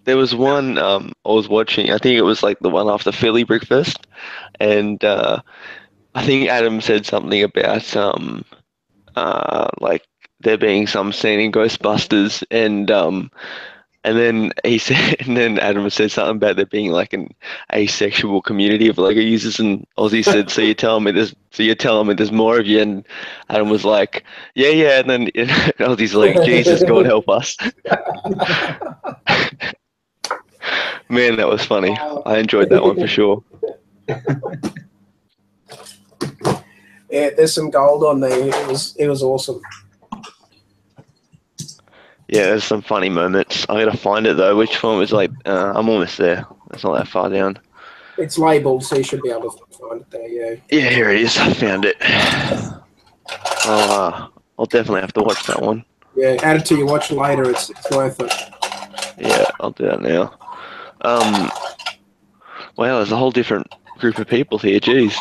There was one I was watching. I think it was like the one after Philly Brickfest, and I think Adam said something about like there being some scene in Ghostbusters, and then he said, and then Adam said something about there being like an asexual community of Lego users, and Aussie said, "So you're telling me there's more of you?" And Adam was like, "Yeah," and then Aussie's like, "Jesus, God help us." Man, that was funny. I enjoyed that one for sure. Yeah, there's some gold on there. It was awesome. Yeah, there's some funny moments. I gotta find it though. Which one was like? I'm almost there. It's not that far down. It's labelled, so you should be able to find it there. Yeah. Yeah, here it is. I found it. I'll definitely have to watch that one. Yeah, add it to your watch later. It's worth it. Yeah, I'll do that now. Wow, there's a whole different group of people here. Jeez.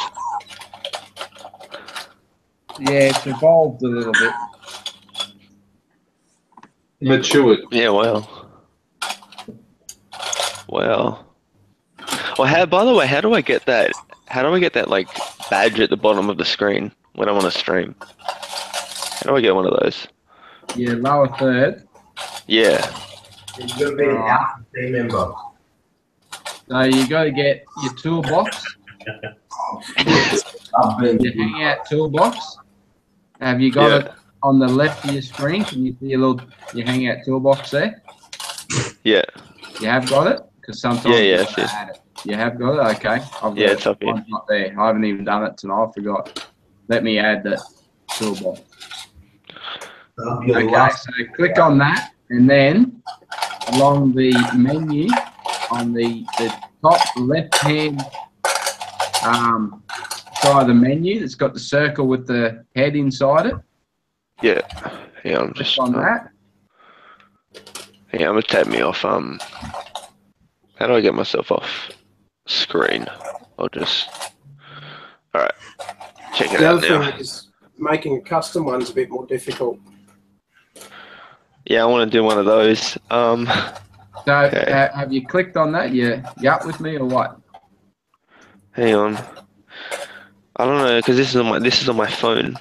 Yeah, it's evolved a little bit. Matured. Yeah, wow. Wow. Well, by the way, how do I get that? How do I get that like badge at the bottom of the screen when I'm on a stream? How do I get one of those? Yeah, lower third. Yeah. You've got to be an Alpha team member. So you got to get your toolbox. Your hangout toolbox. Have you got it on the left of your screen? Can you see your hangout toolbox there? Yeah. You have got it? Because sometimes you add it. You have got it? Okay. I've got it's up here. Mine's not there. I haven't even done it tonight. I forgot. Let me add that toolbox. Okay, so click on that, and then along the menu on the top left-hand side of the menu, it's got the circle with the head inside it. Yeah. Yeah, I'm just on that. Yeah, I'm gonna tab me off. How do I get myself off screen? I'll just. All right. Check it out now. The other thing is making a custom one's a bit more difficult. Yeah, I want to do one of those. So have you clicked on that? You up with me or what? Hang on. I don't know because this is on my phone.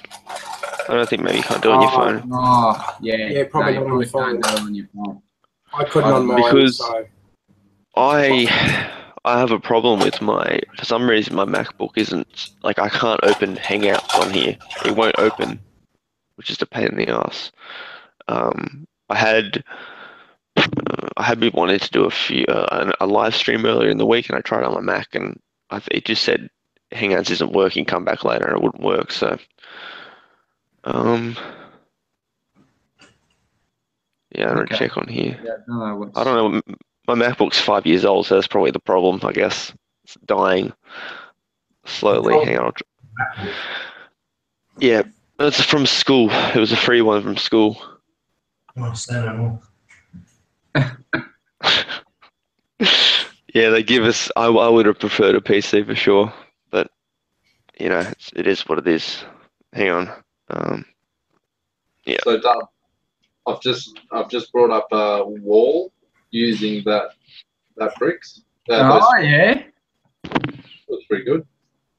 I don't think maybe you can't do it on your phone. Oh, yeah. Yeah, probably No, not on you the phone. can't do it on your phone. I couldn't on mine. Because- So. I have a problem with for some reason my MacBook isn't, like, I can't open Hangouts on here. It won't open, which is a pain in the ass. I had been wanting to do a live stream earlier in the week, and I tried it on my Mac, and it just said Hangouts isn't working, come back later, and it wouldn't work, so yeah, I'm gonna Okay. check on here. Yeah, no, what's... I don't know. My MacBook's 5 years old, so that's probably the problem, I guess. It's dying slowly. Hang on. Yeah, it's from school. It was a free one from school. Oh, stand on. Yeah, they give us. I would have preferred a PC for sure, but you know, it is what it is. Hang on. Yeah. So, Dub, I've just brought up a wall using that bricks. Oh, yeah. That's pretty good.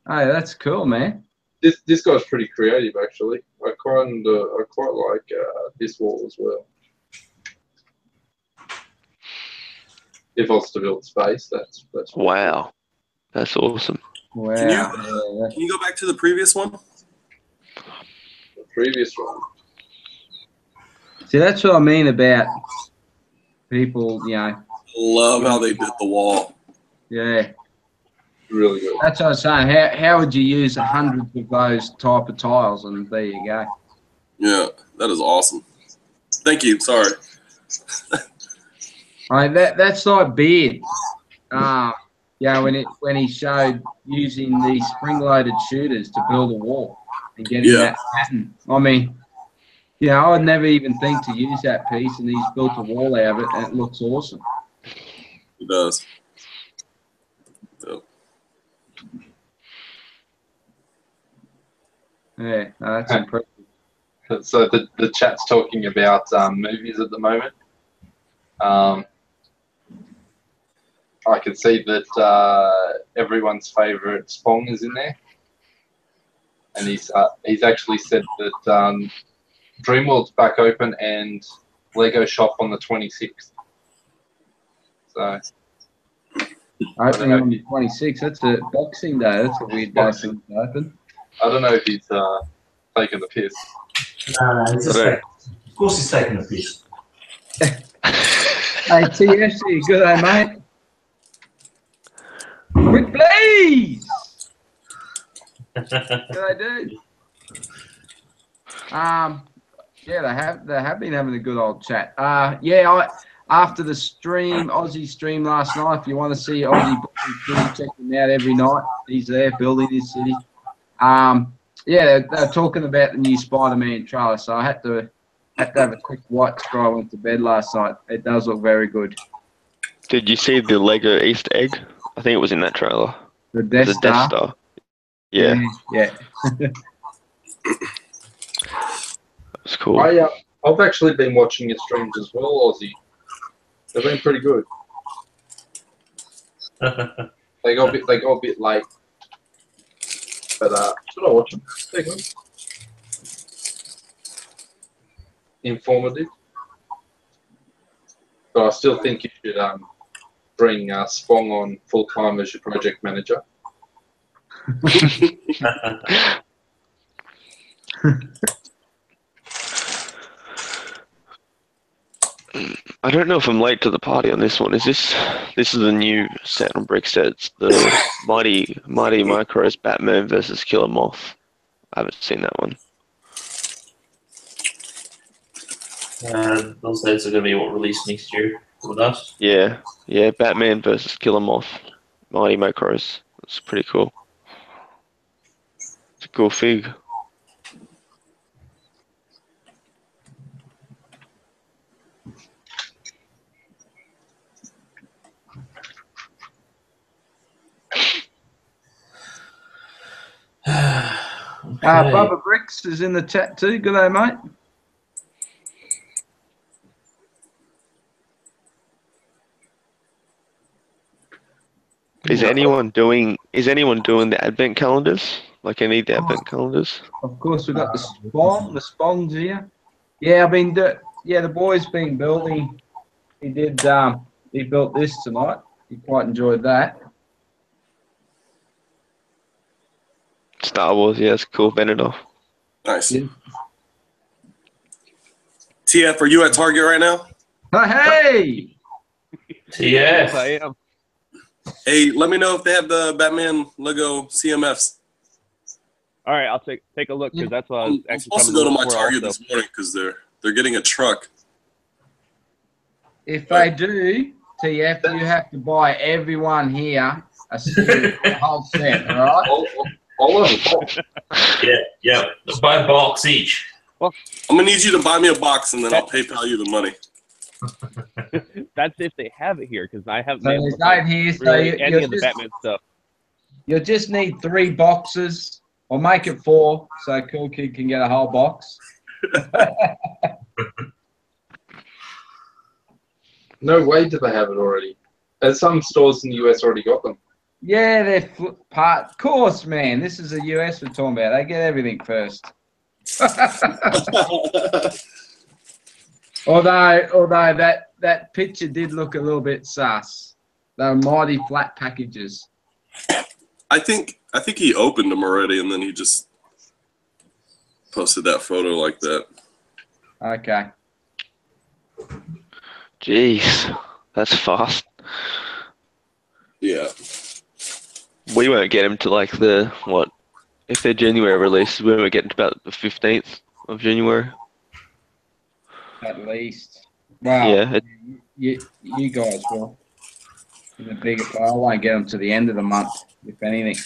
Oh, that's cool, man. This guy's pretty creative, actually. I quite like this wall as well. If I was to build space, that's Wow, that's awesome. Wow. Can Yeah. you go back to the previous one? the previous one. See, that's what I mean about people, you know. Love how they did the wall. Yeah. Really good. That's what I was saying. How would you use hundreds of those type of tiles? And there you go. Yeah, that is awesome. Thank you. Sorry. I mean, that's like Beard. Yeah, when he showed using these spring-loaded shooters to build a wall and getting that pattern. I mean, you know, I'd never even think to use that piece, and he's built a wall out of it, and it looks awesome. It does. Yep. Yeah, no, that's impressive. So the chat's talking about movies at the moment. I can see that everyone's favourite Spong is in there, and he's actually said that Dreamworld's back open and Lego shop on the 26th. So Opening on the 26th, that's a Boxing Day. That's a weird day for them to open. I don't know if he's taking the piss. No, he's just of course he's taking a piss. Hey, TFC, good day, mate. Quick, please. Good day, dude. Yeah, they have been having a good old chat. After the stream, Aussie stream last night. If you want to see Aussie, check him out every night. He's there building his city. Yeah, they're talking about the new Spider-Man trailer, so I had to have a quick watch before I went to bed last night. It does look very good. Did you see the Lego Easter egg? I think it was in that trailer. The Death Star. Yeah. Yeah. It's cool. I've actually been watching your streams as well, Aussie. They've been pretty good. They got a bit late, but should I watch them? They're good. Informative, but I still think you should bring Spong on full time as your project manager. I don't know if I'm late to the party on this one. This is a new set on Brickstead. The Mighty Micros Batman versus Killer Moth. I haven't seen that one. Those sets are going to be what released next year with us. Yeah, Batman versus Killer Moth. Mighty Micros. It's pretty cool. It's a cool fig. Okay. Bubba Bricks is in the chat too. Good day, mate. Is anyone doing the advent calendars? Like any of the advent calendars? Of course, we've got the Spons here. Yeah, I've been, the boy's been building. He did, he built this tonight. He quite enjoyed that. Star Wars, yeah, it's cool. Benidorm. Nice. Yeah. TF, are you at Target right now? Hey! TF. I am. Hey, let me know if they have the Batman Lego CMFs. All right, I'll take a look because that's what I was I'm actually supposed to coming go to my look for Target also. this morning because they're getting a truck. If they do, TF, you have to buy everyone here a whole set, all right? All of them. Yeah. Buy a box each. I'm gonna need you to buy me a box and then I'll PayPal you the money. That's if they have it here because I haven't So been able there's to find no here, so really any of the Batman stuff. you'll just need 3 boxes, or make it 4, so Cool Kid can get a whole box. No way do they have it already. There's some stores in the US already got them. Yeah, they're part. Of course, man. This is the US we're talking about. They get everything first. although that picture did look a little bit sus. They were mighty flat packages. I think he opened them already and then he just posted that photo like that. Okay. Jeez, that's fast. Yeah. We won't get them to like the, what, if they're January releases, we won't get them to about the 15th of January. At least. Wow. Yeah. You guys will. In the bigger, I won't get them to the end of the month, if anything.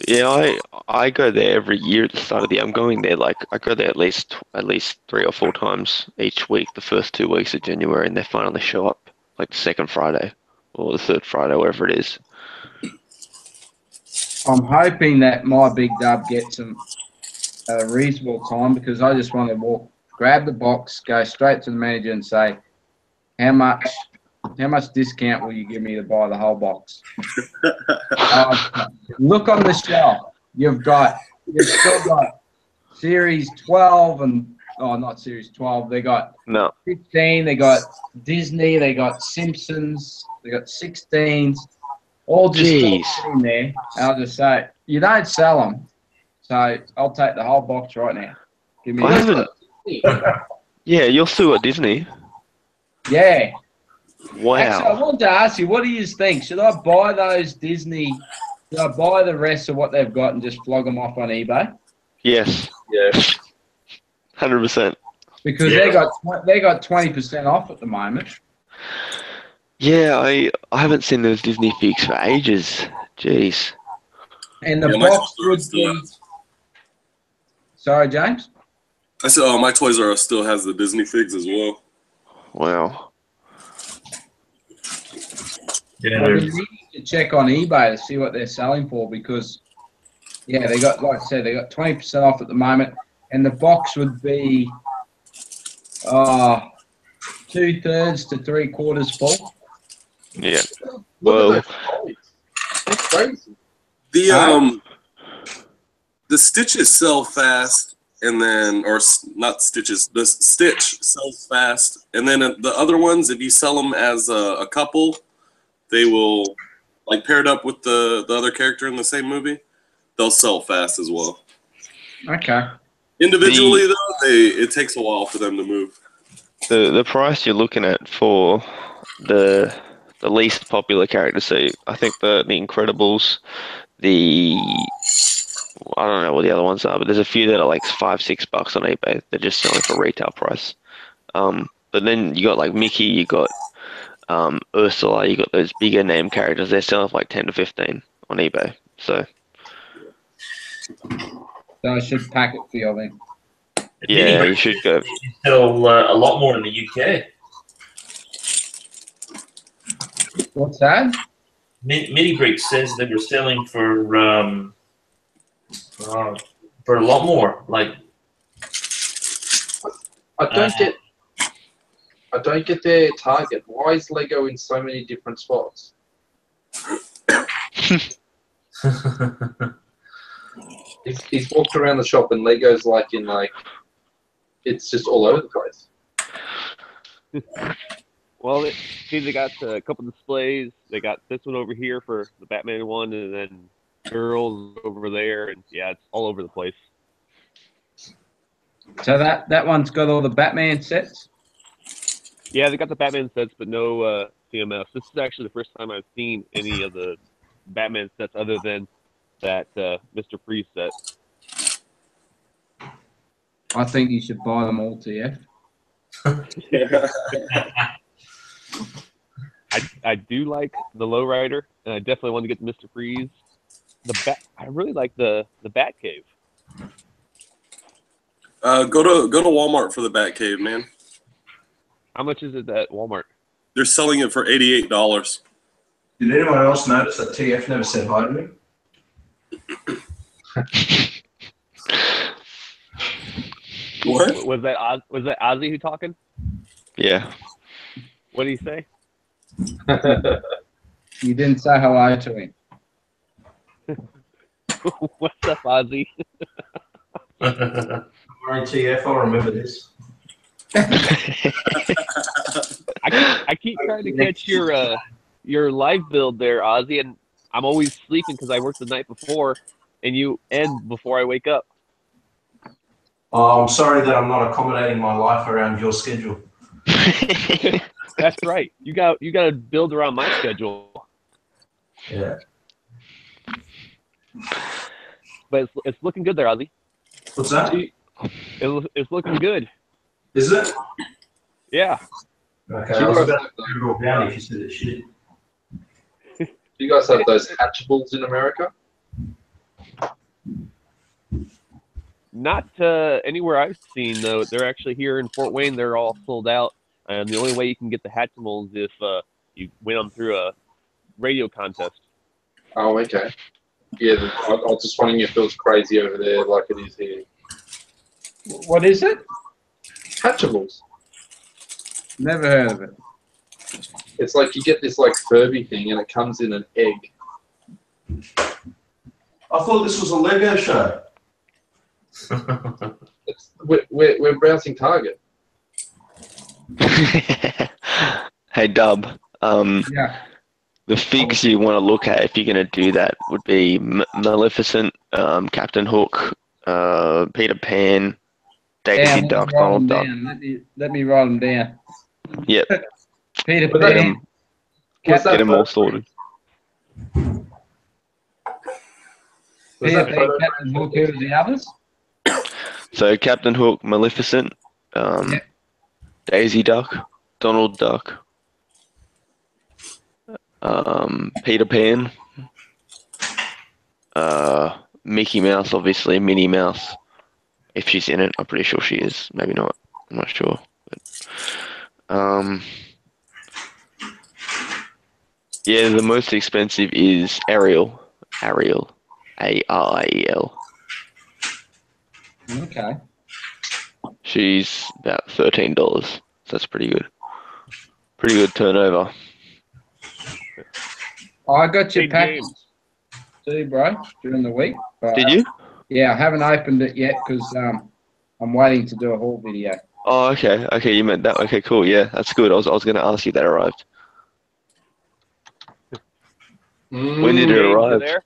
Yeah, I go there every year at the start of the year. I'm going there I go there at least 3 or 4 times each week, the first 2 weeks of January, and they finally show up like the second Friday or the third Friday, wherever it is. I'm hoping that my big dub gets them at a reasonable time because I just want to grab the box, go straight to the manager and say, how much discount will you give me to buy the whole box? Look on the shelf. You've still got Series 12 and not Series 12. They got 15. They got Disney. They got Simpsons. They got 16s. All just sitting there. I'll just say, you don't sell them, so I'll take the whole box right now. Give me. Yeah, you're still at Disney. Yeah. Wow. Actually, I wanted to ask you, what do you think? Should I buy those Disney? Should I buy the rest of what they've got and just flog them off on eBay? Yes. Yeah. 100%. Because they got 20% off at the moment. Yeah, I haven't seen those Disney figs for ages. Jeez. And the box would be. Sorry, James. I said, my Toys R Us still has the Disney figs as well. Wow. Yeah, we need to check on eBay to see what they're selling for because, yeah, they got, like I said, they got 20% off at the moment, and the box would be 2/3 to 3/4 full. Yeah. Look at those. It's crazy. The Stitches sell fast, and then not Stitches. The Stitch sells fast, and then the other ones, if you sell them as a couple, they will like paired up with the other character in the same movie. They'll sell fast as well. Okay. Individually, though, it takes a while for them to move. The price you're looking at for the least popular character, so I think the Incredibles, I don't know what the other ones are, but there's a few that are like $5-6 on eBay. They're just selling for retail price. But then you got like Mickey, you got Ursula, you got those bigger name characters. They're selling for like 10 to 15 on eBay. So I should pack it for you then. yeah, you should go. Sell a lot more in the UK. What's that? Mini Bricks says they were selling for a lot more. Like, I don't get their Target. Why is Lego in so many different spots? He's walked around the shop and Lego's like it's just all over the place. Well, see, they got a couple displays. They got this one over here for the Batman one, and then girls over there, and yeah, it's all over the place. So that one's got all the Batman sets. Yeah, they got the Batman sets, but no CMS. This is actually the first time I've seen any of the Batman sets other than that Mr. Freeze set. I think you should buy them all, TF. I do like the Lowrider, and I definitely want to get the Mr. Freeze. I really like the Batcave. Go to Walmart for the Batcave, man. How much is it at Walmart? They're selling it for $88. Did anyone else notice that TF never said hi to me? What? Was that Ozzy who talking? Yeah. What did he say? You didn't say hello to him. What's up, Ozzy? Sorry, TF, I'll remember this. I keep trying to catch your live build there, Ozzy, and I'm always sleeping because I worked the night before, and you end before I wake up. Oh, I'm sorry that I'm not accommodating my life around your schedule. That's right. You got to build around my schedule. Yeah. But it's looking good there, Ozzy. What's that? It's looking good. Is it? Yeah. Okay, I was about to go down if you said it shit. Do you guys have those hatchables in America? Not anywhere I've seen, though. They're actually here in Fort Wayne. They're all sold out. And the only way you can get the Hatchimals is if you win them through a radio contest. Oh, okay. Yeah, I was just wondering if it was crazy over there like it is here. What is it? Hatchables. Never heard of it. It's like you get this like Furby thing and it comes in an egg. I thought this was a Lego show. We're browsing Target. Hey, Dub. Yeah. The figs you want to look at if you're going to do that would be Maleficent, Captain Hook, Peter Pan, Daisy Duck, Donald Duck. Let me write them down. Yep. Peter Get Pan. get them all sorted. Peter Pan, Captain Hook, who are the others? So Captain Hook, Maleficent, Daisy Duck, Donald Duck, Peter Pan, Mickey Mouse, obviously, Minnie Mouse. If she's in it, I'm pretty sure she is. Maybe not. I'm not sure. But, yeah, the most expensive is Ariel. Ariel. A-R-I-E-L. Okay. She's about $13. So that's pretty good. Pretty good turnover. I got your Hey, package James. too, bro, during the week. But, Did you? yeah, I haven't opened it yet because I'm waiting to do a haul video. Oh, okay. Okay, you meant that. Okay, cool. Yeah, that's good. I was going to ask you if that arrived. When did it James, you arrive? there?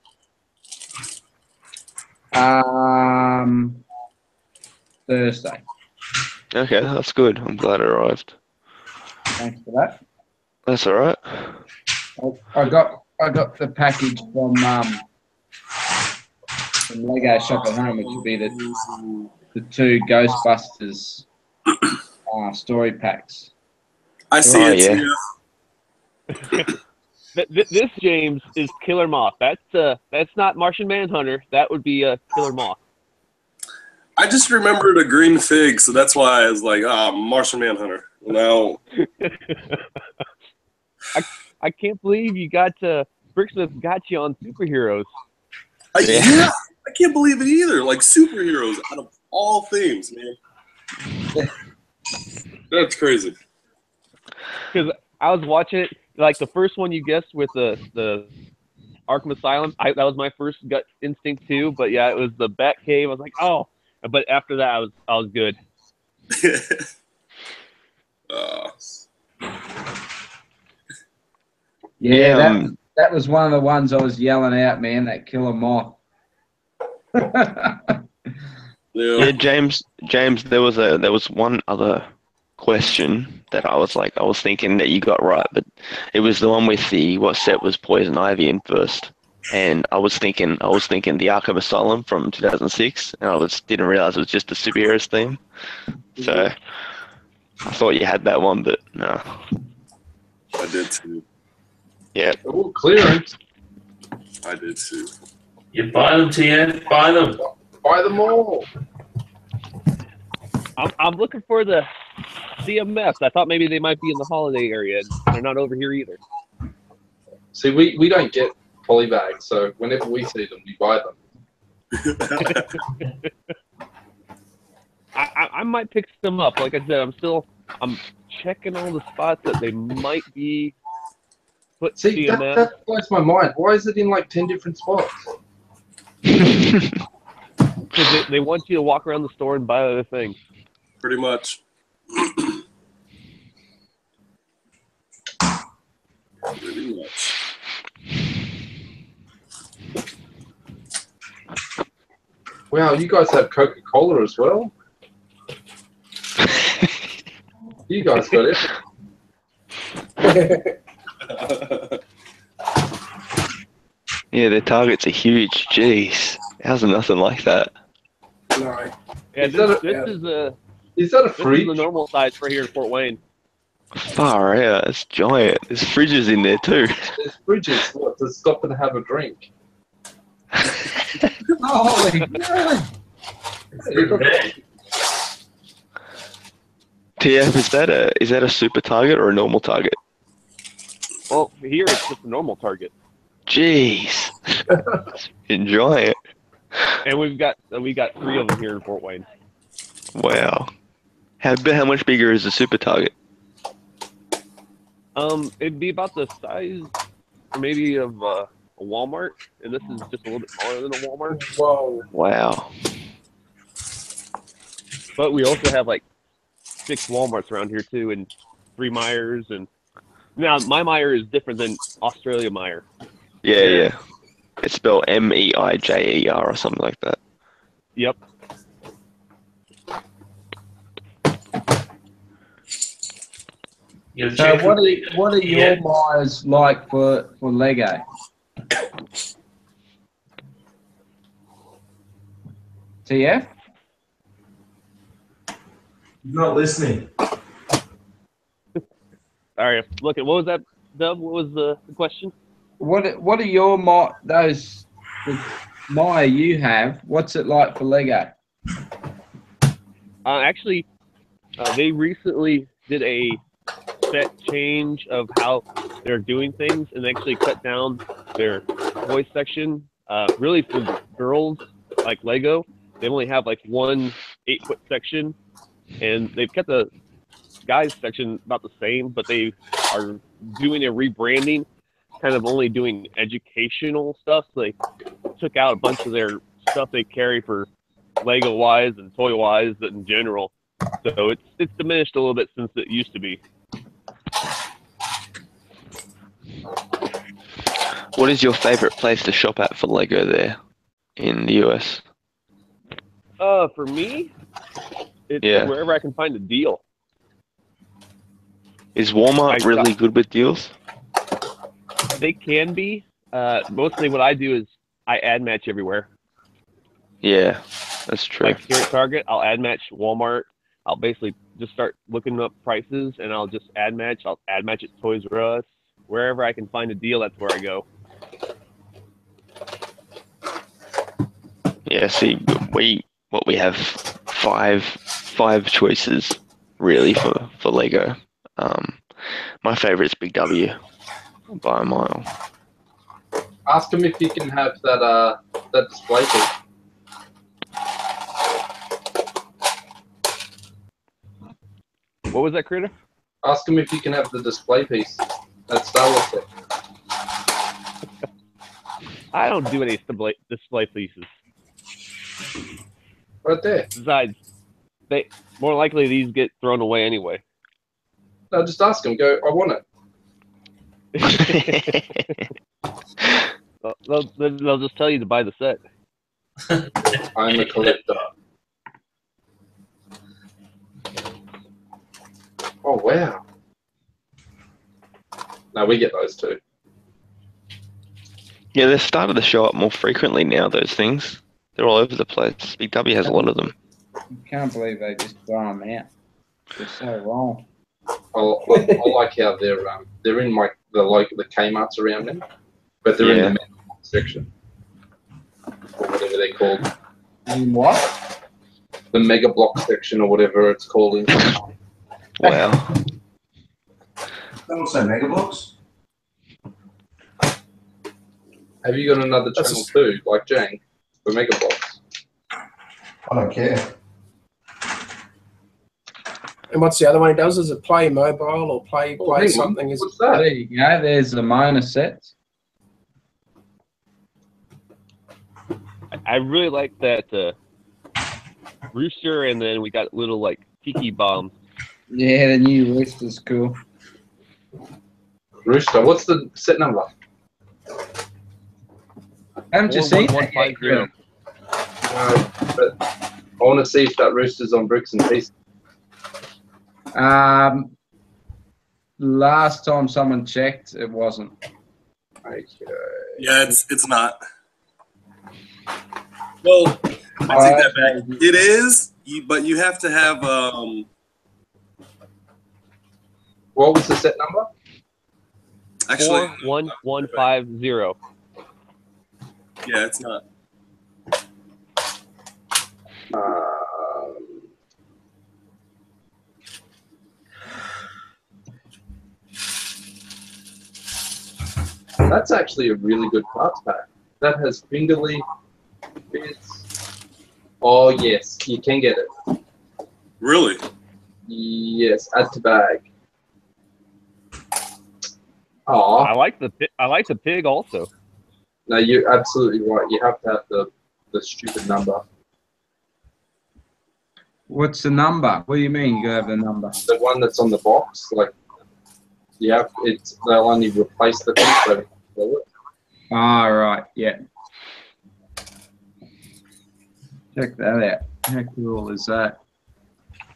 Thursday. Okay, that's good. I'm glad it arrived. Thanks for that. That's all right. I got the package from Lego Shop at Home, which would be the two Ghostbusters story packs. I see Oh, it. yeah. This James is Killer Moth. That's not Martian Manhunter. That would be Killer Moth. I just remembered a green fig, so that's why I was like, Martian Manhunter. No. I can't believe you got Bricksmith got you on superheroes. Yeah, I can't believe it either. Like superheroes out of all things, man. That's crazy. Because I was watching it, like the first one you guessed with the Arkham Asylum. That was my first gut instinct too. But yeah, it was the Batcave. I was like, oh. But after that, I was good. Yeah, that was one of the ones I was yelling out, man. That killer moth. Yeah, James. There was one other question that I was thinking that you got right, but it was the one with what set was Poison Ivy in first, and I was thinking the Arkham Asylum from 2006, and I didn't realize it was just the superheroes theme. So I thought you had that one, but no. I did too. Yeah. Oh, clearance. I did too. You buy them, TN. Buy them. Buy them all. I'm looking for the CMS. I thought maybe they might be in the holiday area. They're not over here either. See, we don't get polybags, so whenever we see them, we buy them. I might pick them up. Like I said, I'm checking all the spots that they might be put See, CMS. that blows my mind. Why is it in like 10 different spots? Because they want you to walk around the store and buy other things. Pretty much. Pretty much. Wow, you guys have Coca-Cola as well? You guys got it. Yeah, their targets are huge. Jeez, how's nothing like that? No. Yeah, Is that this is fridge? the normal size for here in Fort Wayne. Far out, it's giant. There's fridges in there too. There's fridges what, to stop and have a drink. Holy God. TF, is that a super target or a normal target? Well, here it's just a normal target. Jeez, enjoy it. And we got 3 of them here in Fort Wayne. Wow, how much bigger is the super target? It'd be about the size, maybe of a Walmart, and this is just a little bit smaller than a Walmart. Whoa. Wow. But we also have like 6 Walmarts around here too, and 3 Myers, and now my Meijer is different than Australia Meijer. Yeah. It's spelled Meijer or something like that. Yep. So what are your Myers like for Lego? TF? Not listening. All right. Look at what was that, Dub? What was the question? What are your the Maya you have? What's it like for Lego? Actually, they recently did a set change of how they're doing things, and actually cut down their toy section. Really, for girls like Lego, they only have like one 8-foot section, and they've kept the guys section about the same, but they are doing a rebranding, kind of only doing educational stuff. So they took out a bunch of their stuff they carry for Lego wise and toy wise in general. So it's diminished a little bit since it used to be. What is your favorite place to shop at for Lego there in the US? For me, it's wherever I can find a deal. Is Walmart really good with deals? They can be. Mostly what I do is I ad match everywhere. Yeah, that's true. Like here at Target, I'll ad match Walmart. I'll basically just start looking up prices, and I'll just ad match. I'll ad match at Toys R Us. Wherever I can find a deal, that's where I go. Yeah, see, we have five choices really for Lego. My favorite is Big W by a mile. Ask him if he can have that display piece. What was that, Critter? Ask him if he can have the display piece. That Star Wars set. I don't do any display pieces. Right there. Besides, more likely these get thrown away anyway. No, just ask them. Go, I want it. They'll just tell you to buy the set. I'm a collector. Oh, wow. No, we get those too. Yeah, they've started to show up more frequently now, those things. They're all over the place. Big W has a lot of them. You can't believe they just throw them out. They're so wrong. I like how they're in the Kmart's around them, but they're in the Mega Block section or whatever they're called. In what? The Mega Block section or whatever it's called. Wow. They also Mega Blocks. Have you got another channel too, like Jang, for Mega Blocks? I don't care. And what's the other one he does? Is it play mobile or play something? What's that? There you go. There's the Mona sets. I really like that rooster, and then we got little like tiki bombs. Yeah, the new rooster's cool. Rooster, what's the set number? Haven't you seen that yet? 41150. But I want to see if that rooster's on bricks and pieces. Last time someone checked, it wasn't. Okay. Yeah, it's not. Well, I take that back. It is, but you have to have. What was the set number? Actually, 41150. yeah, it's not. That's actually a really good parts pack. That has fingerly bits. Oh yes, you can get it. Really? Yes, add to bag. Oh I like the pig also. no, you're absolutely right. You have to have the stupid number. What's the number? What do you mean you have the number? The one that's on the box, like they'll only replace the thing, so Ah, right, yeah. Check that out. How cool is that?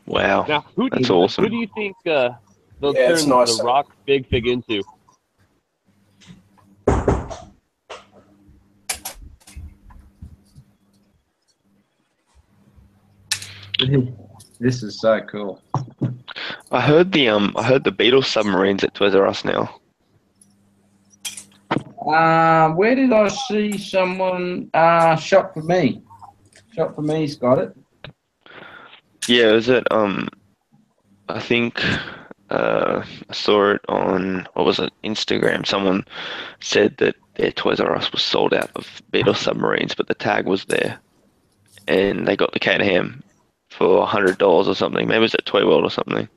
Wow. Now, That's awesome. Who do you think they'll Yeah, it's turn nice. the Rock Big Fig into? This is so cool. I heard the Beatles submarines at Toys R Us now. Where did I see someone? Shop for Me. Shop for Me's got it. Yeah, was it I think I saw it on, what was it, Instagram. Someone said that their Toys R Us was sold out of Beatles submarines, but the tag was there, and they got the Caterham for $100 or something. Maybe it was at Toy World or something.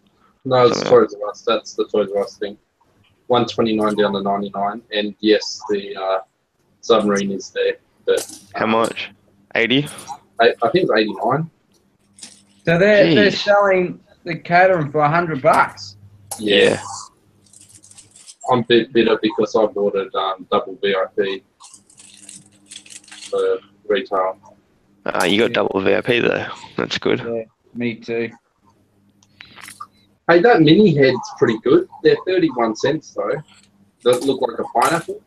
no, it's Something Toys R Us. That's the Toys R Us thing. 129 down to 99, and yes, the submarine is there. But How much? 80? I think it's 89. So they're Jeez. selling the Caterham for $100. Yeah. I'm a bit bitter because I bought it double VIP for retail. You got double VIP though. That's good. Yeah, me too. Hey, that mini head's pretty good. They're 31 cents though. Does it look like a pineapple?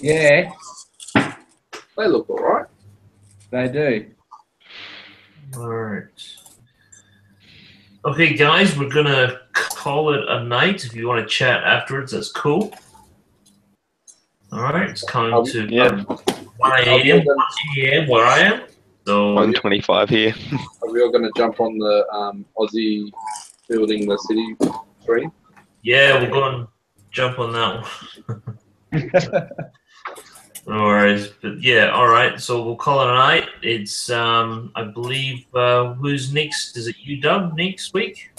Yeah, They look alright. they do. All right. Okay, guys, we're gonna call it a night. If you want to chat afterwards, that's cool. All right, it's coming to Yeah. 1 a.m. where I am. So 125 here. Are we all going to jump on the Aussie building the city stream? yeah, we'll go and jump on that one. No worries, but yeah, all right. So we'll call it a night. It's I believe who's next? Is it you, Doug, next week?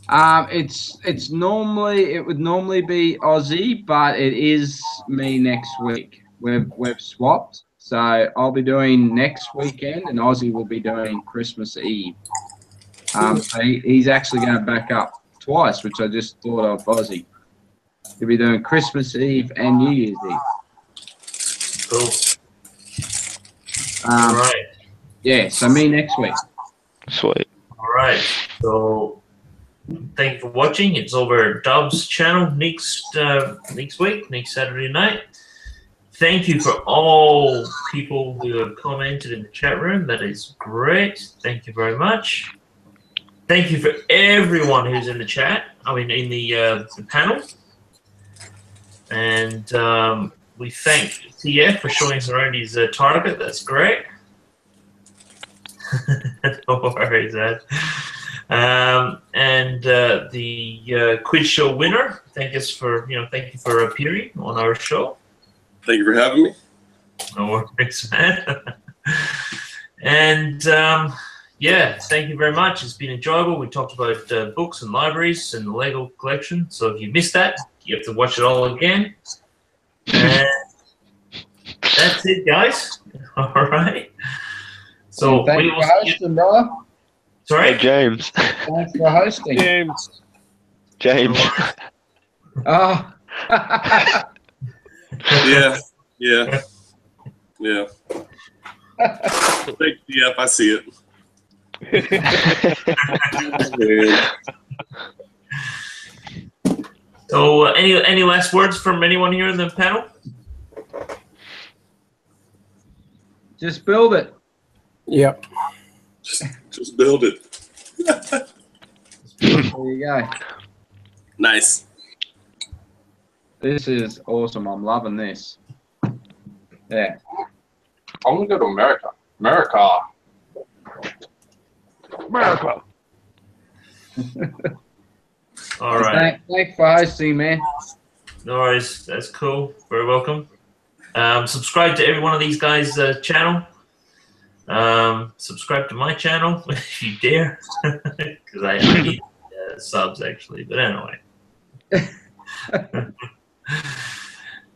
It would normally be Aussie, but it is me next week. we've swapped. So I'll be doing next weekend, and Ozzy will be doing Christmas Eve. So he's actually going to back up twice, which I just thought of Ozzy. He'll be doing Christmas Eve and New Year's Eve. Cool. All right. Yeah, so me next week. Sweet. All right. So thank you for watching. It's over at Dub's channel next week, next Saturday night. Thank you for all people who have commented in the chat room. That is great. Thank you very much. Thank you for everyone who's in the chat. I mean, in the panel. And we thank TF for showing us around his target. That's great. No worries, Ed. And the quiz show winner. Thank you for appearing on our show. Thank you for having me. No worries, man. And yeah, thank you very much. It's been enjoyable. We talked about books and libraries and the Lego collection. So if you missed that, you have to watch it all again. And that's it, guys. All right. So thanks for hosting, brother. Sorry, Hey, James. Thanks for hosting. James. Oh. Yeah. Thank you, Yep, I see it. So any last words from anyone here in the panel? Just build it. Yep. Just build it. There you go. Nice. This is awesome. I'm loving this. Yeah. I'm gonna go to America. America. All right. Thanks for hosting, man. No worries. That's cool. Very welcome. Subscribe to every one of these guys' channel. Subscribe to my channel if you dare, because I need subs actually. But anyway.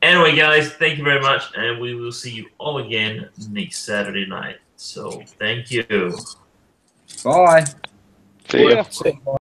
Anyway, guys, thank you very much, and we will see you all again next Saturday night. So, thank you. Bye. See ya. See ya.